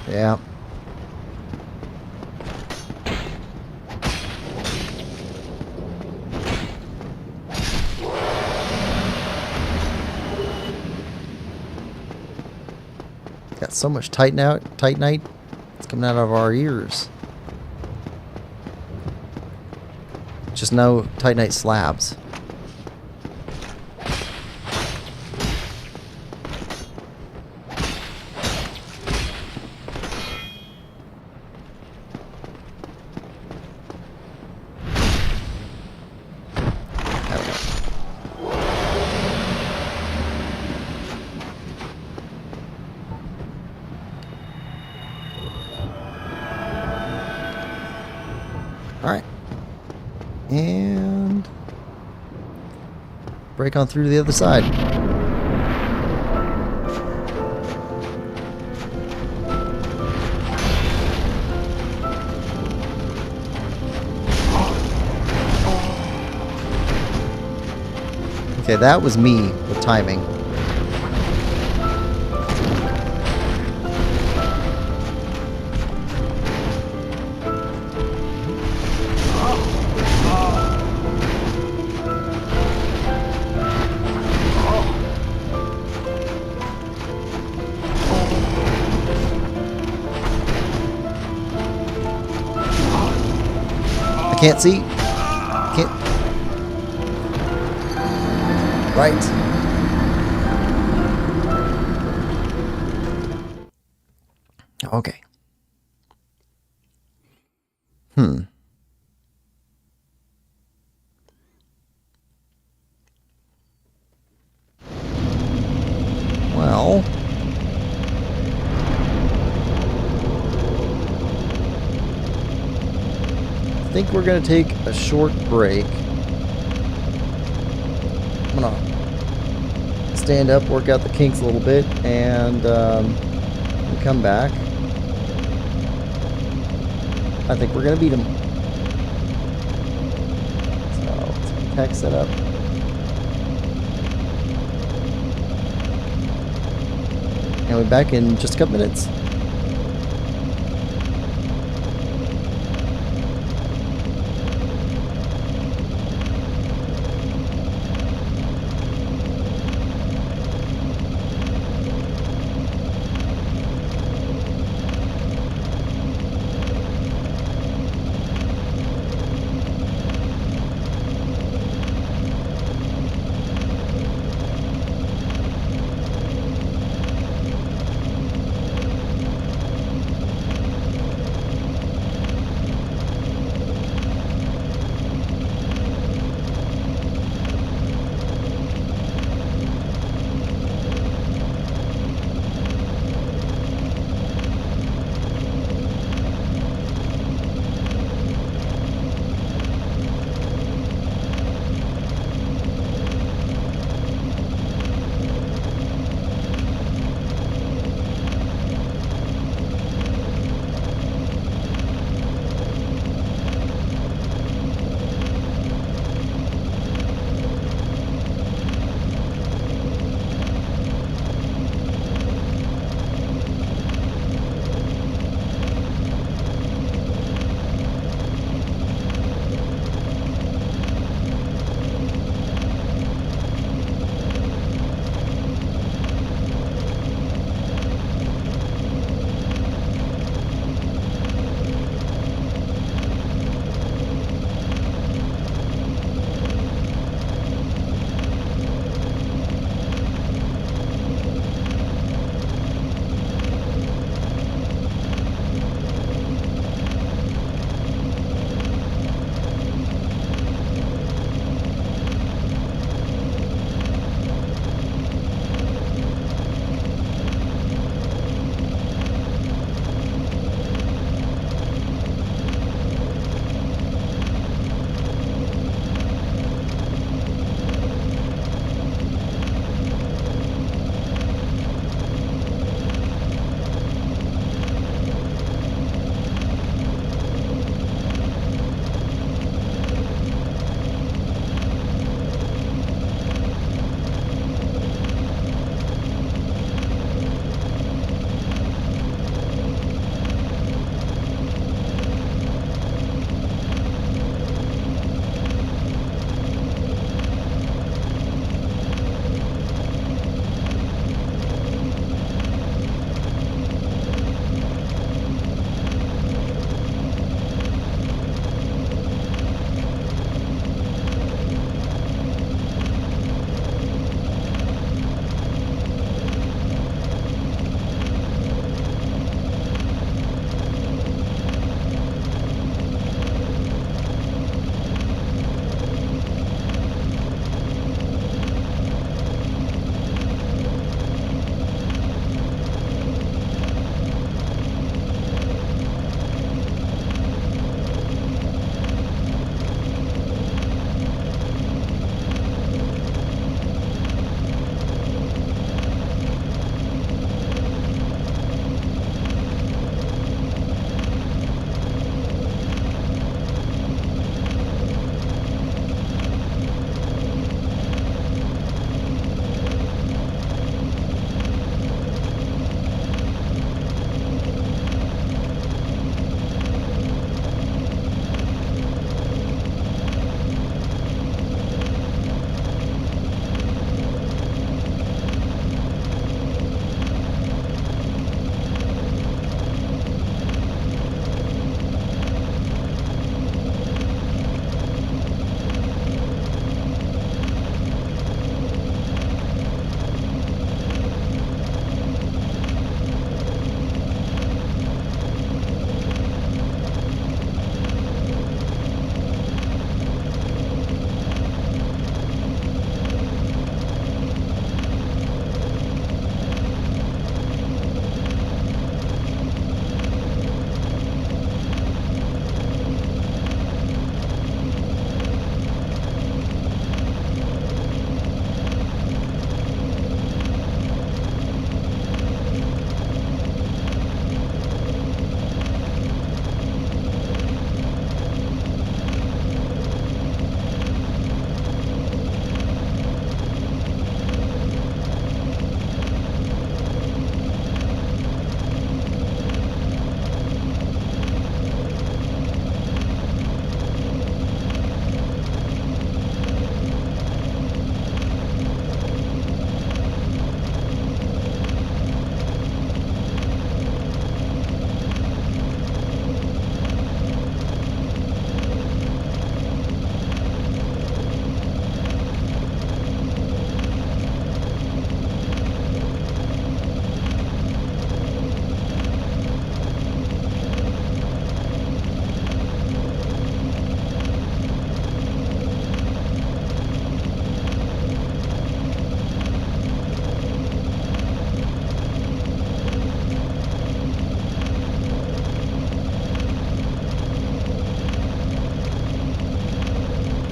Yeah. Got so much titanite. It's coming out of our ears. Just no titanite slabs. Alright. And break on through to the other side. Okay, that was me with timing. I can't see. Can't. Right. Okay. Well. I think we're going to take a short break. I'm going to stand up, work out the kinks a little bit, and come back. I think we're going to beat him. So, let's get tech set up. And we'll be back in just a couple minutes.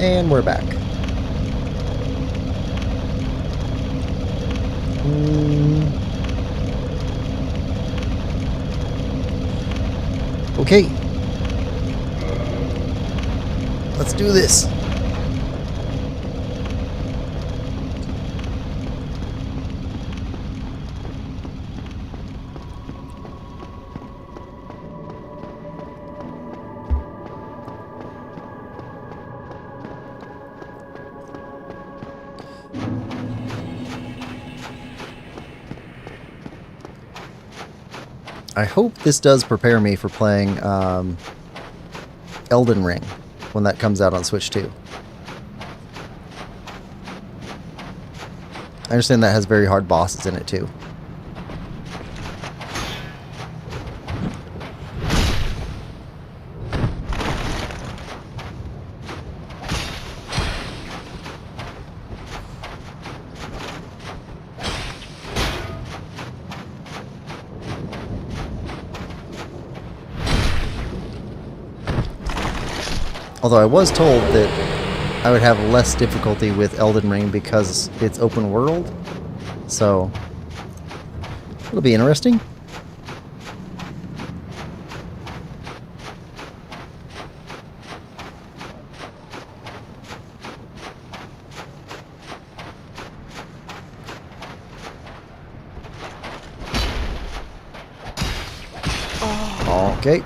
And we're back. Okay. Let's do this. I hope this does prepare me for playing Elden Ring when that comes out on Switch 2. I understand that has very hard bosses in it too. Although I was told that I would have less difficulty with Elden Ring because it's open world, so it'll be interesting. Okay.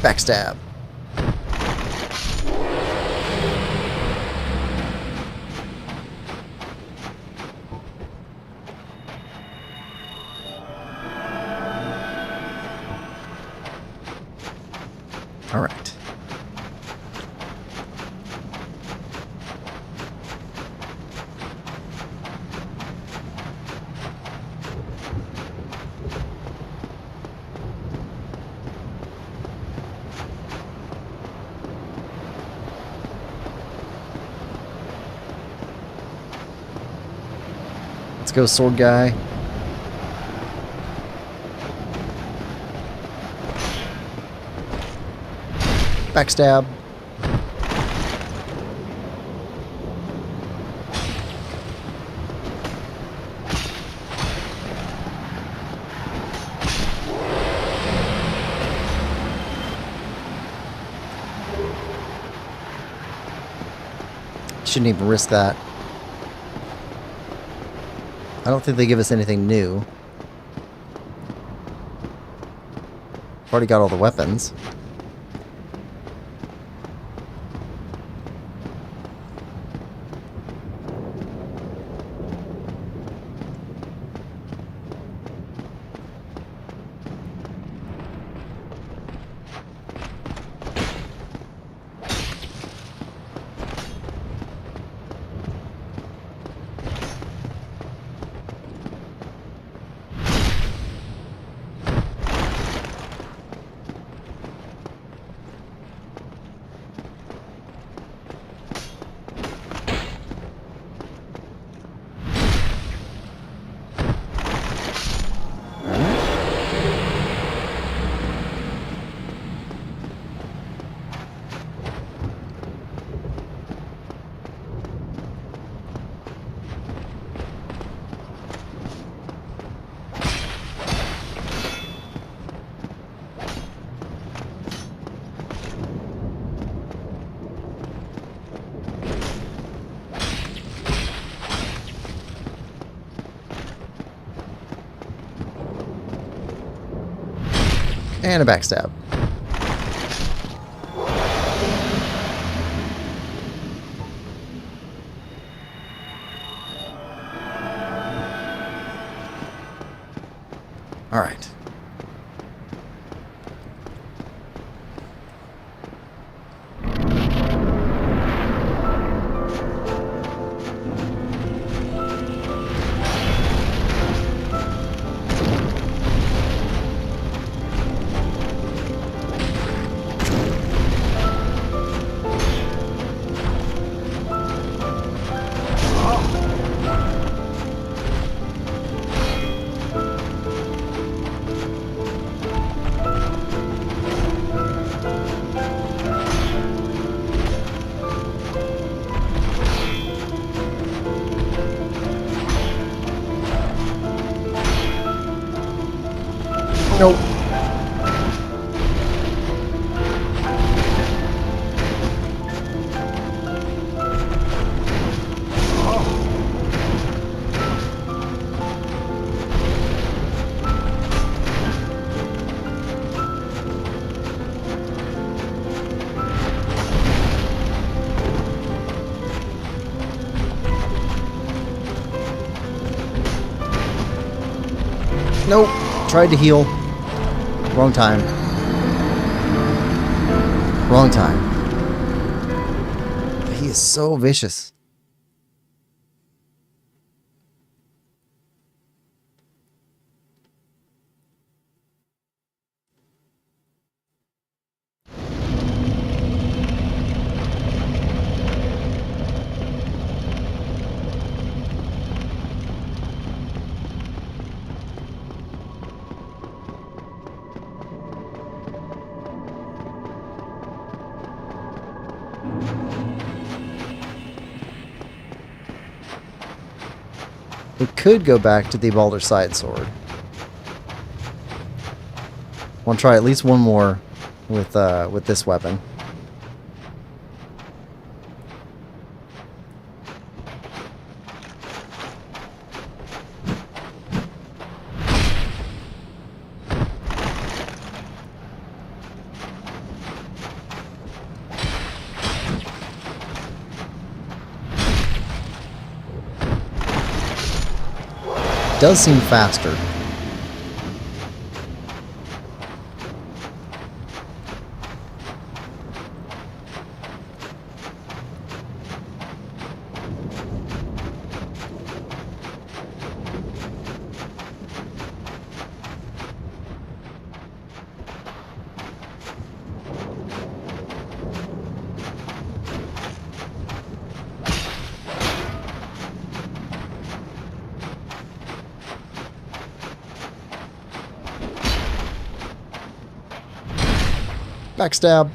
Backstab. All right. Let's go, sword guy. Backstab. Shouldn't even risk that. I don't think they give us anything new. I've already got all the weapons. And a backstab. All right. Nope. Nope. Tried to heal. Wrong time. Wrong time. He is so vicious. We could go back to the Balder Side Sword. Want to try at least one more with this weapon. Does seem faster. Backstab.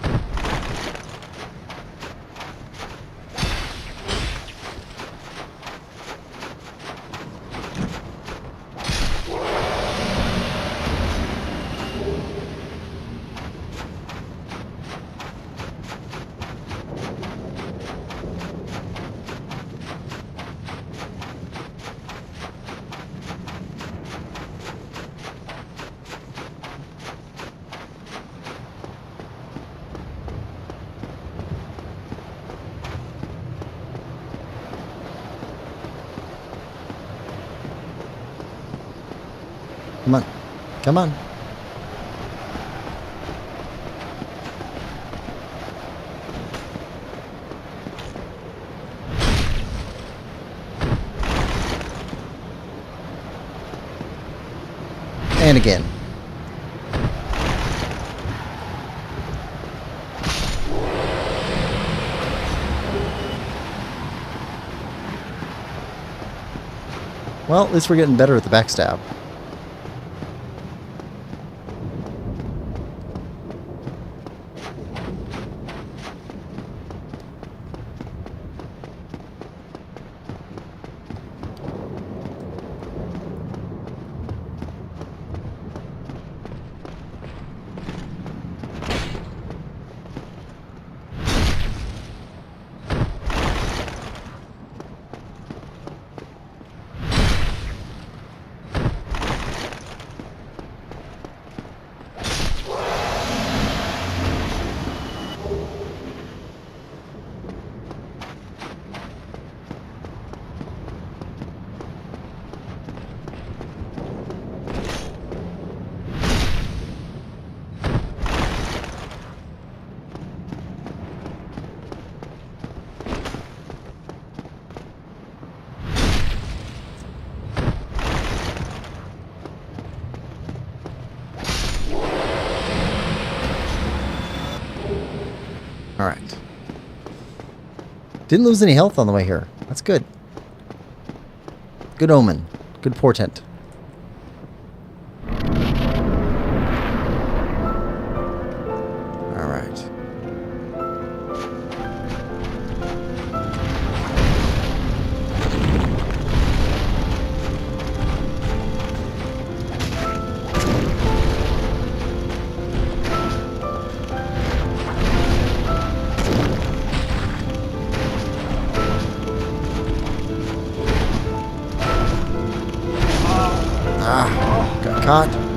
Come on. Come on. And again. Well, at least we're getting better at the backstab. Alright. Didn't lose any health on the way here. That's good. Good omen. Good portent. Alright. caught.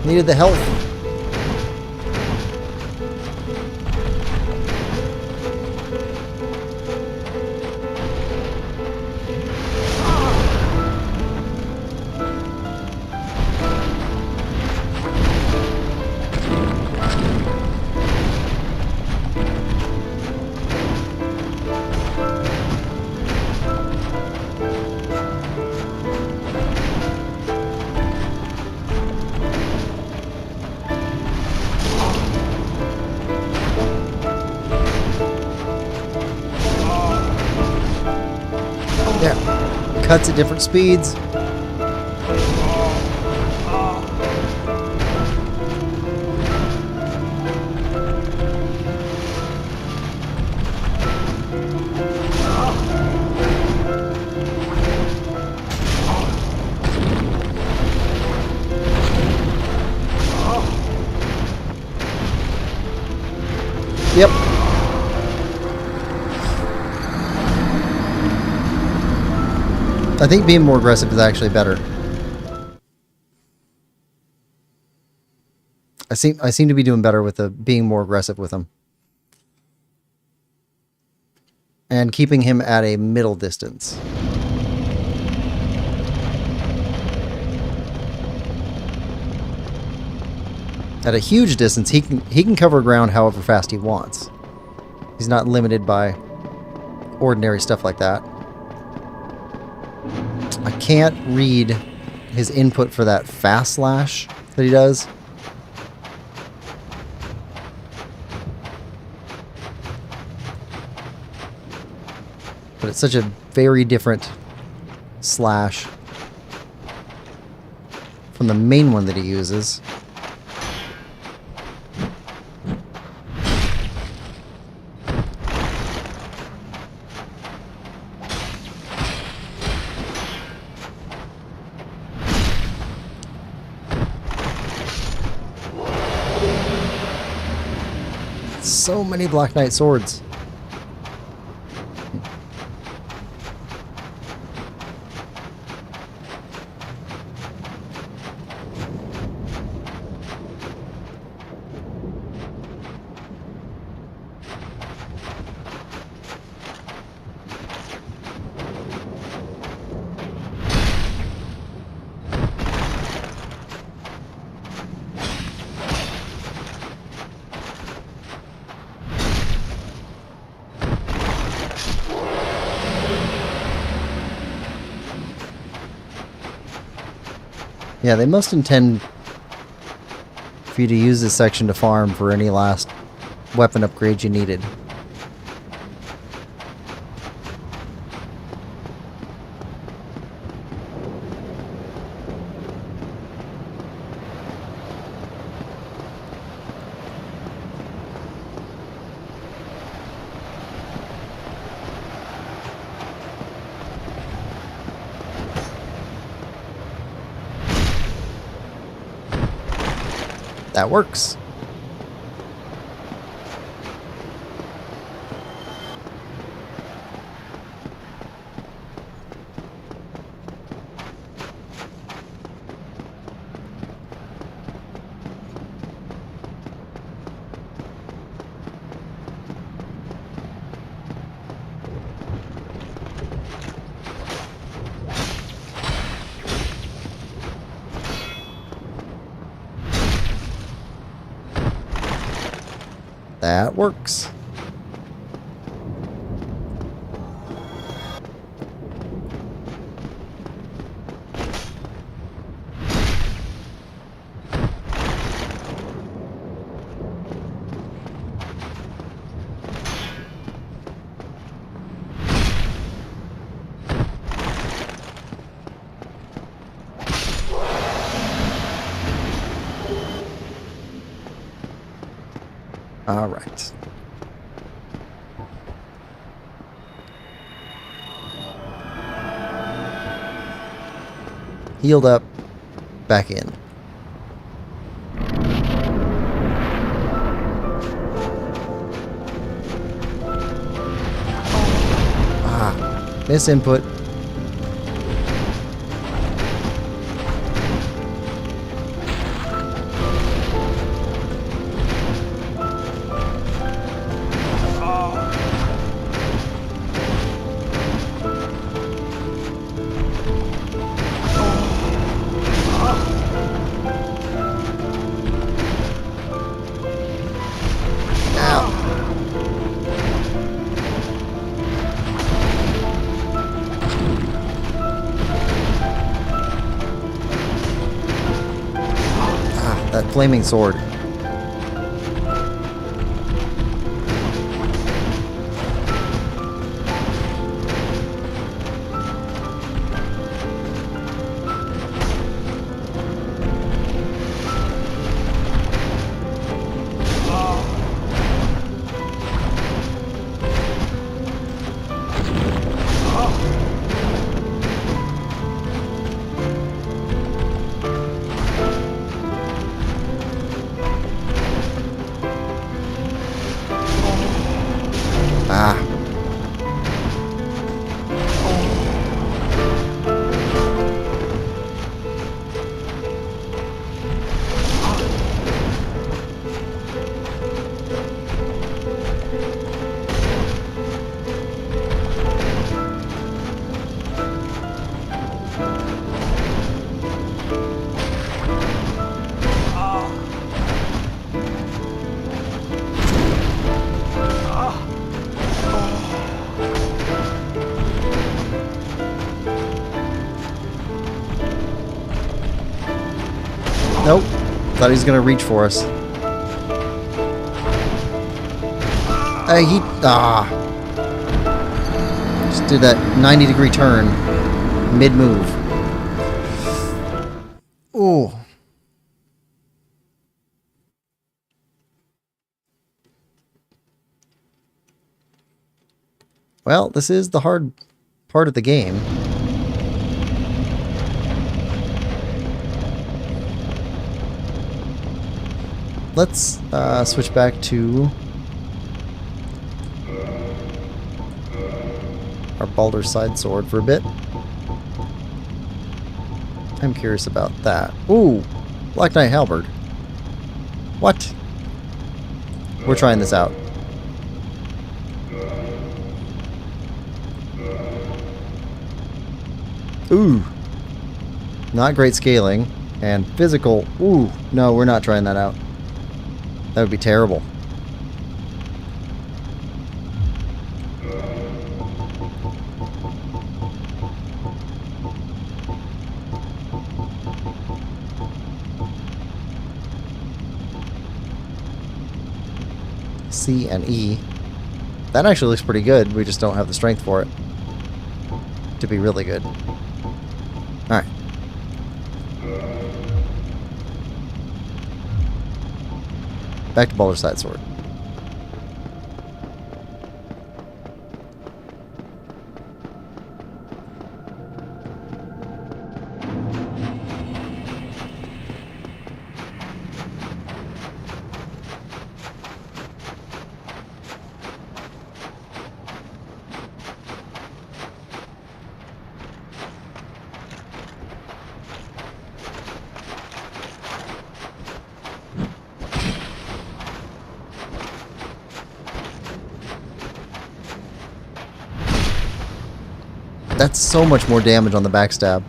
Needed the health. Cuts at different speeds. Yep. I think being more aggressive is actually better. I seem to be doing better with being more aggressive with him. And keeping him at a middle distance. At a huge distance, he can cover ground however fast he wants. He's not limited by ordinary stuff like that. I can't read his input for that fast slash that he does. But it's such a very different slash from the main one that he uses. So many Black Knight swords. Yeah, they must intend for you to use this section to farm for any last weapon upgrades you needed. That works. That works. All right. Healed up. Back in. Ah, miss input. That flaming sword. Ah. Nope. Thought he was gonna reach for us. Just did that 90-degree turn mid-move. Ooh. Well, this is the hard part of the game. Let's switch back to our Baldur's Side sword for a bit. I'm curious about that. Ooh, Black Knight Halberd. What? We're trying this out. Ooh. Not great scaling. And physical. Ooh, no, we're not trying that out. That would be terrible. C and E. That actually looks pretty good. We just don't have the strength for it to be really good. Alright. Back to Baldur's Side sword. That's so much more damage on the backstab.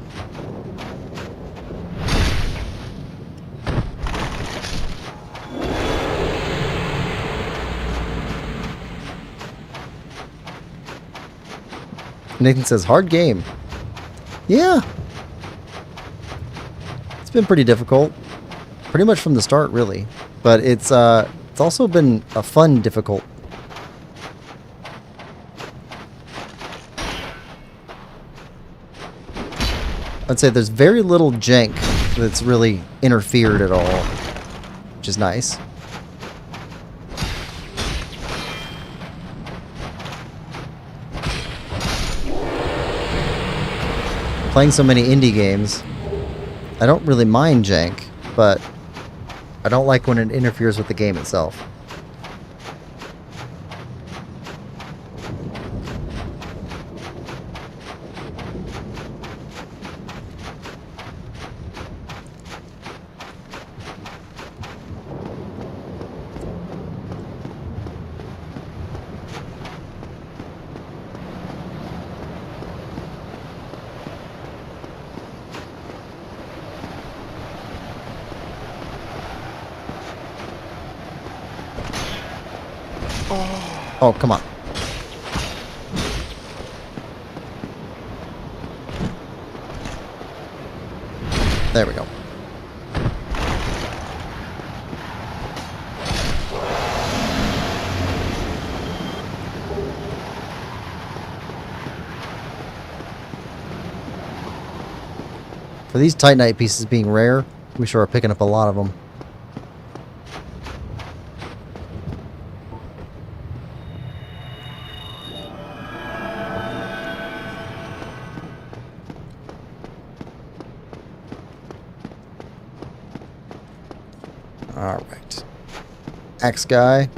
Nathan says, hard game. Yeah. It's been pretty difficult. Pretty much from the start, really. But it's also been a fun difficult. I'd say there's very little jank that's really interfered at all, which is nice. Playing so many indie games, I don't really mind jank, but I don't like when it interferes with the game itself. Oh, come on. There we go. For these Titanite pieces being rare, we sure are picking up a lot of them. Alright. Axe guy.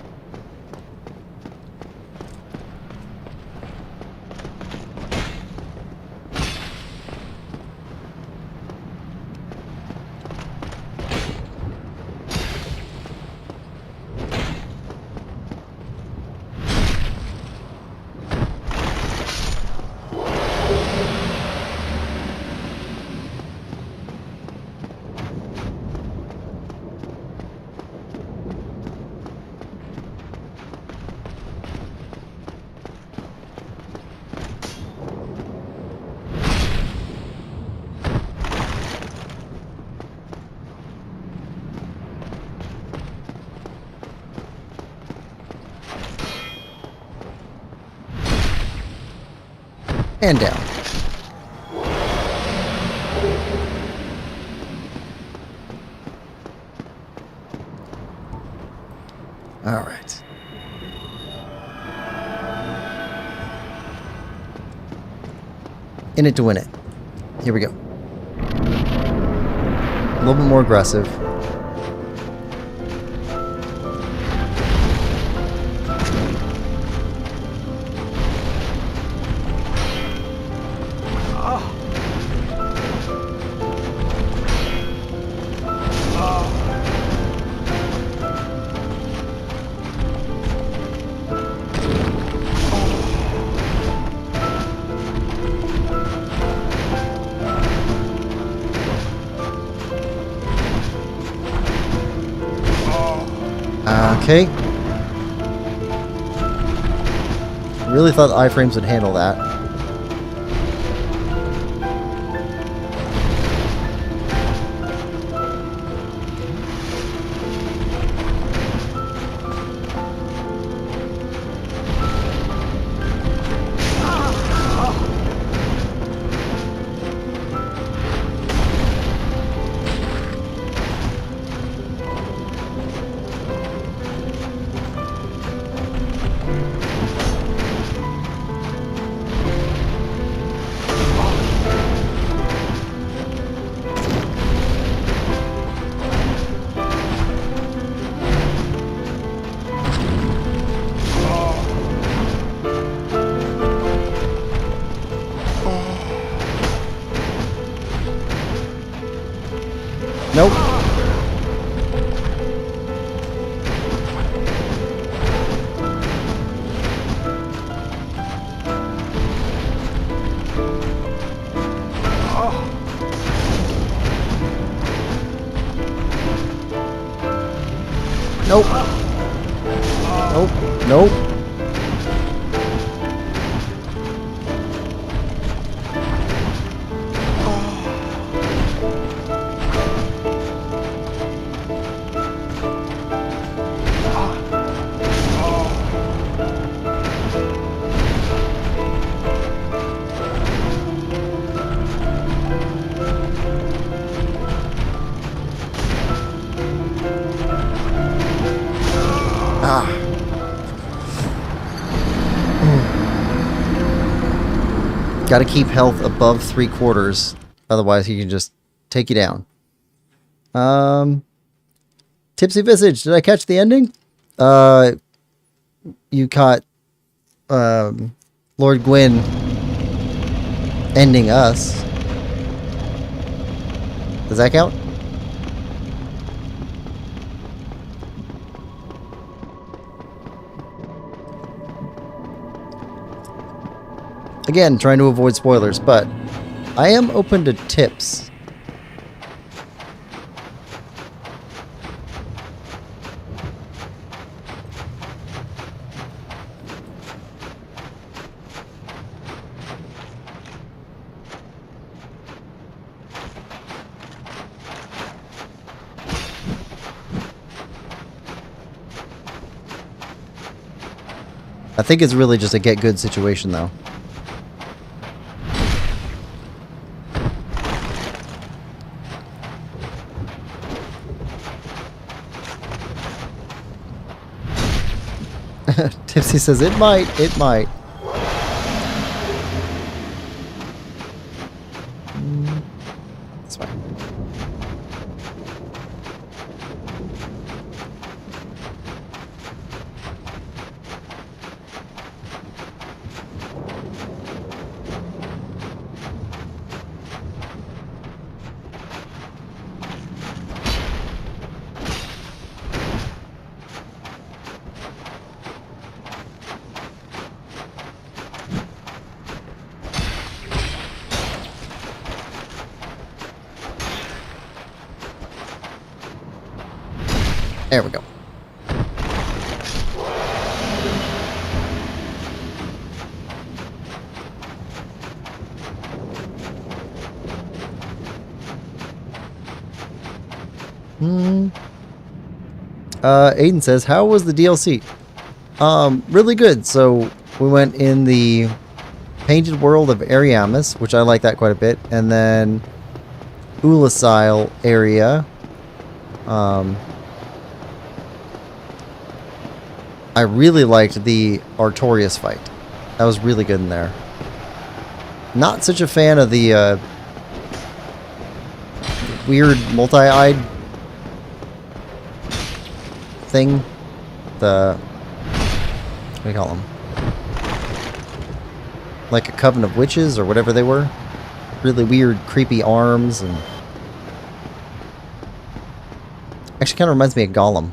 And down. All right. In it to win it. Here we go. A little bit more aggressive. Okay. Really thought the iframes would handle that. Nope. Nope. Nope. Nope. Got to keep health above 3/4, otherwise he can just take you down. Tipsy Visage, did I catch the ending? You caught Lord Gwyn ending us. Does that count? Again, trying to avoid spoilers, but I am open to tips. I think it's really just a get good situation, though. Tipsy says it might. It's fine. There we go. Aiden says, how was the DLC? Really good. So we went in the painted world of Ariamis, which I like that quite a bit, and then Ulasil area. I really liked the Artorias fight. That was really good in there. Not such a fan of the weird multi-eyed thing. The... what do you call them? Like a coven of witches or whatever they were. Really weird, creepy arms and... actually kind of reminds me of Gollum.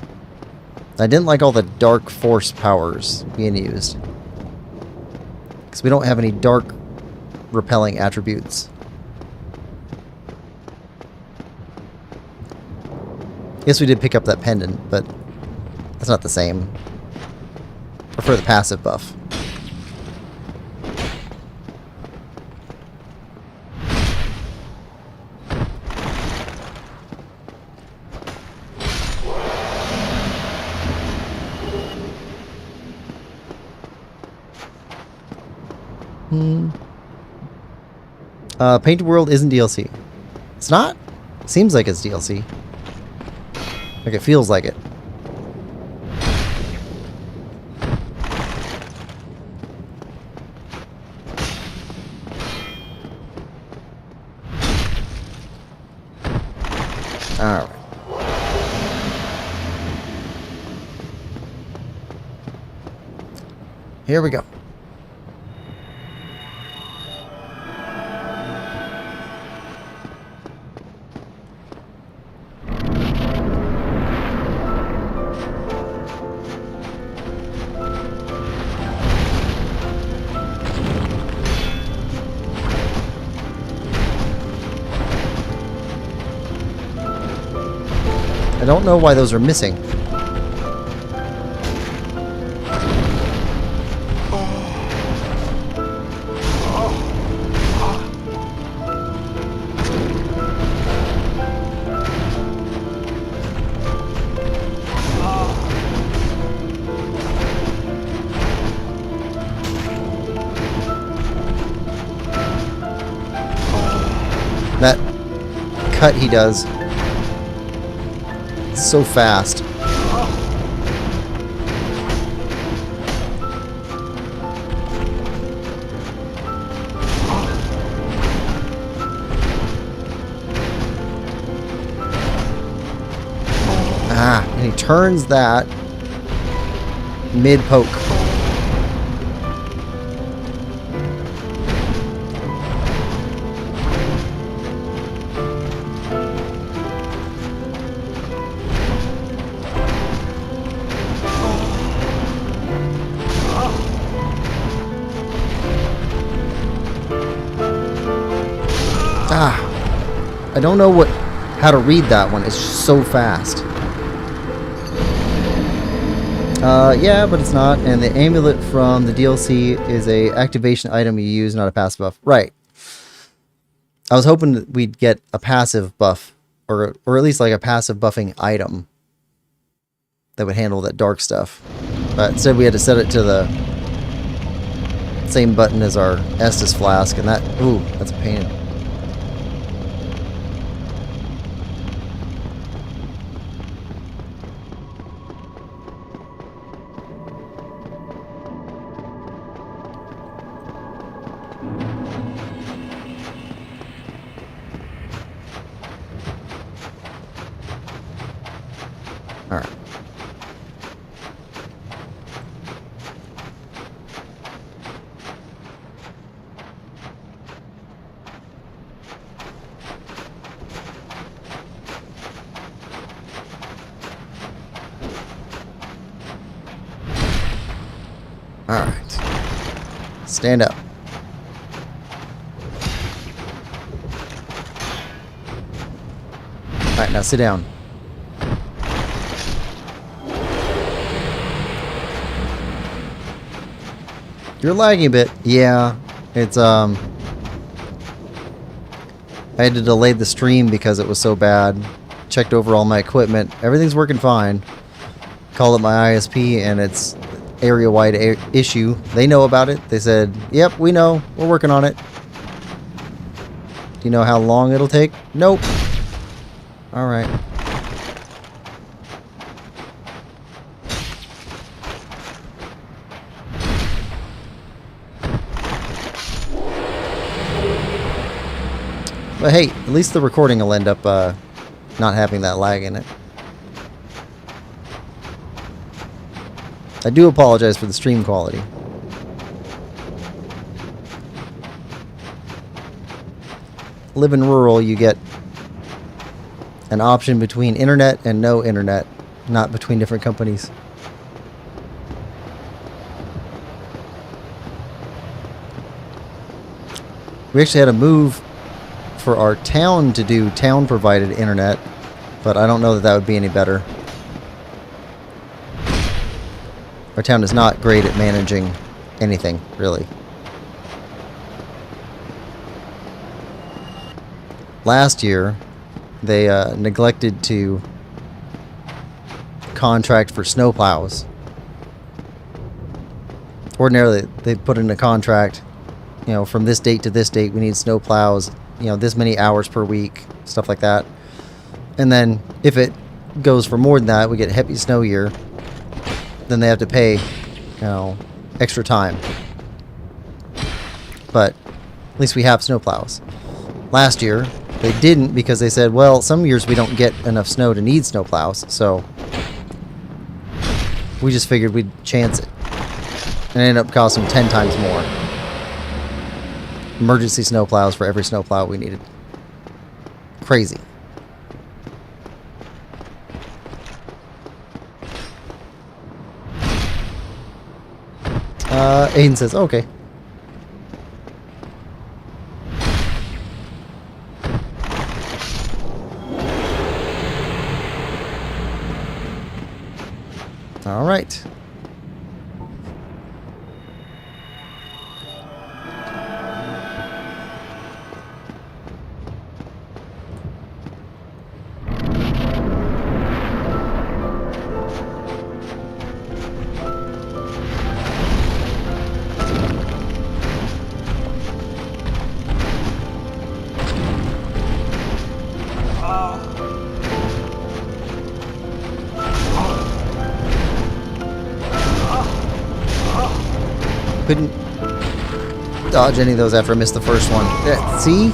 I didn't like all the dark force powers being used. Because we don't have any dark repelling attributes. Yes, we did pick up that pendant, but that's not the same. Prefer the passive buff. Painted World isn't DLC. It's not? Seems like it's DLC. Like it feels like it. Alright. Here we go. I don't know why those are missing. That cut he does. So fast. Ah, and he turns that mid-poke. I don't know how to read that one. It's just so fast. Yeah, but it's not. And the amulet from the DLC is a activation item you use, not a passive buff. Right. I was hoping that we'd get a passive buff, or at least like a passive buffing item that would handle that dark stuff. But instead we had to set it to the same button as our Estus flask, and that, ooh, that's a pain. Alright. Alright. Stand up. Alright, now sit down. You're lagging a bit. Yeah. It's, I had to delay the stream because it was so bad. Checked over all my equipment. Everything's working fine. Called up my ISP and it's area-wide issue. They know about it. They said, yep, we know. We're working on it. Do you know how long it'll take? Nope. Alright. But hey, at least the recording will end up not having that lag in it. I do apologize for the stream quality. Living rural, you get an option between internet and no internet, not between different companies. We actually had a move for our town to do town-provided internet, but I don't know that would be any better. Our town is not great at managing anything, really. Last year, they neglected to contract for snowplows. Ordinarily, they put in a contract, you know, from this date to this date, we need snowplows, you know, this many hours per week, stuff like that. And then if it goes for more than that, we get a heavy snow year, then they have to pay, you know, extra time. But at least we have snowplows. Last year, they didn't because they said, well, some years we don't get enough snow to need snowplows, so we just figured we'd chance it. And it ended up costing 10 times more. Emergency snowplows for every snowplow we needed. Crazy. Aiden says, okay. All right. Couldn't dodge any of those after I missed the first one. See?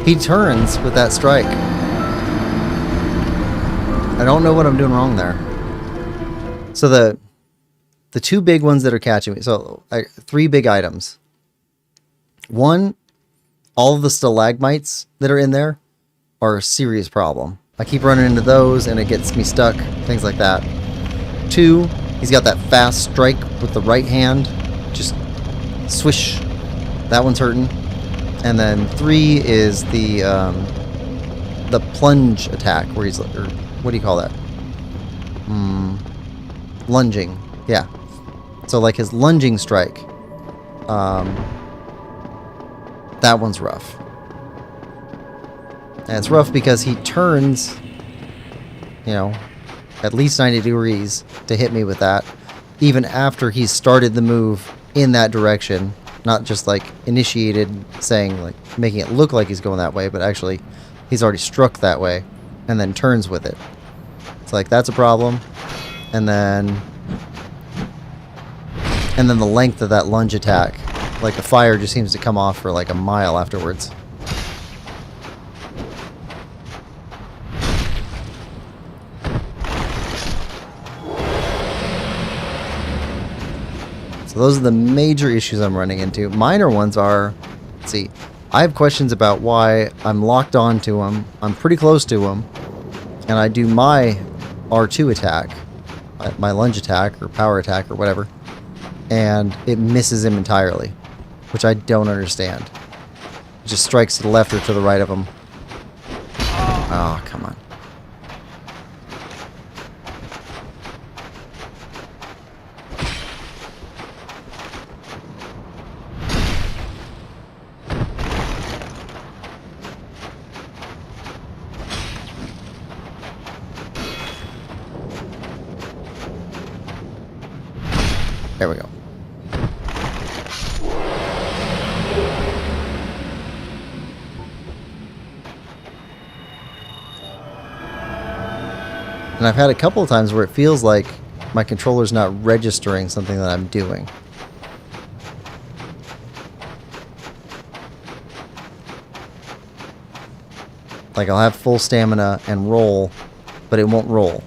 He turns with that strike. I don't know what I'm doing wrong there. So the two big ones that are catching me. So 3 big items. One, all of the stalagmites that are in there are a serious problem. I keep running into those and it gets me stuck, things like that. 2, he's got that fast strike with the right hand, just swish. That one's hurting. And then 3 is the plunge attack where he's, or what do you call that? Lunging. Yeah. So like his lunging strike. That one's rough. And it's rough because he turns, you know, at least 90 degrees to hit me with that, even after he's started the move in that direction. Not just like initiated, saying like making it look like he's going that way, but actually he's already struck that way and then turns with it. It's like that's a problem. And then the length of that lunge attack, like the fire just seems to come off for like a mile afterwards. So those are the major issues I'm running into. Minor ones are, let's see, I have questions about why I'm locked on to him. I'm pretty close to him, and I do my R2 attack, my lunge attack or power attack or whatever, and it misses him entirely, which I don't understand. It just strikes to the left or to the right of him. Oh, come on. There we go. And I've had a couple of times where it feels like my controller's not registering something that I'm doing. Like I'll have full stamina and roll, but it won't roll.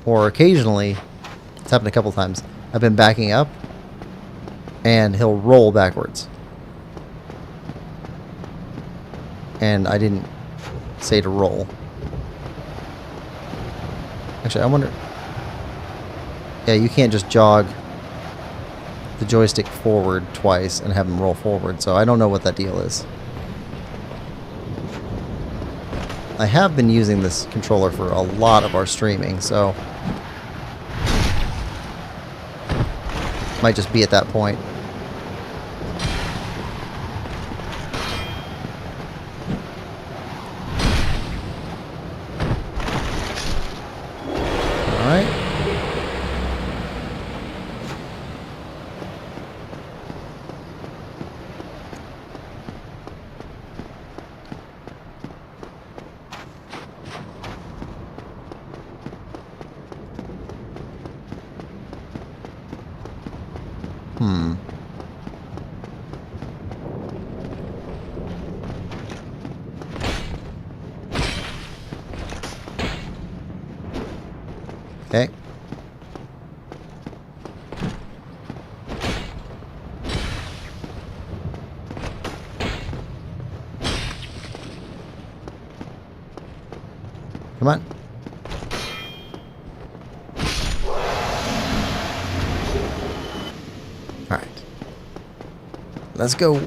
Or occasionally, it's happened a couple of times, I've been backing up and he'll roll backwards. And I didn't say to roll. Actually, I wonder... Yeah, you can't just jog the joystick forward twice and have him roll forward, so I don't know what that deal is. I have been using this controller for a lot of our streaming, so... might just be at that point. Alright. Okay. Come on. All right. Let's go.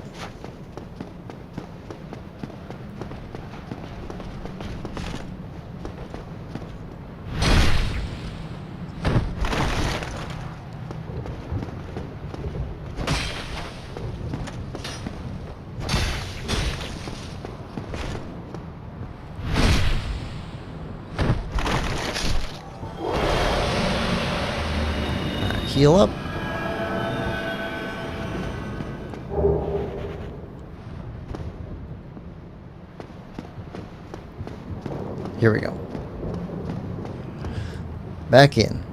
Heal up. Here we go. Back in.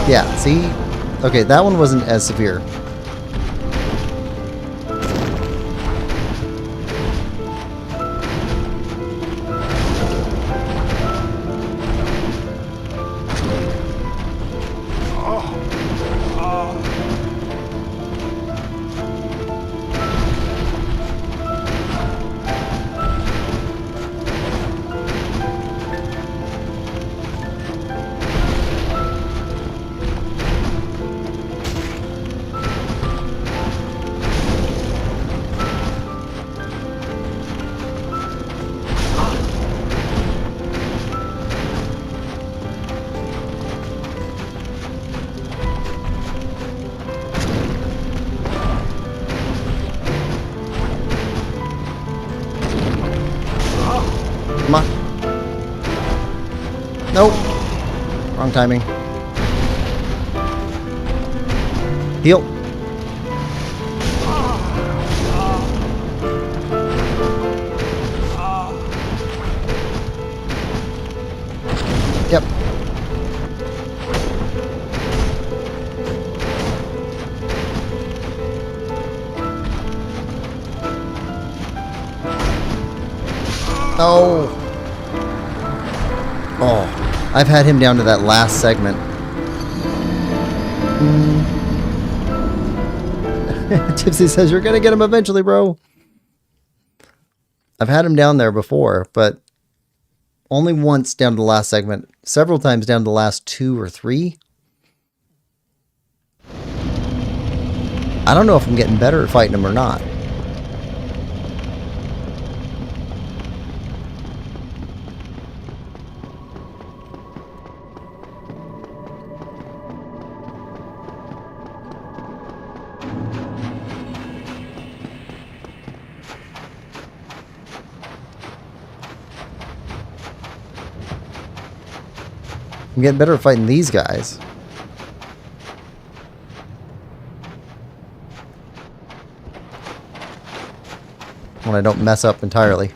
Yeah, see? Okay, that one wasn't as severe. Come on. Nope. Wrong timing. Heal. Yep. Oh. Oh. I've had him down to that last segment. Tipsy says, you're going to get him eventually, bro. I've had him down there before, but only once down to the last segment. Several times down to the last 2 or 3. I don't know if I'm getting better at fighting him or not. I'm getting better at fighting these guys. When I don't mess up entirely.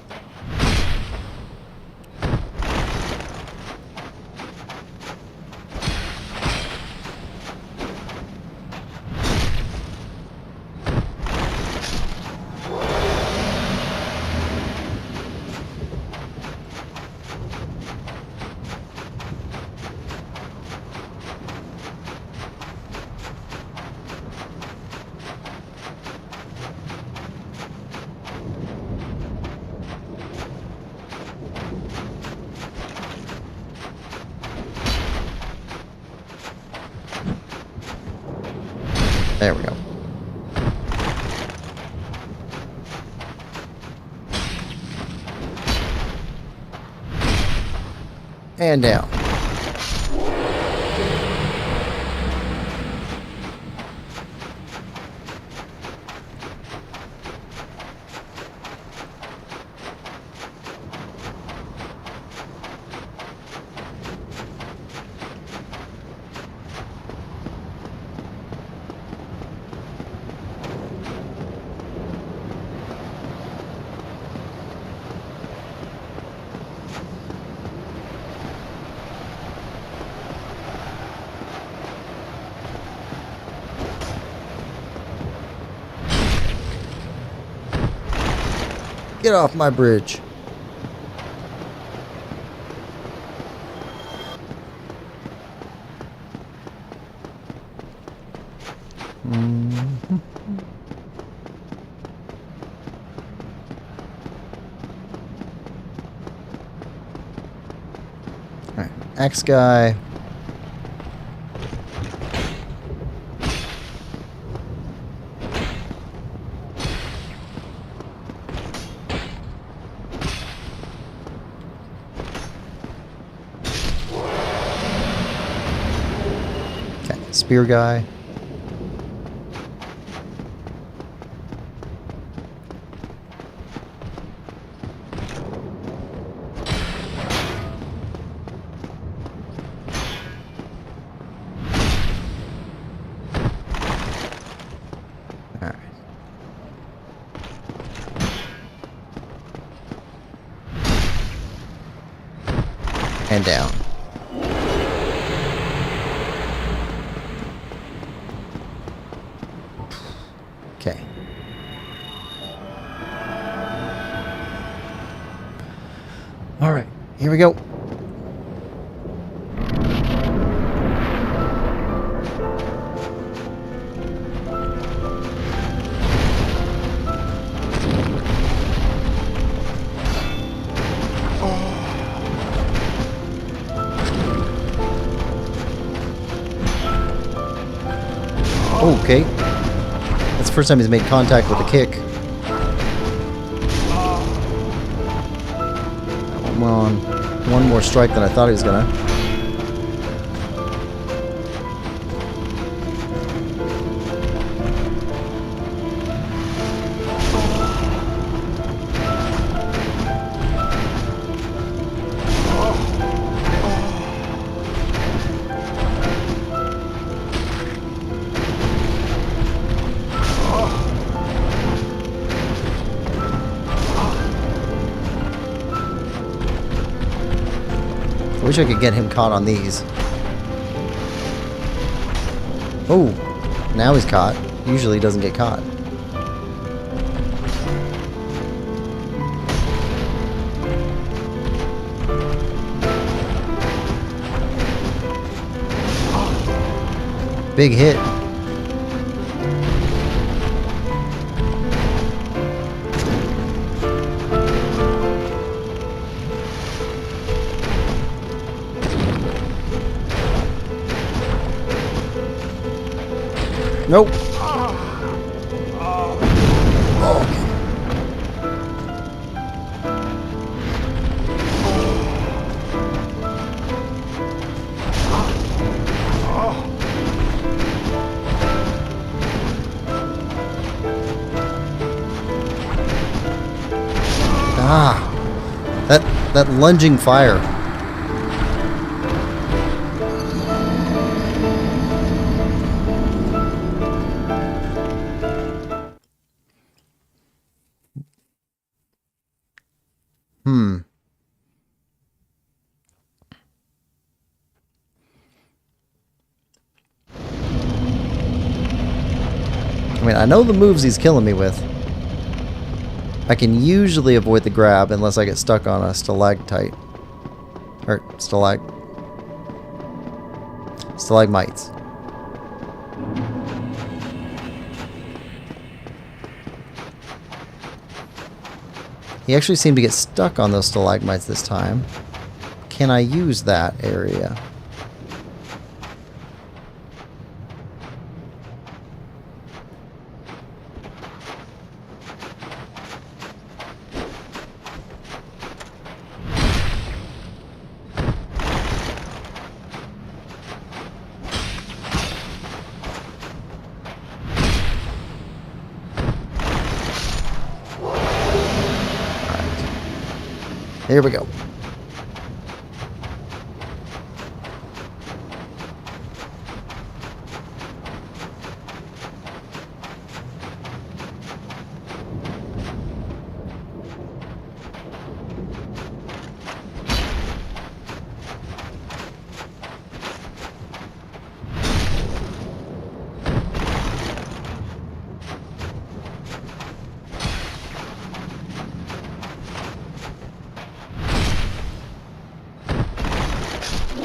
There we go. And down. Get off my bridge. Alright, X guy. Spear guy. All right. And down. Alright, here we go. Okay. That's the first time he's made contact with a kick. I'm on one more strike than I thought he was gonna. I wish I could get him caught on these. Oh, now he's caught. Usually he doesn't get caught. Big hit. Nope. Ah, that lunging fire. I mean, I know the moves he's killing me with. I can usually avoid the grab unless I get stuck on a stalactite. Or stalagmites. He actually seemed to get stuck on those stalagmites this time. Can I use that area? Here we go.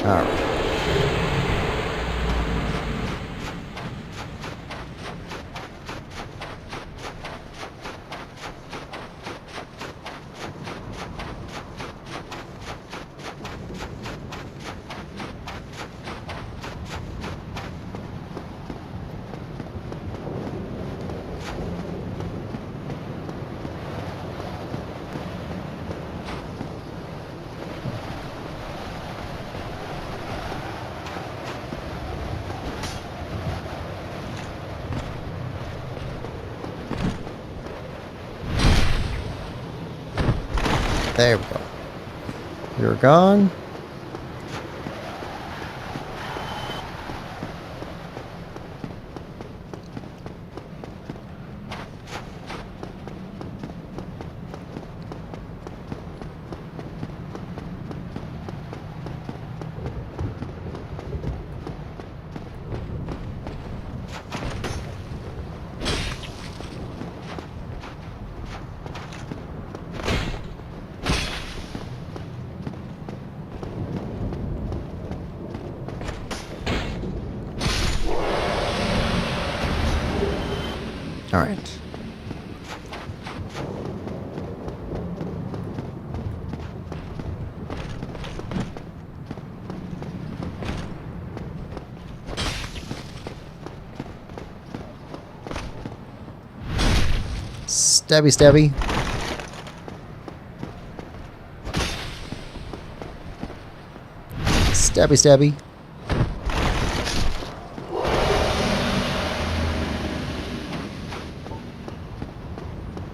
Alright. There we go. You're gone. Stabby, stabby. Stabby, stabby.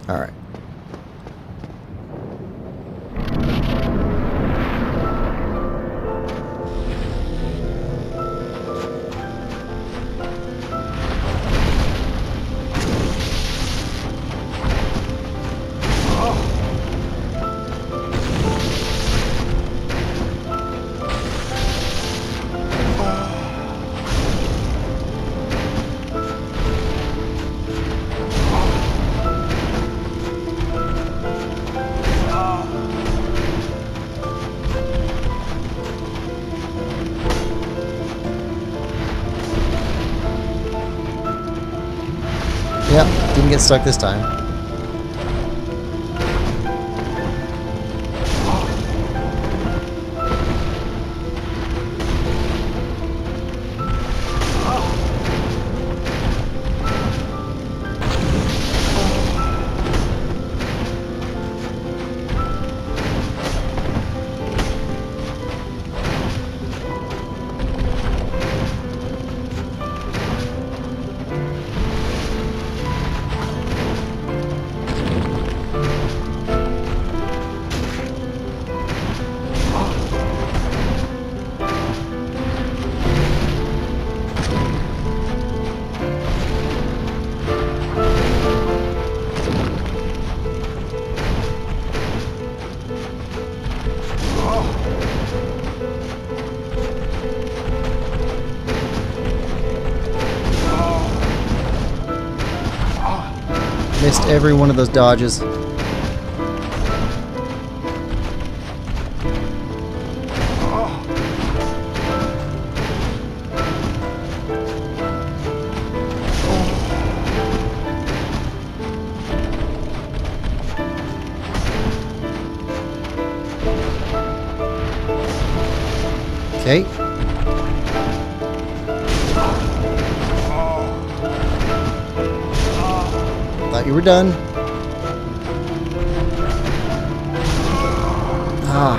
Alright. Yep, didn't get stuck this time. Missed every one of those dodges. Okay. Thought you were done. Ah.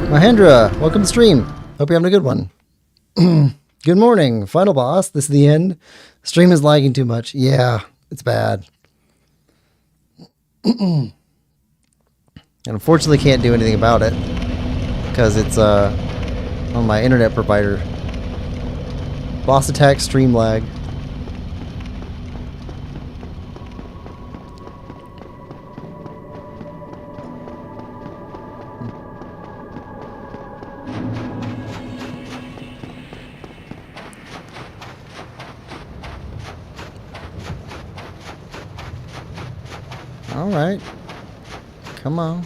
Mahendra, welcome to the stream. Hope you're having a good one. Good morning, final boss. This is the end. Stream is lagging too much. Yeah, it's bad. And unfortunately can't do anything about it because it's on my internet provider. Boss attack, stream lag. All right. Come on.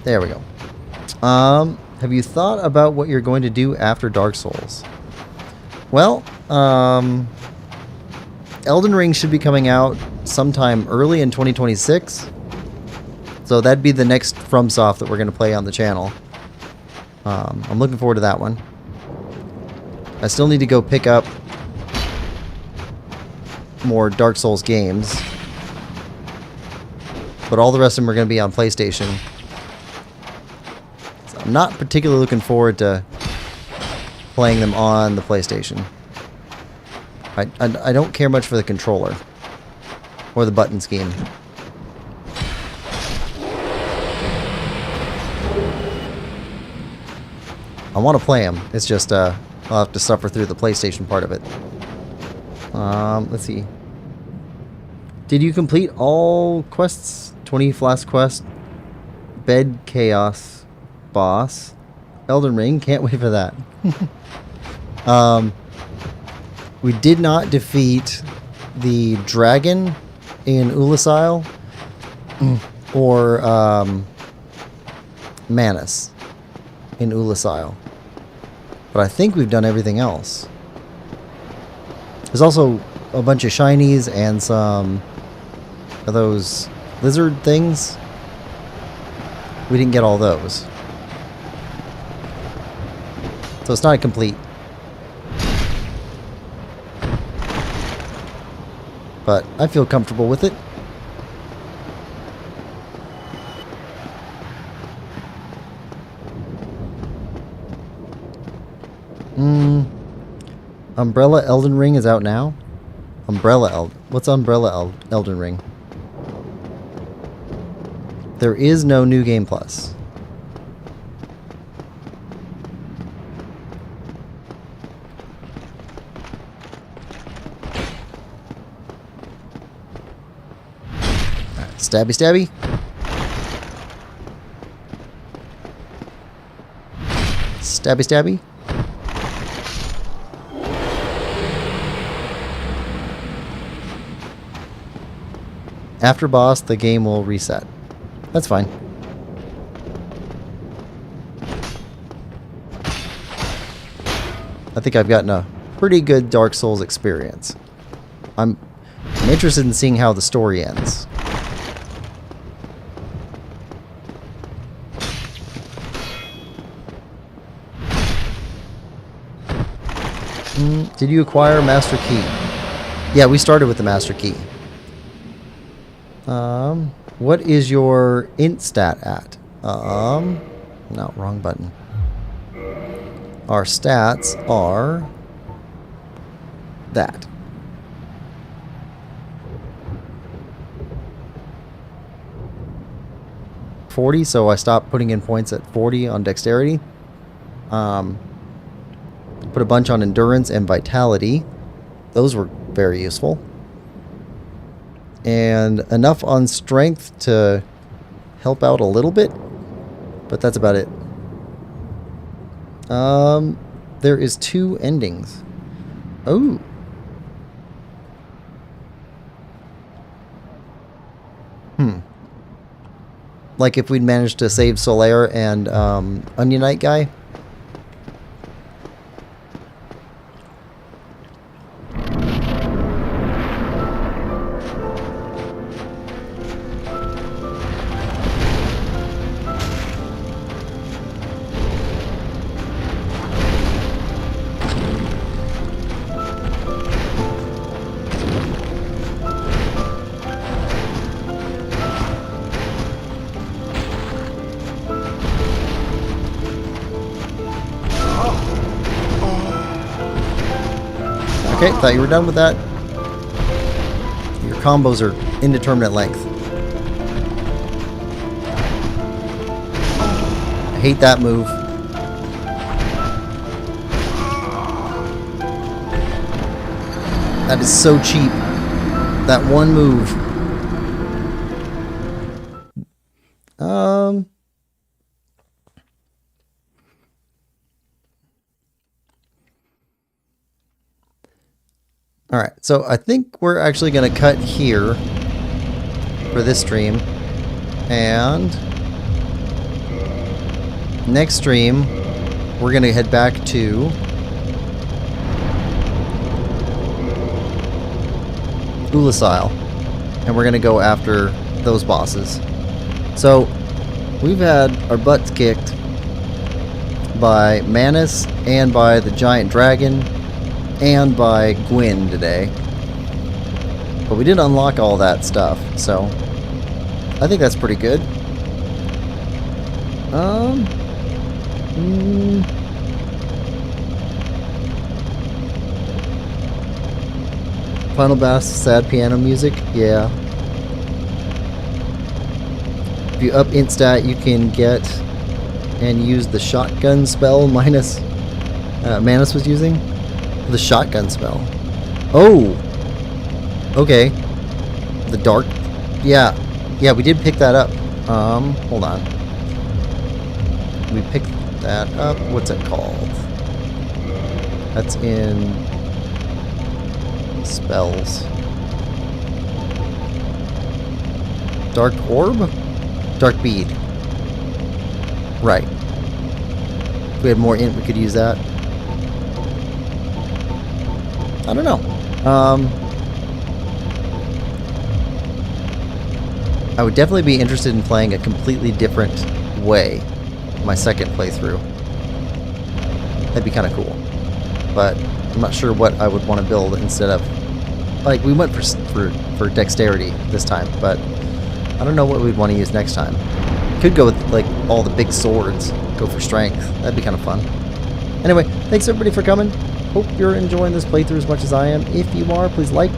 There we go. Have you thought about what you're going to do after Dark Souls? Well, Elden Ring should be coming out sometime early in 2026. So that'd be the next FromSoft that we're going to play on the channel. I'm looking forward to that one. I still need to go pick up more Dark Souls games. But all the rest of them are going to be on PlayStation. I'm not particularly looking forward to playing them on the PlayStation. I don't care much for the controller or the button scheme. I want to play them. It's just I'll have to suffer through the PlayStation part of it. Let's see. Did you complete all quests? 20 Flask Quest, Bed Chaos Boss, Elden Ring, can't wait for that. We did not defeat the dragon in Ula's Isle, or Manus in Ulasile. But I think we've done everything else. There's also a bunch of shinies and some of those lizard things. We didn't get all those. So it's not complete. But I feel comfortable with it. Umbrella Elden Ring is out now. What's Umbrella Elden Ring? There is no New Game Plus. Stabby stabby. Stabby stabby. After boss, the game will reset. That's fine. I think I've gotten a pretty good Dark Souls experience. I'm interested in seeing how the story ends. Did you acquire Master Key? Yeah, we started with the Master Key. What is your int stat at? No, wrong button. Our stats are that. .40, so I stopped putting in points at 40 on dexterity. Put a bunch on endurance and vitality. Those were very useful. And enough on strength to help out a little bit, but that's about it. There is 2 endings. Oh. Like if we'd managed to save Solaire and Onion Knight guy. Okay, thought you were done with that. Your combos are indeterminate length. I hate that move. That is so cheap. That one move. Alright, so I think we're actually going to cut here for this stream. And next stream, we're going to head back to Ulasile. And we're going to go after those bosses. So, we've had our butts kicked by Manus and by the giant dragon and by Gwyn today. But we did unlock all that stuff, so I think that's pretty good. Final boss, sad piano music, yeah. If you up int stat, you can get and use the shotgun spell Manus was using. The shotgun spell. Oh! Okay. The dark... Yeah. Yeah, we did pick that up. Hold on. We picked that up. What's it called? That's in... spells. Dark orb? Dark bead. Right. If we had more int, we could use that. I don't know. I would definitely be interested in playing a completely different way my second playthrough. That'd be kind of cool. But I'm not sure what I would want to build instead of... Like, we went for dexterity this time, but I don't know what we'd want to use next time. Could go with, like, all the big swords. Go for strength. That'd be kind of fun. Anyway, thanks everybody for coming. Hope you're enjoying this playthrough as much as I am. If you are, please like,